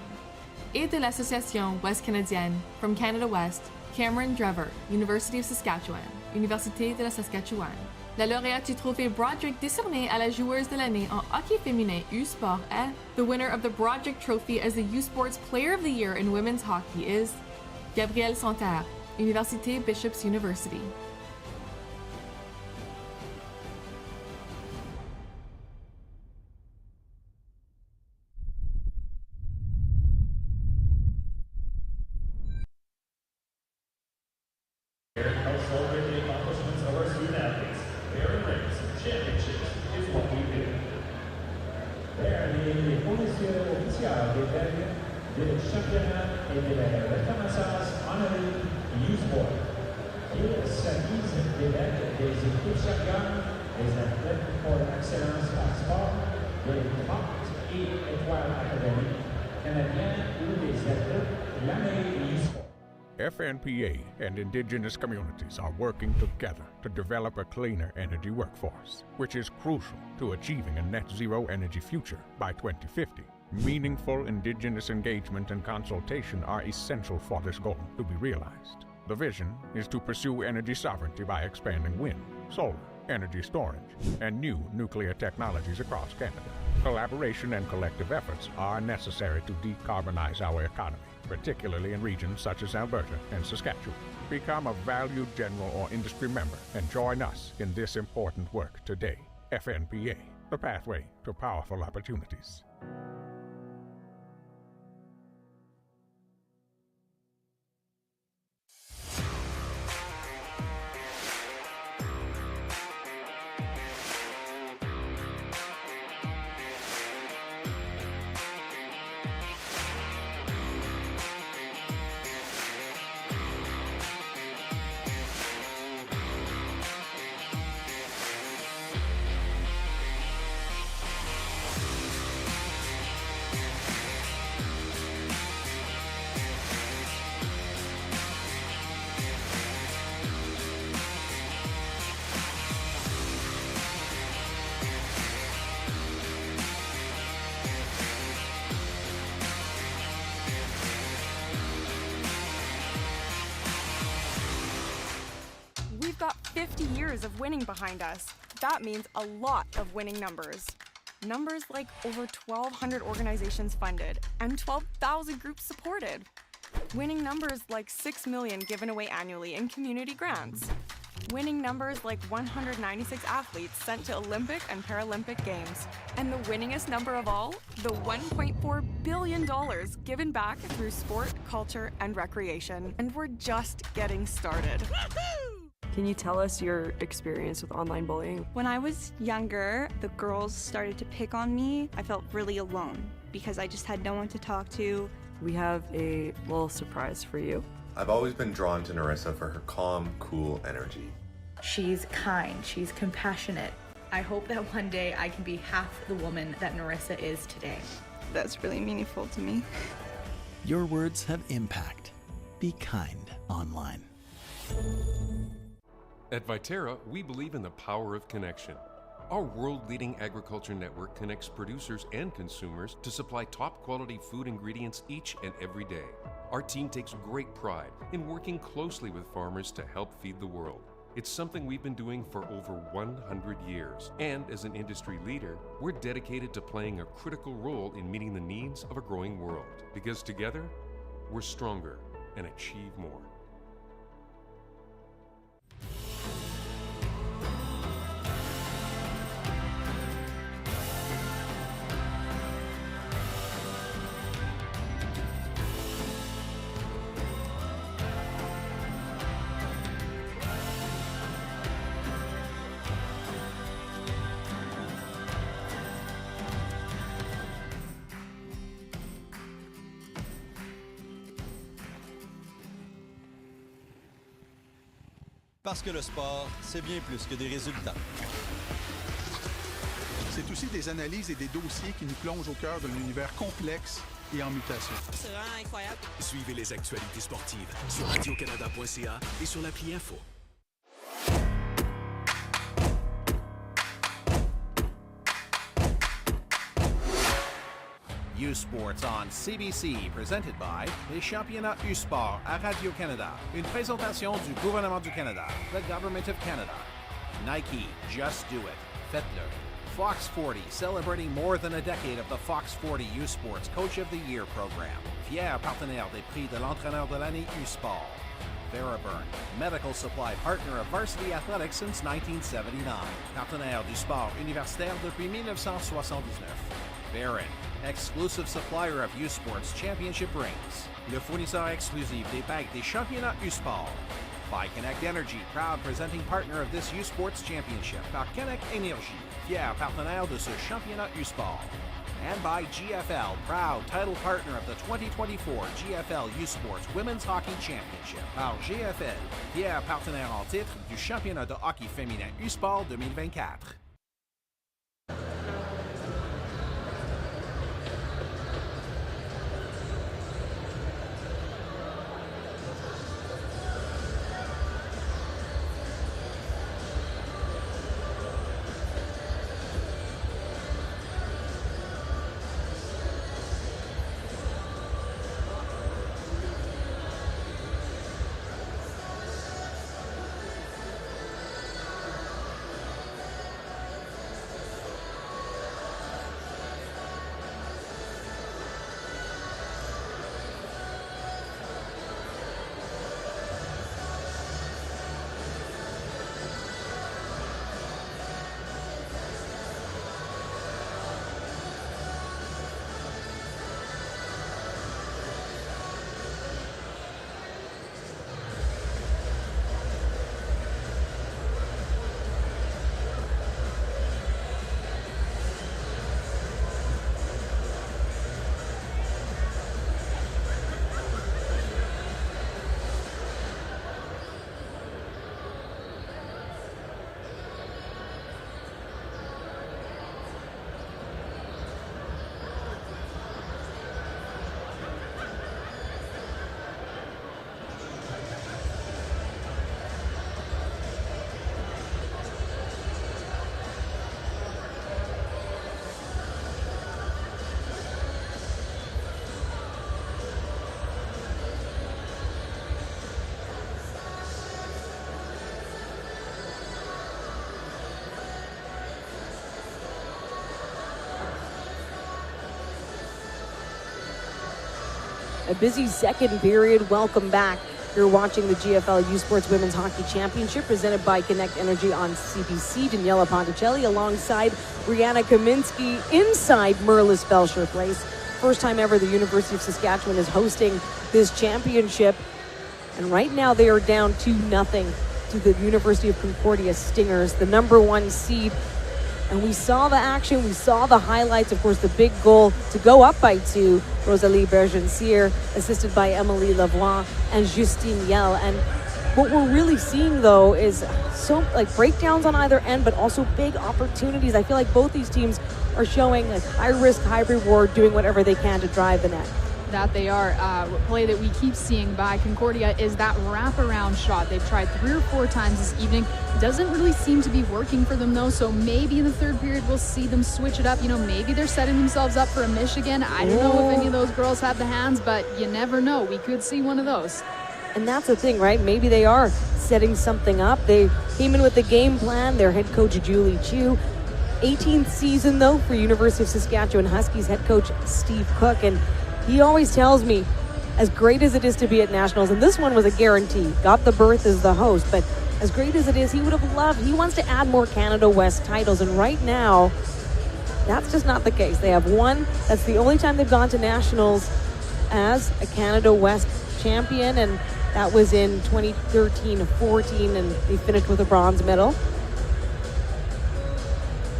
et de l'Association Ouest Canadienne, from Canada West, Cameron Drever, University of Saskatchewan, Université de la Saskatchewan. La lauréate du trophée Broderick décerné à la joueuse de l'année en hockey féminin U-Sport est, the winner of the Broderick Trophy as the U-Sports Player of the Year in women's hockey is Gabrielle Santerre, Université Bishop's University. Celebrate the accomplishments of our student athletes. Bearing rings and championships is what we do. Les fournisseurs officiels des règles du championnat et de la reconnaissance honorée U-Sport. Il s'agit des règles des équipes championnes, des athlètes pour l'excellence par sport, des top et étoiles académiques canadiens ou des athlètes l'année U-Sport. FNPA and Indigenous communities are working together to develop a cleaner energy workforce, which is crucial to achieving a net zero energy future by 2050. Meaningful Indigenous engagement and consultation are essential for this goal to be realized. The vision is to pursue energy sovereignty by expanding wind, solar, energy storage, and new nuclear technologies across Canada. Collaboration and collective efforts are necessary to decarbonize our economy, particularly in regions such as Alberta and Saskatchewan. Become a valued general or industry member and join us in this important work today. FNPA, the pathway to powerful opportunities. We've got 50 years of winning behind us. That means a lot of winning numbers. Numbers like over 1,200 organizations funded and 12,000 groups supported. Winning numbers like 6 million given away annually in community grants. Winning numbers like 196 athletes sent to Olympic and Paralympic Games. And the winningest number of all, the $1.4 billion given back through sport, culture, and recreation. And we're just getting started. Can you tell us your experience with online bullying? When I was younger, the girls started to pick on me. I felt really alone because I just had no one to talk to. We have a little surprise for you. I've always been drawn to Narissa for her calm, cool energy. She's kind, she's compassionate. I hope that one day I can be half the woman that Narissa is today. That's really meaningful to me. Your words have impact. Be kind online. At Viterra, we believe in the power of connection. Our world-leading agriculture network connects producers and consumers to supply top-quality food ingredients each and every day. Our team takes great pride in working closely with farmers to help feed the world. It's something we've been doing for over 100 years. And as an industry leader, we're dedicated to playing a critical role in meeting the needs of a growing world. Because together, we're stronger and achieve more. Parce que le sport, c'est bien plus que des résultats. C'est aussi des analyses et des dossiers qui nous plongent au cœur d'un univers complexe et en mutation. C'est vraiment incroyable. Suivez les actualités sportives sur radiocanada.ca et sur l'appli Info. U-Sports on CBC, presented by les championnats U-Sport à Radio-Canada. Une présentation du gouvernement du Canada, the Government of Canada. Nike, just do it. Faites-le. Fox 40, celebrating more than a decade of the Fox 40 U-Sports Coach of the Year program. Fier partenaire des prix de l'entraîneur de l'année U-Sport. Theraburn, medical supply partner of varsity athletics since 1979. Partenaire du sport universitaire depuis 1979. Barron, exclusive supplier of U-Sports Championship rings. Le fournisseur exclusif des bagues des championnats U-Sport. By Connect Energy, proud presenting partner of this U-Sports Championship. Par Connect Energy, fier partenaire de ce championnat U-Sport. And by GFL, proud title partner of the 2024 GFL U-Sports Women's Hockey Championship. Par GFL, fier partenaire en titre du championnat de hockey féminin U-Sport 2024. A busy second period. Welcome back. You're watching the GFL U Sports Women's Hockey Championship presented by Connect Energy on CBC. Daniela Ponticelli alongside Brianna Kaminsky inside Merlis Belsher Place. First time ever the University of Saskatchewan is hosting this championship. And right now they are down 2-0 to the University of Concordia Stingers, the #1 seed. And we saw the action, we saw the highlights. Of course, the big goal to go up by 2, Rosalie Bergensier, assisted by Emily Lavoie and Justine Yell. And what we're really seeing, though, is so breakdowns on either end, but also big opportunities. I feel like both these teams are showing high risk, high reward, doing whatever they can to drive the net. That they are. Play that we keep seeing by Concordia is that wraparound shot. They've tried 3 or 4 times this evening. Doesn't really seem to be working for them, though, so maybe in the third period we'll see them switch it up. Maybe they're setting themselves up for a Michigan. I don't know if any of those girls have the hands, but you never know. We could see one of those. And that's the thing, right? Maybe they are setting something up. They came in with a game plan. Their head coach, Julie Chu. 18th season, though, for University of Saskatchewan Huskies head coach Steve Cook. And he always tells me, as great as it is to be at Nationals, and this one was a guarantee, got the berth as the host, but as great as it is, he would have loved, he wants to add more Canada West titles, and right now, that's just not the case. They have one, that's the only time they've gone to Nationals as a Canada West champion, and that was in 2013-14, and they finished with a bronze medal.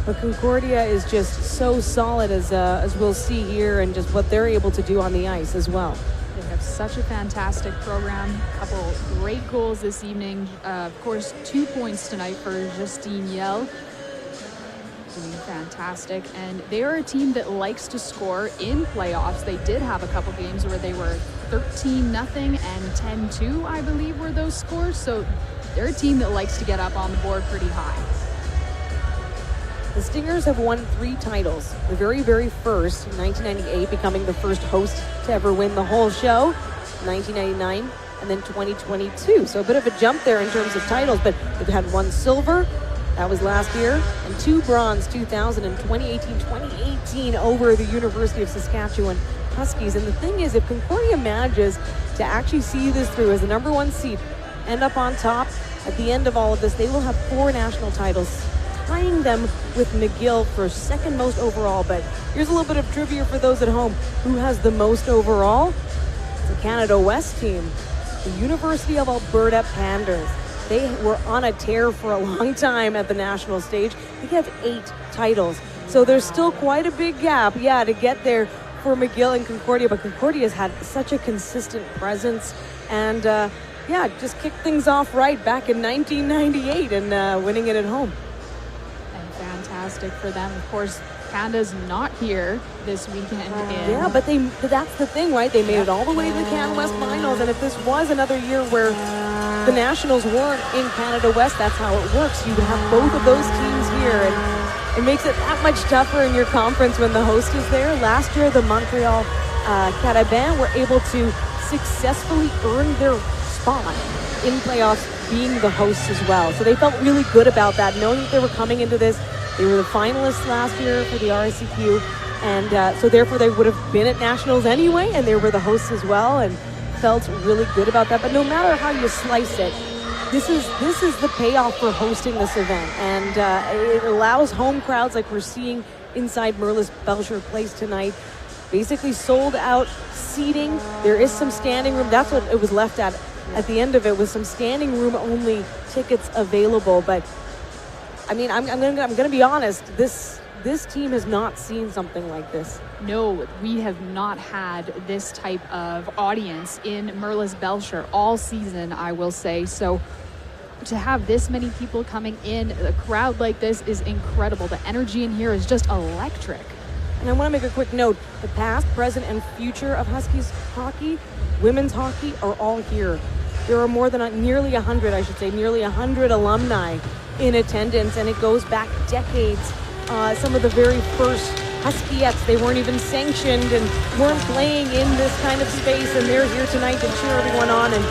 But Concordia is just so solid, as we'll see here, and just what they're able to do on the ice as well. They have such a fantastic program. A couple great goals this evening. Of course, 2 points tonight for Justine Yell. Doing fantastic. And they are a team that likes to score in playoffs. They did have a couple games where they were 13-0 and 10-2, I believe, were those scores. So they're a team that likes to get up on the board pretty high. The Stingers have won 3 titles. The very, very first, in 1998, becoming the first host to ever win the whole show, 1999, and then 2022. So a bit of a jump there in terms of titles, but they've had 1 silver, that was last year, and 2 bronze, 2000 and 2018 over the University of Saskatchewan Huskies. And the thing is, if Concordia manages to actually see this through as the number 1 seed, end up on top, at the end of all of this, they will have 4 national titles, tying them with McGill for second most overall. But here's a little bit of trivia for those at home. Who has the most overall? It's a Canada West team, the University of Alberta Panthers. They were on a tear for a long time at the national stage. They have 8 titles. So there's still quite a big gap, to get there for McGill and Concordia. But Concordia has had such a consistent presence and, just kicked things off right back in 1998 and winning it at home. And fantastic for them. Of course, Canada's not here this weekend. But that's the thing, right? They made it all the way to the Canada West Finals. And if this was another year where the Nationals weren't in Canada West, that's how it works. You have both of those teams here, and it makes it that much tougher in your conference when the host is there. Last year, the Montreal Carabins were able to successfully earn their spot in playoffs being the hosts as well. So they felt really good about that, knowing that they were coming into this. They were the finalists last year for the RSEQ, and so therefore they would have been at Nationals anyway, and they were the hosts as well, and felt really good about that. But no matter how you slice it, this is the payoff for hosting this event, and it allows home crowds like we're seeing inside Merlis Belsher Place tonight. Basically sold out seating. There is some standing room. That's what it was left at the end of it, was some standing room only tickets available. But I mean, I'm gonna be honest, this team has not seen something like this. No, we have not had this type of audience in Merlis Belsher all season, I will say. So to have this many people coming in, a crowd like this is incredible. The energy in here is just electric. And I want to make a quick note. The past, present, and future of Huskies hockey, women's hockey, are all here. There are more than nearly 100 alumni in attendance, and it goes back decades. Some of the very first Huskiettes, they weren't even sanctioned and weren't playing in this kind of space, and they're here tonight to cheer everyone on. And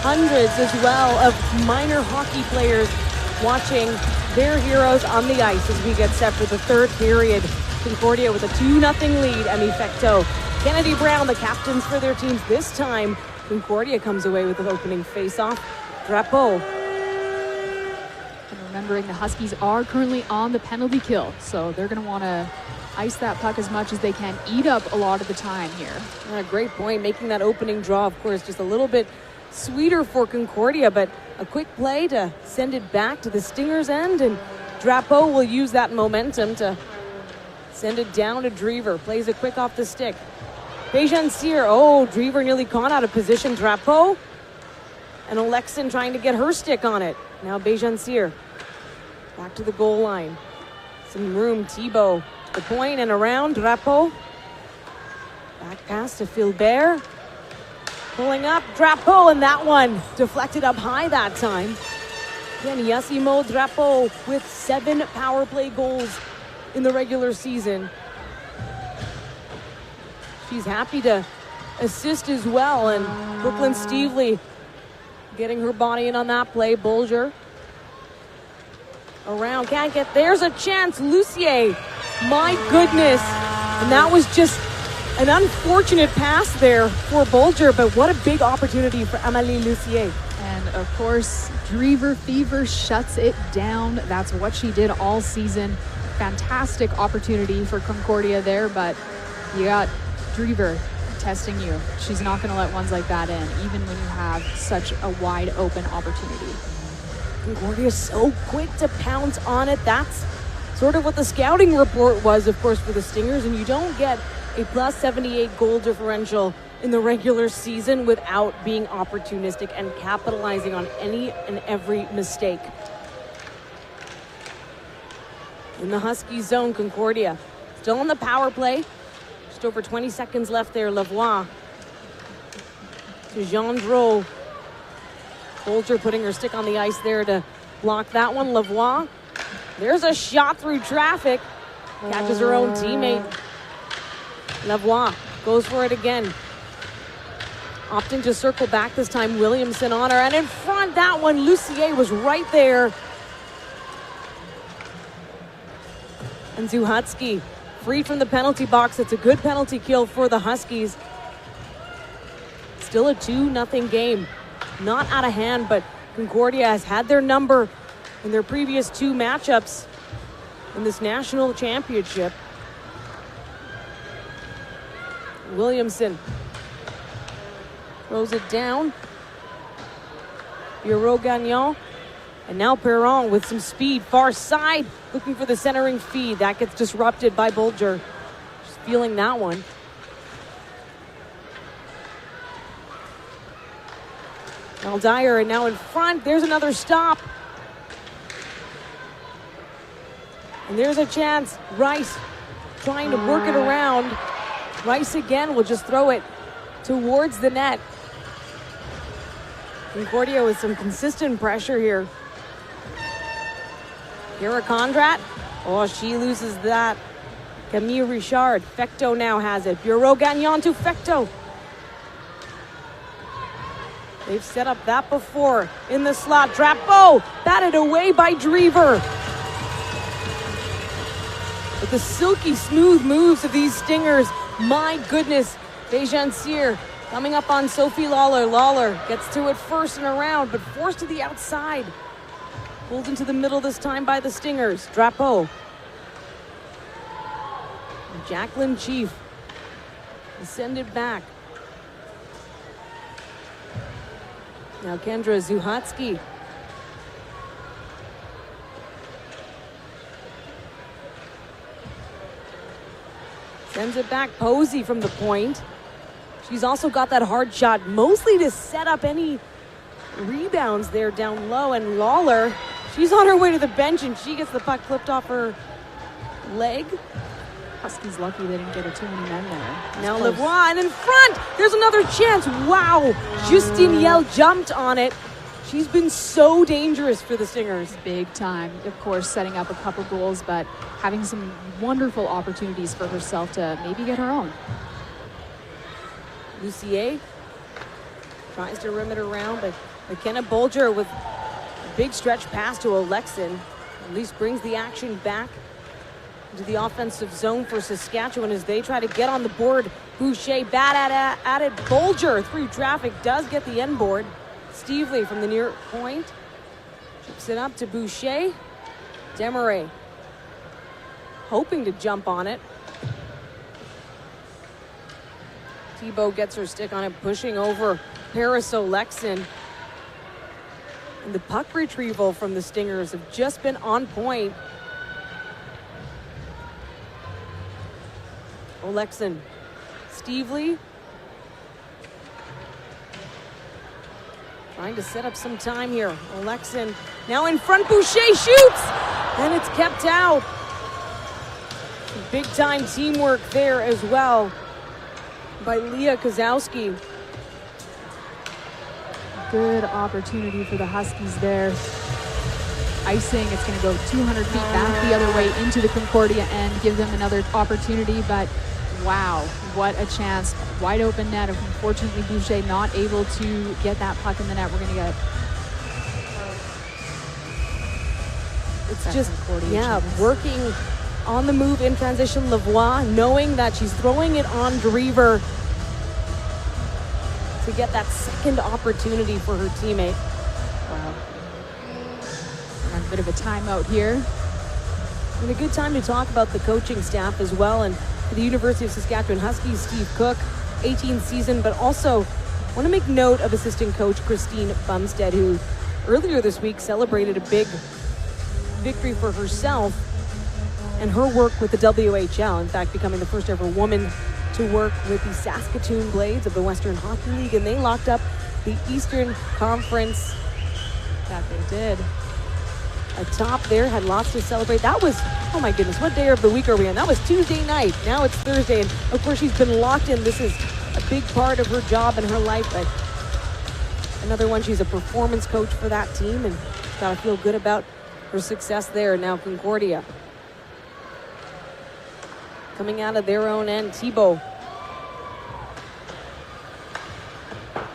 hundreds as well of minor hockey players watching their heroes on the ice as we get set for the third period. Concordia with a 2-0 lead. Emmy Fecteau, Kennedy Brown, the captains for their teams. This time, Concordia comes away with the opening face-off. Drapeau. And remembering the Huskies are currently on the penalty kill, so they're going to want to ice that puck as much as they can, eat up a lot of the time here. Great point. Making that opening draw, of course, just a little bit sweeter for Concordia, but a quick play to send it back to the Stingers' end, and Drapeau will use that momentum to send it down to Drever. Plays it quick off the stick. Bejan Cyr, Drever nearly caught out of position. Drapeau and Alexin trying to get her stick on it. Now Bejan Cyr back to the goal line. Some room, Thibault to the point and around. Drapeau. Back pass to Philbert. Pulling up, Drapeau, and that one deflected up high that time. Again, Yassimo Drapeau with 7 power play goals in the regular season. She's happy to assist as well, and Brooklyn Stevely getting her body in on that play. Belsher around, can't get, there's a chance, Lucier, my goodness, and that was just an unfortunate pass there for Belsher, but what a big opportunity for Amalie Lucier. And of course, Drever Fever shuts it down. That's what she did all season. Fantastic opportunity for Concordia there, but you got Drever testing you. She's not going to let ones like that in, even when you have such a wide open opportunity. Concordia is so quick to pounce on it. That's sort of what the scouting report was, of course, for the Stingers, and you don't get a plus 78 goal differential in the regular season without being opportunistic and capitalizing on any and every mistake. In the Husky zone, Concordia still on the power play. Just over 20 seconds left there. Lavoie to Gendreau. Belsher putting her stick on the ice there to block that one. Lavoie. There's a shot through traffic. Catches her own teammate. Lavoie goes for it again. Opting to circle back this time. Williamson on her. And in front, that one, Lucier was right there. And Zuhatsky freed from the penalty box. It's a good penalty kill for the Huskies. Still a 2-0 game. Not out of hand, but Concordia has had their number in their previous 2 matchups in this national championship. Williamson throws it down. Bureau Gagnon. And now Perron with some speed, far side, looking for the centering feed. That gets disrupted by Belsher. Just feeling that one. Dyer, and now in front. There's another stop. And there's a chance. Rice trying to work it around. Rice again will just throw it towards the net. Concordia with some consistent pressure here. Kira Condrat. Oh, she loses that. Camille Richard. Fecto now has it. Bureau Gagnon to Fecto. They've set up that before in the slot. Drapeau batted away by Drever. With the silky smooth moves of these Stingers, my goodness. Bejancier coming up on Sophie Lawler. Lawler gets to it first and around, but forced to the outside. Pulled into the middle this time by the Stingers. Drapeau. Jacqueline Chief. Send it back. Now Kendra Zuhatsky. Sends it back. Posey from the point. She's also got that hard shot, mostly to set up any rebounds there down low. And Lawler, she's on her way to the bench, and she gets the puck clipped off her leg. Huskies lucky they didn't get it too many men there. Now Lavoie, and in front, there's another chance. Wow, Justine Yell jumped on it. She's been so dangerous for the Stingers. Big time. Of course, setting up a couple goals, but having some wonderful opportunities for herself to maybe get her own. Lucier tries to rim it around, but McKenna Belsher with a big stretch pass to Oleksin. At least brings the action back to the offensive zone for Saskatchewan as they try to get on the board. Boucher bad at it. Belsher through traffic does get the end board. Stevely from the near point chips it up to Boucher. Desmarais hoping to jump on it. Thibault gets her stick on it, pushing over Paris Oleksin. And the puck retrieval from the Stingers have just been on point. Oleksin, Stevely trying to set up some time here. Oleksin now in front. Boucher shoots, and it's kept out. Big time teamwork there as well by Leah Kozowski. Good opportunity for the Huskies there. Icing, it's going to go 200 feet back the other way into the Concordia end, give them another opportunity, but wow, what a chance. Wide open net. Unfortunately, Boucher not able to get that puck in the net. We're going to get it's just, yeah, working on the move in transition. Lavoie knowing that she's throwing it on Drever to get that second opportunity for her teammate. Wow. A bit of a timeout here. And a good time to talk about the coaching staff as well. And for the University of Saskatchewan Huskies, Steve Cook, 18th season, but also want to make note of assistant coach Christine Bumstead, who earlier this week celebrated a big victory for herself and her work with the WHL. In fact, becoming the first ever woman to work with the Saskatoon Blades of the Western Hockey League, and they locked up the Eastern Conference. That they did. Atop there, had lots to celebrate. That was, oh my goodness, what day of the week are we on? That was Tuesday night. Now it's Thursday, and of course she's been locked in. This is a big part of her job and her life, but another one, she's a performance coach for that team, and got to feel good about her success there. Now Concordia coming out of their own end. Thibault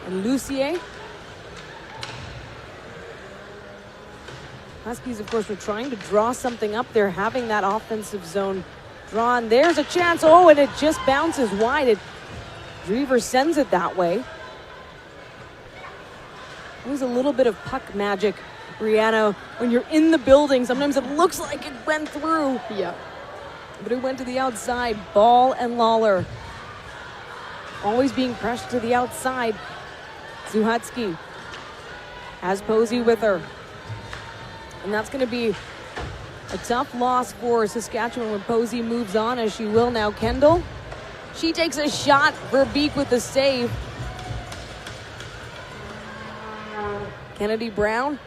and Lucier. Huskies, of course, were trying to draw something up there, having that offensive zone drawn. There's a chance. Oh, and it just bounces wide. Drever sends it that way. There's a little bit of puck magic, Brianna. When you're in the building, sometimes it looks like it went through. Yeah. But it went to the outside. Ball and Lawler always being pressured to the outside. Zuhatsky has Posey with her. And that's going to be a tough loss for Saskatchewan when Posey moves on, as she will now. Kendall, she takes a shot. Verbeek with the save. Kennedy Brown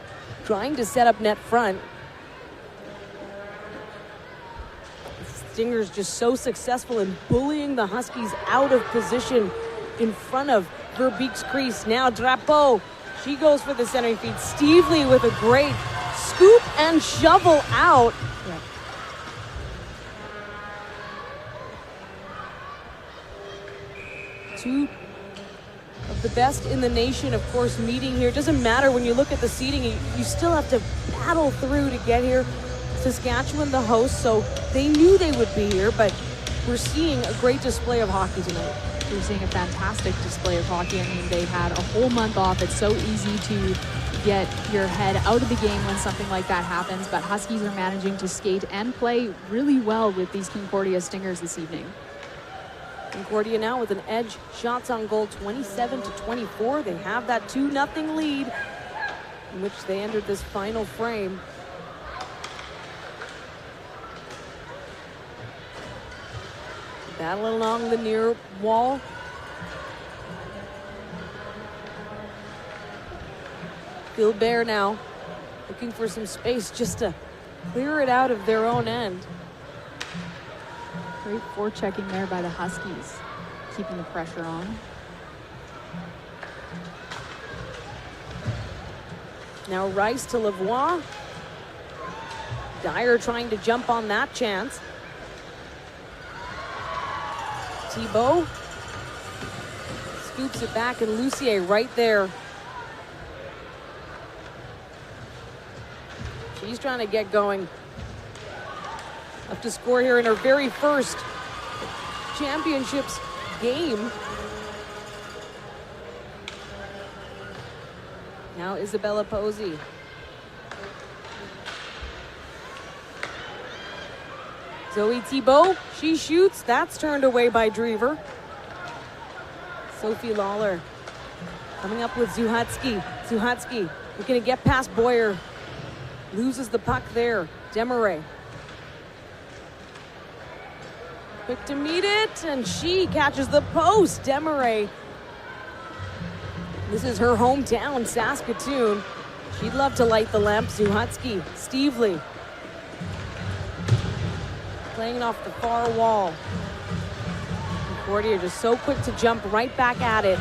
trying to set up net front. Stingers just so successful in bullying the Huskies out of position in front of Verbeek's crease. Now Drapeau, she goes for the center feed. Stevely with a great scoop and shovel out. Yeah. Two of the best in the nation, of course, meeting here. It doesn't matter when you look at the seating, you still have to battle through to get here. Saskatchewan, the host, so they knew they would be here, but we're seeing a great display of hockey tonight. We're seeing a fantastic display of hockey. I mean, they had a whole month off. It's so easy to get your head out of the game when something like that happens, but Huskies are managing to skate and play really well with these Concordia Stingers this evening. Concordia now with an edge, shots on goal 27-24. They have that 2-0 lead in which they entered this final frame. Battle along the near wall. Gilbert now looking for some space just to clear it out of their own end. Great forechecking there by the Huskies, keeping the pressure on. Now Rice to Lavoie. Dyer trying to jump on that chance. Thibault scoops it back, and Lucier right there. She's trying to get going. Up to score here in her very first championships game. Now Isabella Posey. Zoe Thibault, she shoots. That's turned away by Drever. Sophie Lawler coming up with Zuhatsky. Zuhatsky looking to get past Boyer. Loses the puck there. Desmarais. Quick to meet it, and she catches the post. Desmarais. This is her hometown, Saskatoon. She'd love to light the lamp. Zuhatsky, Stevely. Playing it off the far wall. Concordia just so quick to jump right back at it.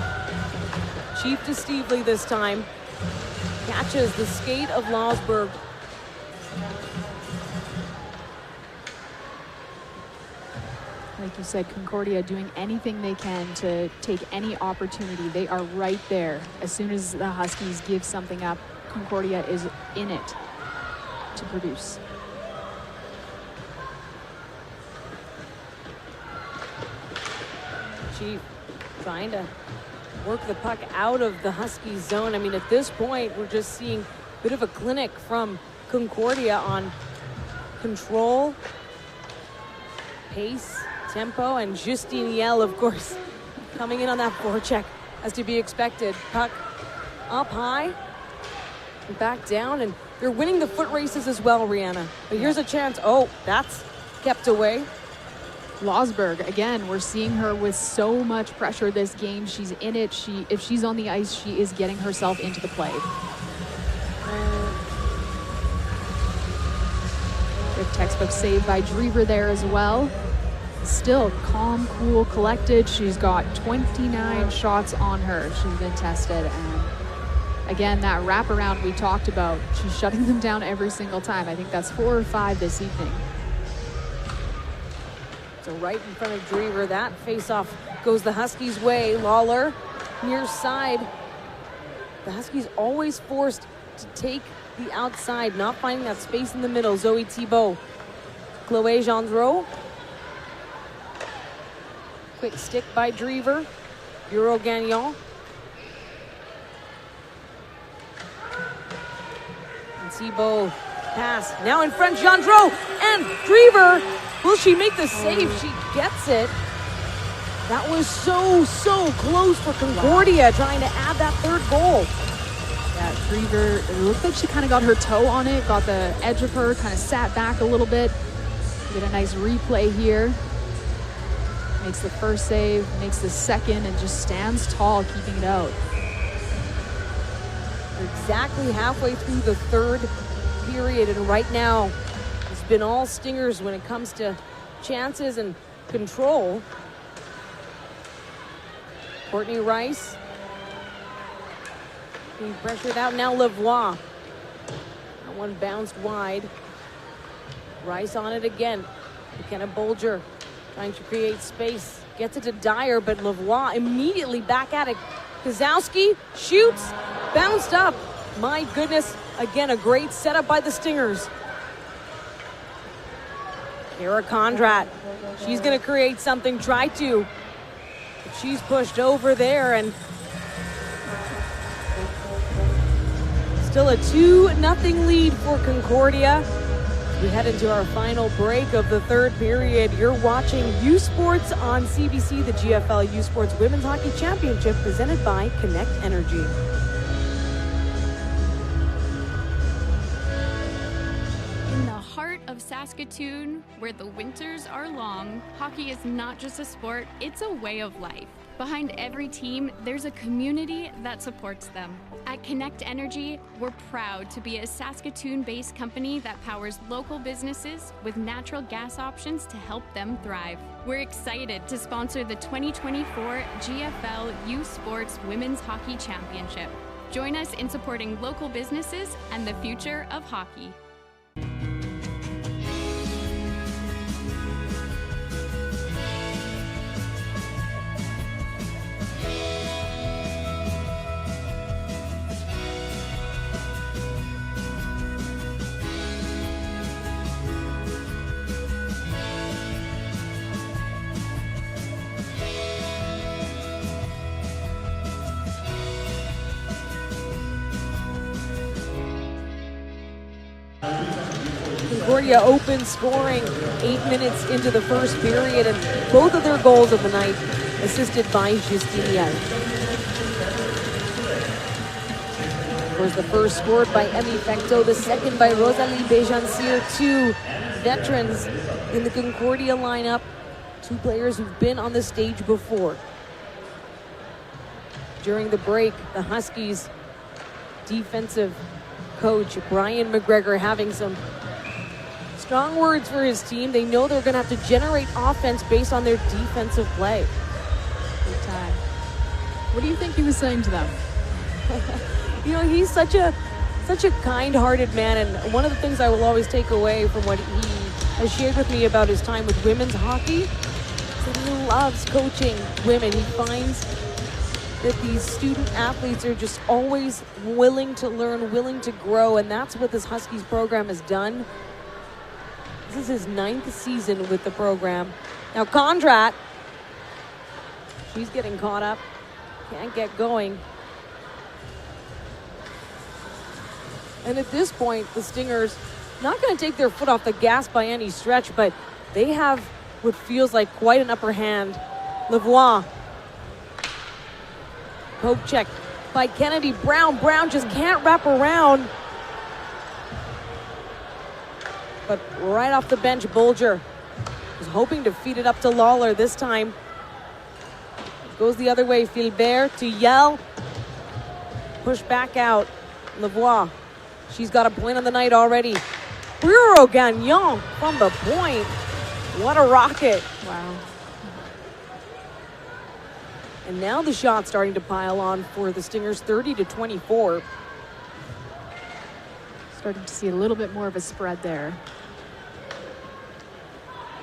Chief to Stevely this time. Catches the skate of Losberg. Like you said, Concordia doing anything they can to take any opportunity. They are right there. As soon as the Huskies give something up, Concordia is in it to produce. Chief trying to work the puck out of the Huskies zone. I mean, at this point, we're just seeing a bit of a clinic from Concordia on control, pace, tempo, and Justine Yell, of course, coming in on that forecheck as to be expected. Puck up high, and back down, and they're winning the foot races as well, Rihanna. But here's a chance. Oh, that's kept away. Losberg, again, we're seeing her with so much pressure this game. She's in it. If she's on the ice, she is getting herself into the play. Good textbook save by Drever there as well. Still calm, cool, collected. She's got 29 shots on her. She's been tested, and again, that wraparound we talked about, she's shutting them down every single time. I think that's 4 or 5 this evening. So right in front of Drever, that face-off goes the Huskies' way. Lawler, near side. The Huskies always forced to take the outside, not finding that space in the middle. Zoe Thibault, Chloé Gendreau. Quick stick by Drever. Bureau Gagnon. And Thibault pass. Now in front, Gendreau and Drever. Will she make the save? She gets it. That was so close for Concordia, trying to add that third goal. Yeah, Drever, it looked like she kind of got her toe on it, got the edge of her, kind of sat back a little bit. Get a nice replay here. Makes the first save, makes the second, and just stands tall, keeping it out. We're exactly halfway through the third period, and right now, it's been all Stingers when it comes to chances and control. Courtney Rice being pressured out. Now Lavoie. That one bounced wide. Rice on it again. McKenna Bolger trying to create space. Gets it to Dyer, but Lavoie immediately back at it. Kozowski shoots, bounced up. My goodness, again, a great setup by the Stingers. Kara Condrat, she's gonna create something, try to. But she's pushed over there, and still a 2-0 lead for Concordia. We head into our final break of the third period. You're watching U Sports on CBC, the GFL U Sports Women's Hockey Championship, presented by Connect Energy. In the heart of Saskatoon, where the winters are long, hockey is not just a sport, it's a way of life. Behind every team, there's a community that supports them. At Connect Energy, we're proud to be a Saskatoon-based company that powers local businesses with natural gas options to help them thrive. We're excited to sponsor the 2024 GFL U Sports Women's Hockey Championship. Join us in supporting local businesses and the future of hockey. Concordia open scoring 8 minutes into the first period, and both of their goals of the night assisted by Justinian. Of course, the first scored by Emmy Fecteau, the second by Rosalie Béjancier, 2 veterans in the Concordia lineup, 2 players who've been on the stage before. During the break, the Huskies defensive coach Brian McGregor having some strong words for his team. They know they're going to have to generate offense based on their defensive play. Good time. What do you think he was saying to them? You know, he's such a kind-hearted man, and one of the things I will always take away from what he has shared with me about his time with women's hockey is that he loves coaching women. He finds that these student athletes are just always willing to learn, willing to grow, and that's what this Huskies program has done. This is his 9th season with the program. Now Condrat, she's getting caught up, can't get going. And at this point, the Stingers not going to take their foot off the gas by any stretch, but they have what feels like quite an upper hand. Lavoie. Poke check by Kennedy. Brown just can't wrap around. But right off the bench, Bolger Was hoping to feed it up to Lawler this time. Goes the other way, Philbert to Yell. Push back out, Lavoie. She's got a point on the night already. Bureau Gagnon from the point. What a rocket. Wow. And now the shot's starting to pile on for the Stingers, 30-24. Starting to see a little bit more of a spread there.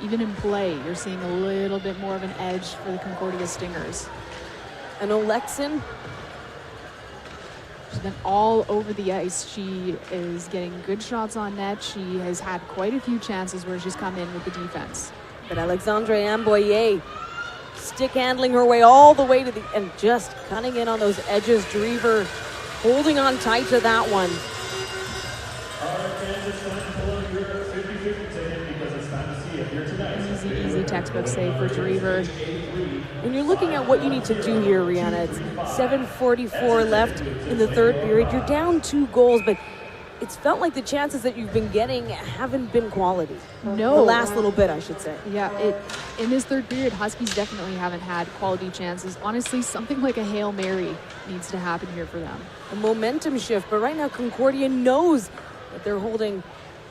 Even in play, you're seeing a little bit more of an edge for the Concordia Stingers. And Oleksin, she's been all over the ice. She is getting good shots on net. She has had quite a few chances where she's come in with the defense. But Alexandre Amboyer stick handling her way all the way to the and just cutting in on those edges. Drever holding on tight to that one. Easy textbook save for Drever. When you're looking at what you need to do here, Rihanna, it's 7:44 left in the third period. You're down 2 goals, but it's felt like the chances that you've been getting haven't been quality. No. The last little bit, I should say. Yeah, in this third period, Huskies definitely haven't had quality chances. Honestly, something like a Hail Mary needs to happen here for them. A momentum shift, but right now Concordia knows that they're holding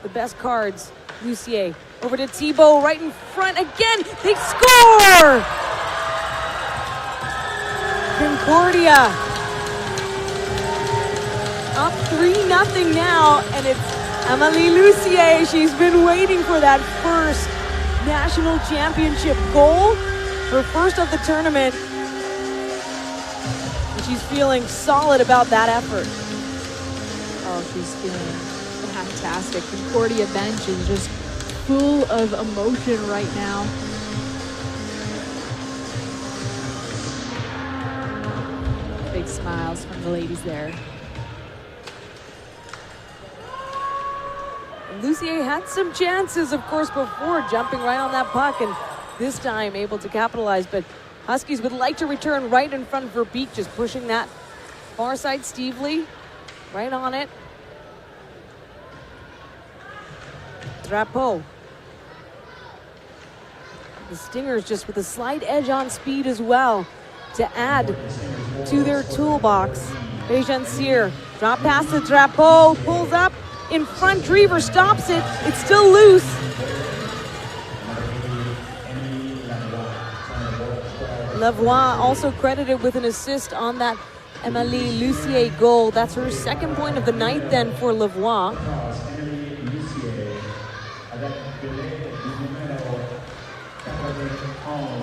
the best cards. Lucier over to Thibault, right in front again. They score! Concordia up 3-0 now, and it's Amélie Lucier. She's been waiting for that first national championship goal, her first of the tournament, and she's feeling solid about that effort. Oh, she's feeling fantastic. Concordia bench is just full of emotion right now. Big smiles from the ladies there. Lucier had some chances, of course, before jumping right on that puck, and this time able to capitalize, but Huskies would like to return right in front of Verbeek, just pushing that far side. Stevely right on it. Drapeau. The Stingers just with a slight edge on speed as well to add to their toolbox. Bejansier, drop pass to Drapeau, pulls up in front. Drever stops it. It's still loose. Lavoie also credited with an assist on that Amélie Lucier goal. That's her second point of the night then for Lavoie.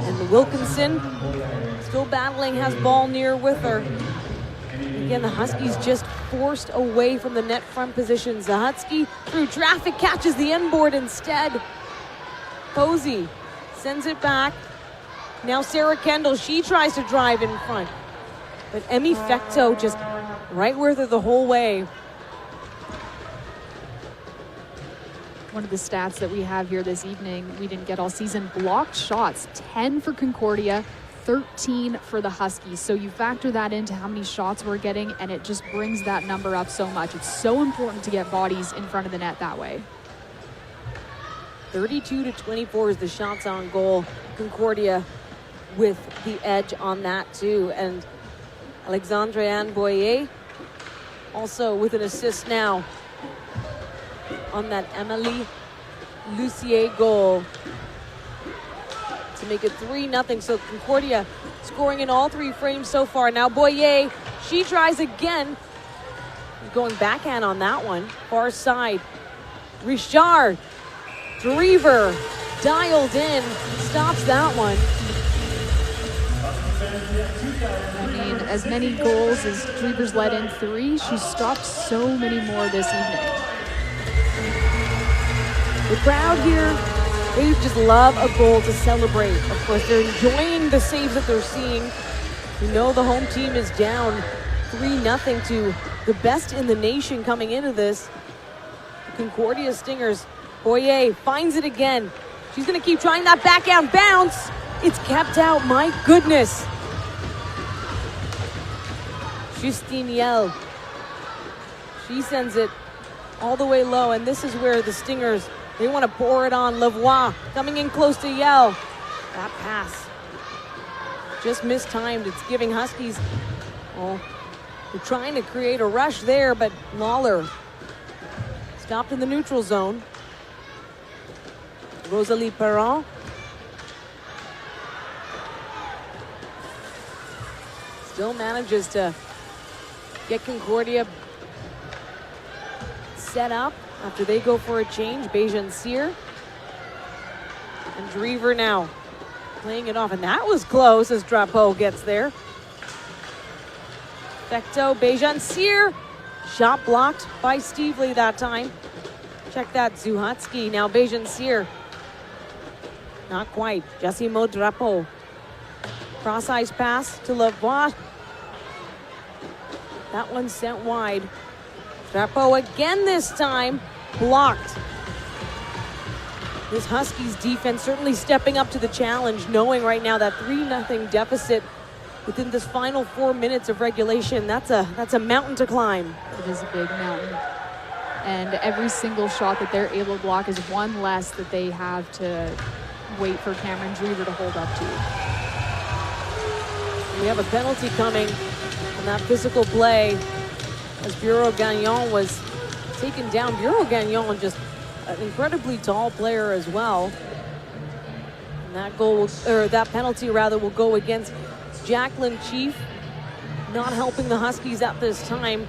And Wilkinson still battling, has ball near with her. Again, the Huskies just forced away from the net front positions. The Husky through traffic catches the end board instead. Posey sends it back. Now Sarah Kendall, she tries to drive in front. But Emmy Fecto just right with her the whole way. One of the stats that we have here this evening, we didn't get all season. Blocked shots, 10 for Concordia, 13 for the Huskies. So you factor that into how many shots we're getting, and it just brings that number up so much. It's so important to get bodies in front of the net that way. 32-24 is the shots on goal. Concordia with the edge on that too. And Alexandre Boyer also with an assist now on that Amélie Lucier goal to make it 3-0. So Concordia scoring in all 3 frames so far. Now Boyer, she tries again. Going backhand on that one. Far side. Richard. Drever dialed in. Stops that one. I mean, as many goals as Drever's let in 3, she's stopped so many more this evening. The crowd here, they just love a goal to celebrate. Of course, they're enjoying the saves that they're seeing. You know the home team is down 3-0 to the best in the nation coming into this. Concordia Stingers. Boyer finds it again. She's going to keep trying that backhand bounce. It's kept out. My goodness. Justine Yell. She sends it all the way low, and this is where the Stingers They want to pour it on. Lavoie coming in close to Yell. That pass just mistimed. It's giving Huskies, well, they're trying to create a rush there, but Lawler stopped in the neutral zone. Rosalie Perron. Still manages to get Concordia set up after they go for a change. Bejan Cyr and Drever now playing it off, and that was close as Drapeau gets there. Fecteau, Bejan Cyr, shot blocked by Stevely that time. Check that, Zuhatsky, now Bejan Cyr. Not quite, Jessimo Drapeau. Cross-ice pass to Lavoie. That one sent wide. Drapeau again this time, blocked. This Huskies defense certainly stepping up to the challenge, knowing right now that 3-0 deficit within this final 4 minutes of regulation. That's a mountain to climb. It is a big mountain. And every single shot that they're able to block is one less that they have to wait for Cameron Drever to hold up to. We have a penalty coming on that physical play as Bureau Gagnon was taken down. Bureau Gagnon, just an incredibly tall player as well. And that goal, or that penalty rather, will go against Jacqueline Chief, not helping the Huskies at this time.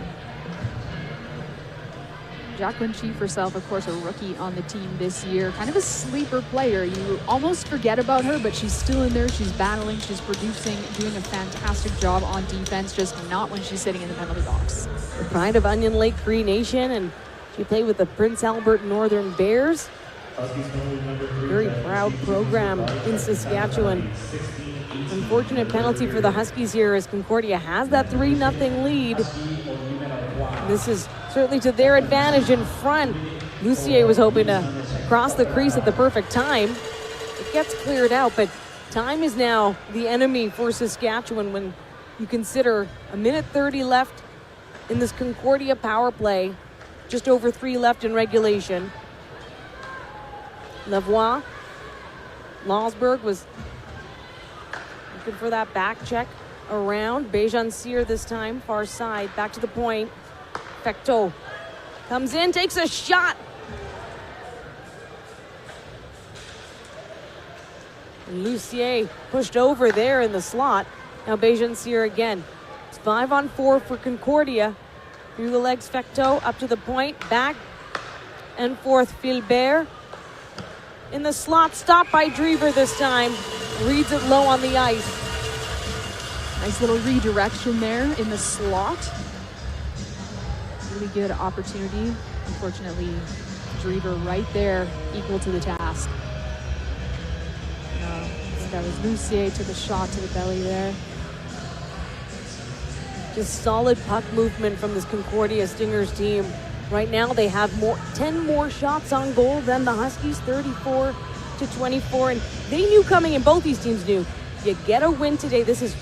Jacqueline Chief herself, of course, a rookie on the team this year. Kind of a sleeper player. You almost forget about her, but she's still in there. She's battling, she's producing, doing a fantastic job on defense, just not when she's sitting in the penalty box. The pride of Onion Lake Cree Nation, and she played with the Prince Albert Northern Bears. Very proud program in Saskatchewan. Unfortunate penalty for the Huskies here as Concordia has that 3-0 lead. This is certainly to their advantage in front. Lucier was hoping to cross the crease at the perfect time. It gets cleared out, but time is now the enemy for Saskatchewan when you consider 1:30 left in this Concordia power play. Just over 3 left in regulation. Lavoie. Lawsberg was looking for that back check around. Bejan Cyr this time, far side, back to the point. Fecteau comes in, takes a shot. Lucier pushed over there in the slot. Now Bejan Cyr again. It's 5-on-4 for Concordia. Through the legs, Fecteau up to the point, back and forth. Philbert in the slot, stopped by Drever this time. Reads it low on the ice. Nice little redirection there in the slot. Really good opportunity. Unfortunately, Drever right there, equal to the task. So that was Lucier to the shot to the belly there. Just solid puck movement from this Concordia Stingers team. Right now they have 10 more shots on goal than the Huskies, 34-24. And they knew coming in, both these teams knew, you get a win today. This is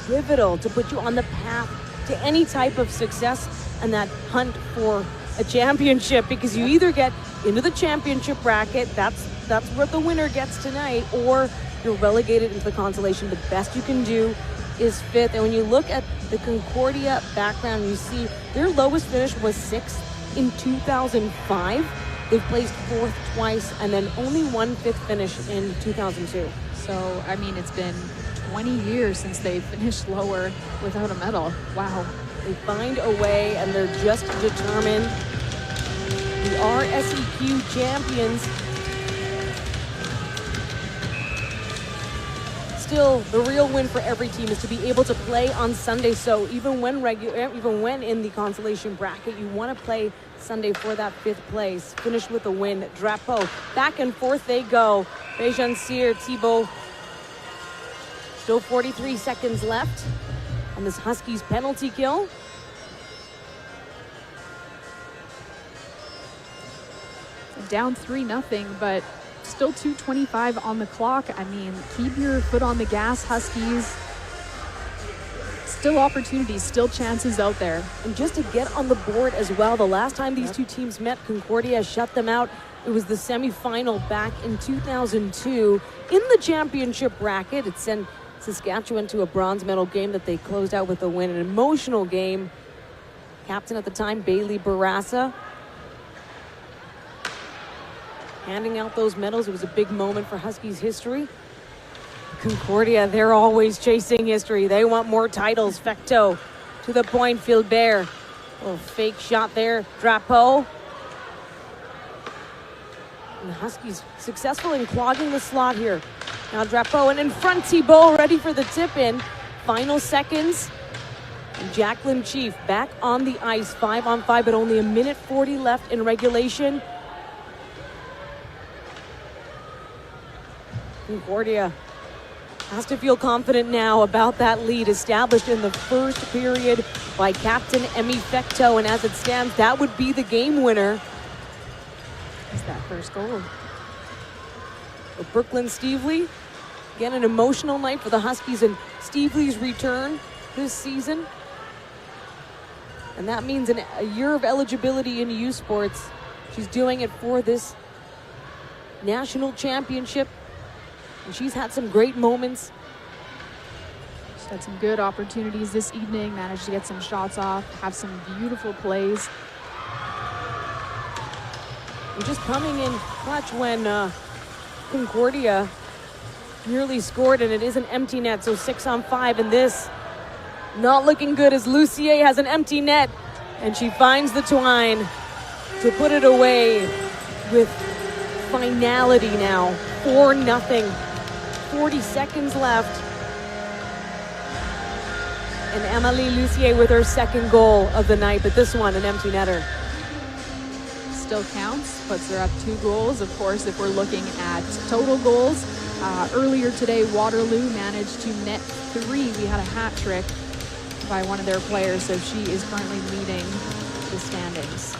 pivotal to put you on the path to any type of success and that hunt for a championship, because you either get into the championship bracket, that's what the winner gets tonight, or you're relegated into the consolation. The best you can do is 5th. And when you look at the Concordia background, you see their lowest finish was 6th in 2005. They've placed 4th twice, and then only 1 5th finish in 2002. So, I mean, it's been 20 years since they finished lower without a medal. Wow. They find a way, and they're just determined. The RSEQ champions. Still, the real win for every team is to be able to play on Sunday. So even when in the consolation bracket, you want to play Sunday for that 5th place. Finish with a win. Drapeau. Back and forth they go. Bejan Cyr, Thibault. Still 43 seconds left on this Huskies penalty kill. Down 3-0, but still 2:25 on the clock. I mean, keep your foot on the gas, Huskies. still opportunities, still chances out there. And just to get on the board as well, the last time these two teams met, Concordia shut them out. It was the semifinal back in 2002 in the championship bracket. It sent Saskatchewan to a bronze medal game that they closed out with a win, an emotional game. Captain at the time, Bailey Barassa, handing out those medals. It was a big moment for Huskies history. Concordia, they're always chasing history. They want more titles. Fecteau to the point, Philbert. Little fake shot there. Drapeau. And the Huskies successful in clogging the slot here. Now Drapeau, and in front Thibault, ready for the tip-in. Final seconds. And Jacqueline Chief back on the ice, 5-on-5, but only a minute 40 left in regulation. Concordia has to feel confident now about that lead established in the first period by Captain Emmy Fecteau, and as it stands, that would be the game winner. It's that first goal. But Brooklyn Stevely, again, an emotional night for the Huskies and Stevely's return this season. And that means a year of eligibility in U Sports. She's doing it for this national championship. And she's had some great moments. She's had some good opportunities this evening, managed to get some shots off, have some beautiful plays. And just coming in clutch when Concordia nearly scored, and it is an empty net, so 6-on-5, and this not looking good as Lucier has an empty net, and she finds the twine to put it away with finality now. 4-0. 40 seconds left. And Amélie Lucier with her second goal of the night, but this one an empty netter. Still counts, puts her up 2 goals. Of course, if we're looking at total goals, earlier today, Waterloo managed to net 3. We had a hat trick by one of their players, so she is currently leading the standings.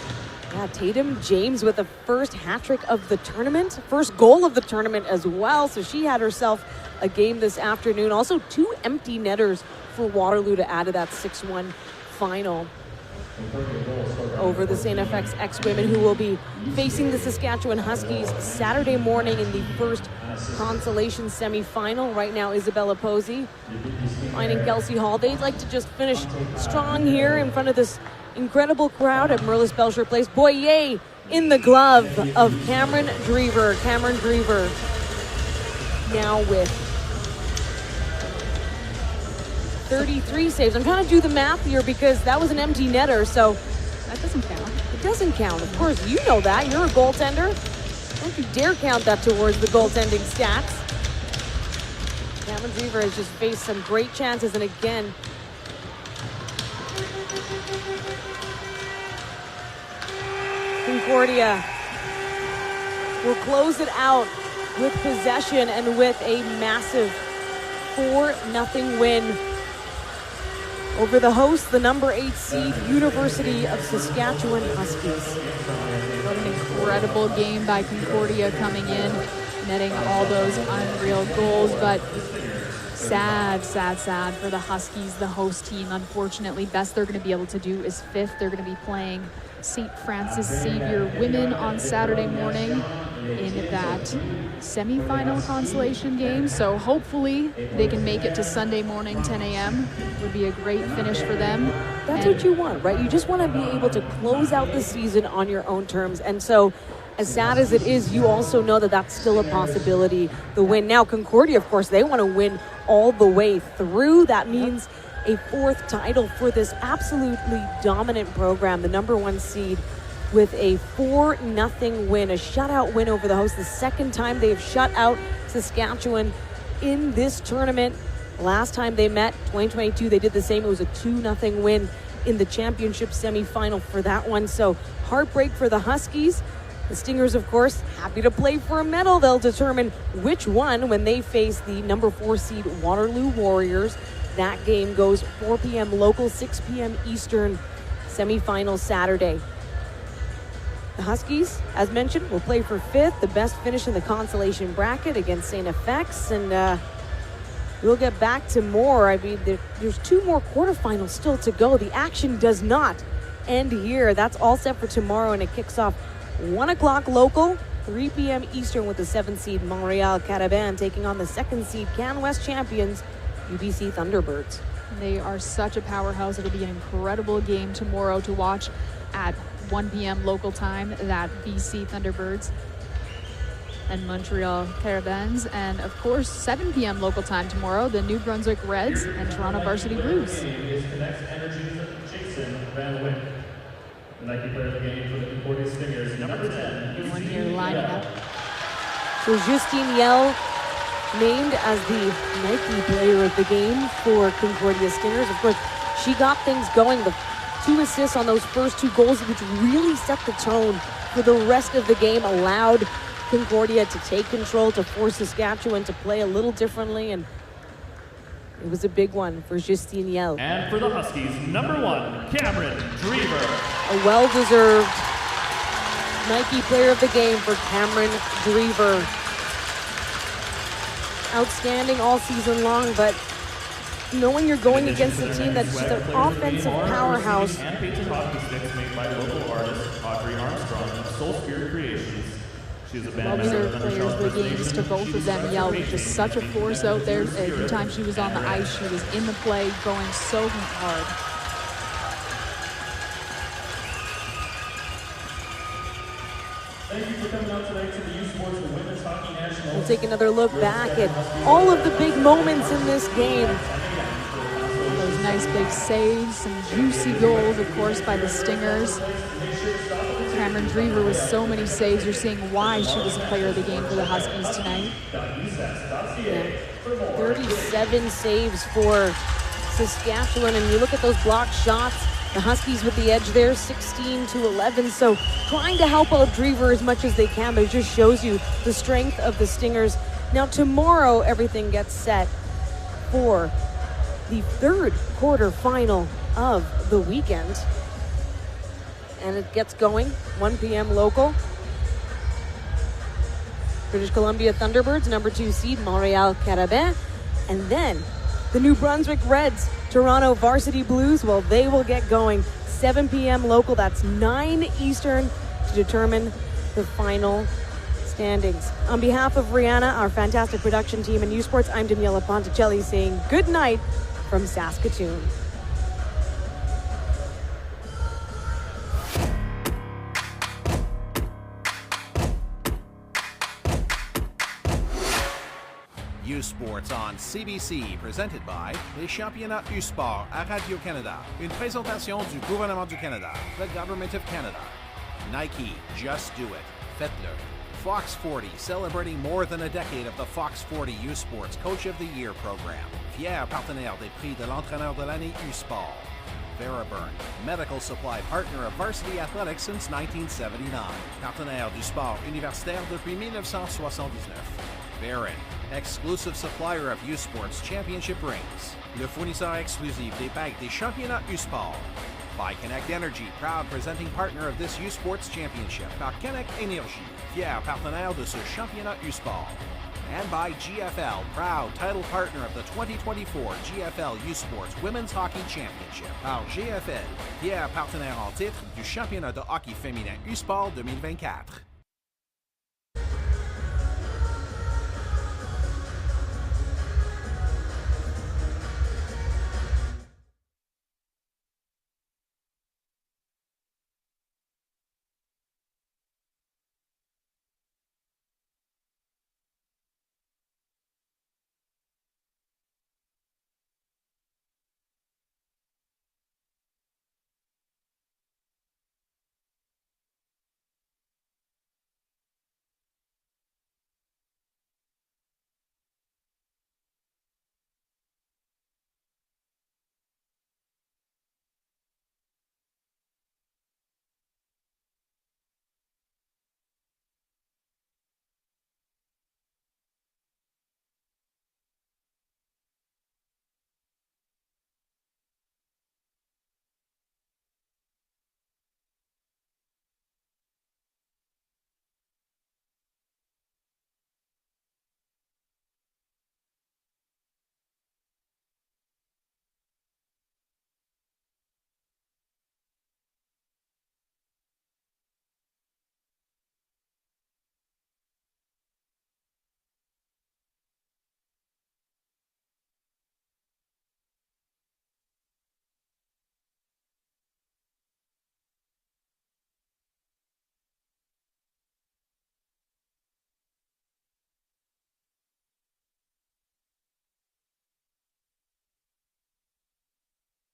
Yeah, Tatum James with the first hat trick of the tournament, first goal of the tournament as well. So she had herself a game this afternoon. Also 2 empty netters for Waterloo to add to that 6-1 final over the St. FX X-Women, who will be facing the Saskatchewan Huskies Saturday morning in the first consolation semifinal. Right now, Isabella Posey finding Kelsey Hall. They'd like to just finish strong here in front of this incredible crowd at Merlis Belsher Place. Boyer in the glove of Cameron Drever. Cameron Drever now with 33 saves. I'm trying to do the math here because that was an empty netter, so that doesn't count. It doesn't count. Of course, you know that. You're a goaltender. Don't you dare count that towards the goaltending stats. Cameron Drever has just faced some great chances, and again, Concordia will close it out with possession and with a massive 4-0 win over the host, the number 8 seed University of Saskatchewan Huskies. What an incredible game by Concordia coming in, netting all those unreal goals, but sad for the Huskies, the host team. Unfortunately, best they're going to be able to do is 5th. They're going to be playing St. Francis Xavier women on Saturday morning in that semifinal consolation game. So hopefully they can make it to Sunday morning, 10 a.m. Would be a great finish for them. That's what you want, right? You just want to be able to close out the season on your own terms. And so as sad as it is, you also know that that's still a possibility, the win. Now, Concordia, of course, they want to win all the way through. That means a 4th title for this absolutely dominant program, the number 1 seed, with a 4-0 win, a shutout win over the host. The second time they've shut out Saskatchewan in this tournament. Last time they met, 2022, they did the same. It was a 2-0 win in the championship semifinal for that one. So heartbreak for the Huskies. The Stingers, of course, happy to play for a medal. They'll determine which one when they face the number 4 seed Waterloo Warriors. That game goes 4 p.m. local, 6 p.m. Eastern, semifinal Saturday. The Huskies, as mentioned, will play for 5th, the best finish in the consolation bracket against St. FX. And We'll get back to more. I mean, there's 2 more quarterfinals still to go. The action does not end here. That's all set for tomorrow, and it kicks off 1 o'clock local, 3 p.m. Eastern with the 7th seed Montreal Carabin taking on the 2nd seed Can West champions UBC Thunderbirds. They are such a powerhouse. It'll be an incredible game tomorrow to watch at 1 p.m. local time, that BC Thunderbirds and Montreal Carabins, and of course 7 p.m. local time tomorrow, the New Brunswick Reds and Toronto Varsity Blues. Nike player of the game for the Concordia Stingers, number 10. One here lining up. So Justine Yell named as the Nike player of the game for Concordia Stingers. Of course, she got things going. The 2 assists on those first 2 goals, which really set the tone for the rest of the game, allowed Concordia to take control, to force Saskatchewan to play a little differently, and it was a big one for Justine Yell. And for the Huskies, number 1, Cameron Drever. A well-deserved Nike player of the game for Cameron Drever. Outstanding all season long, but knowing you're going against a team that's just an offensive powerhouse. Hand-painted hockey sticks made by local artist Audrey Armstrong of Soul Spirit Creations. She's a band Well-deserved players of the games to both of them. Yell was just such a force out there. Every time she was on the ice, she was in the play, going so hard. Thank you for coming out tonight to the U Sports Women's Hockey Nationals. We'll take another look back at all of the big moments in this game. Those nice big saves, some juicy goals, of course, by the Stingers. Cameron Drever with so many saves. You're seeing why she was a player of the game for the Huskies tonight. Yeah. 37 saves for Saskatchewan, and you look at those blocked shots, the Huskies with the edge there, 16-11. So trying to help out Drever as much as they can, but it just shows you the strength of the Stingers. Now tomorrow, everything gets set for the 3rd quarterfinal of the weekend. And it gets going, 1 p.m. local. British Columbia Thunderbirds, number 2 seed, Montreal Carabin. And then the New Brunswick Reds, Toronto Varsity Blues, well, they will get going, 7 p.m. local. That's 9 Eastern to determine the final standings. On behalf of Rihanna, our fantastic production team, and U Sports, I'm Daniela Ponticelli saying good night from Saskatoon. U Sports on CBC, présenté by les championnats U Sport à Radio-Canada. Une présentation du gouvernement du Canada, the Government of Canada. Nike, just do it. Faites-le. Fox 40, celebrating more than a decade of the Fox 40 U Sports Coach of the Year program. Fier partenaire des prix de l'entraîneur de l'année U Sport. Veraburn, medical supply partner of Varsity Athletics since 1979. Partenaire du sport universitaire depuis 1979. Barron, exclusive supplier of U Sports Championship rings. Le fournisseur exclusif des bagues des championnats U Sport. By Connect Energy, proud presenting partner of this U Sports Championship. Par Connect Énergie, fier partenaire de ce championnat U Sport. And by GFL, proud title partner of the 2024 GFL U Sports Women's Hockey Championship. Par GFL, fier partenaire en titre du championnat de hockey féminin U Sport 2024.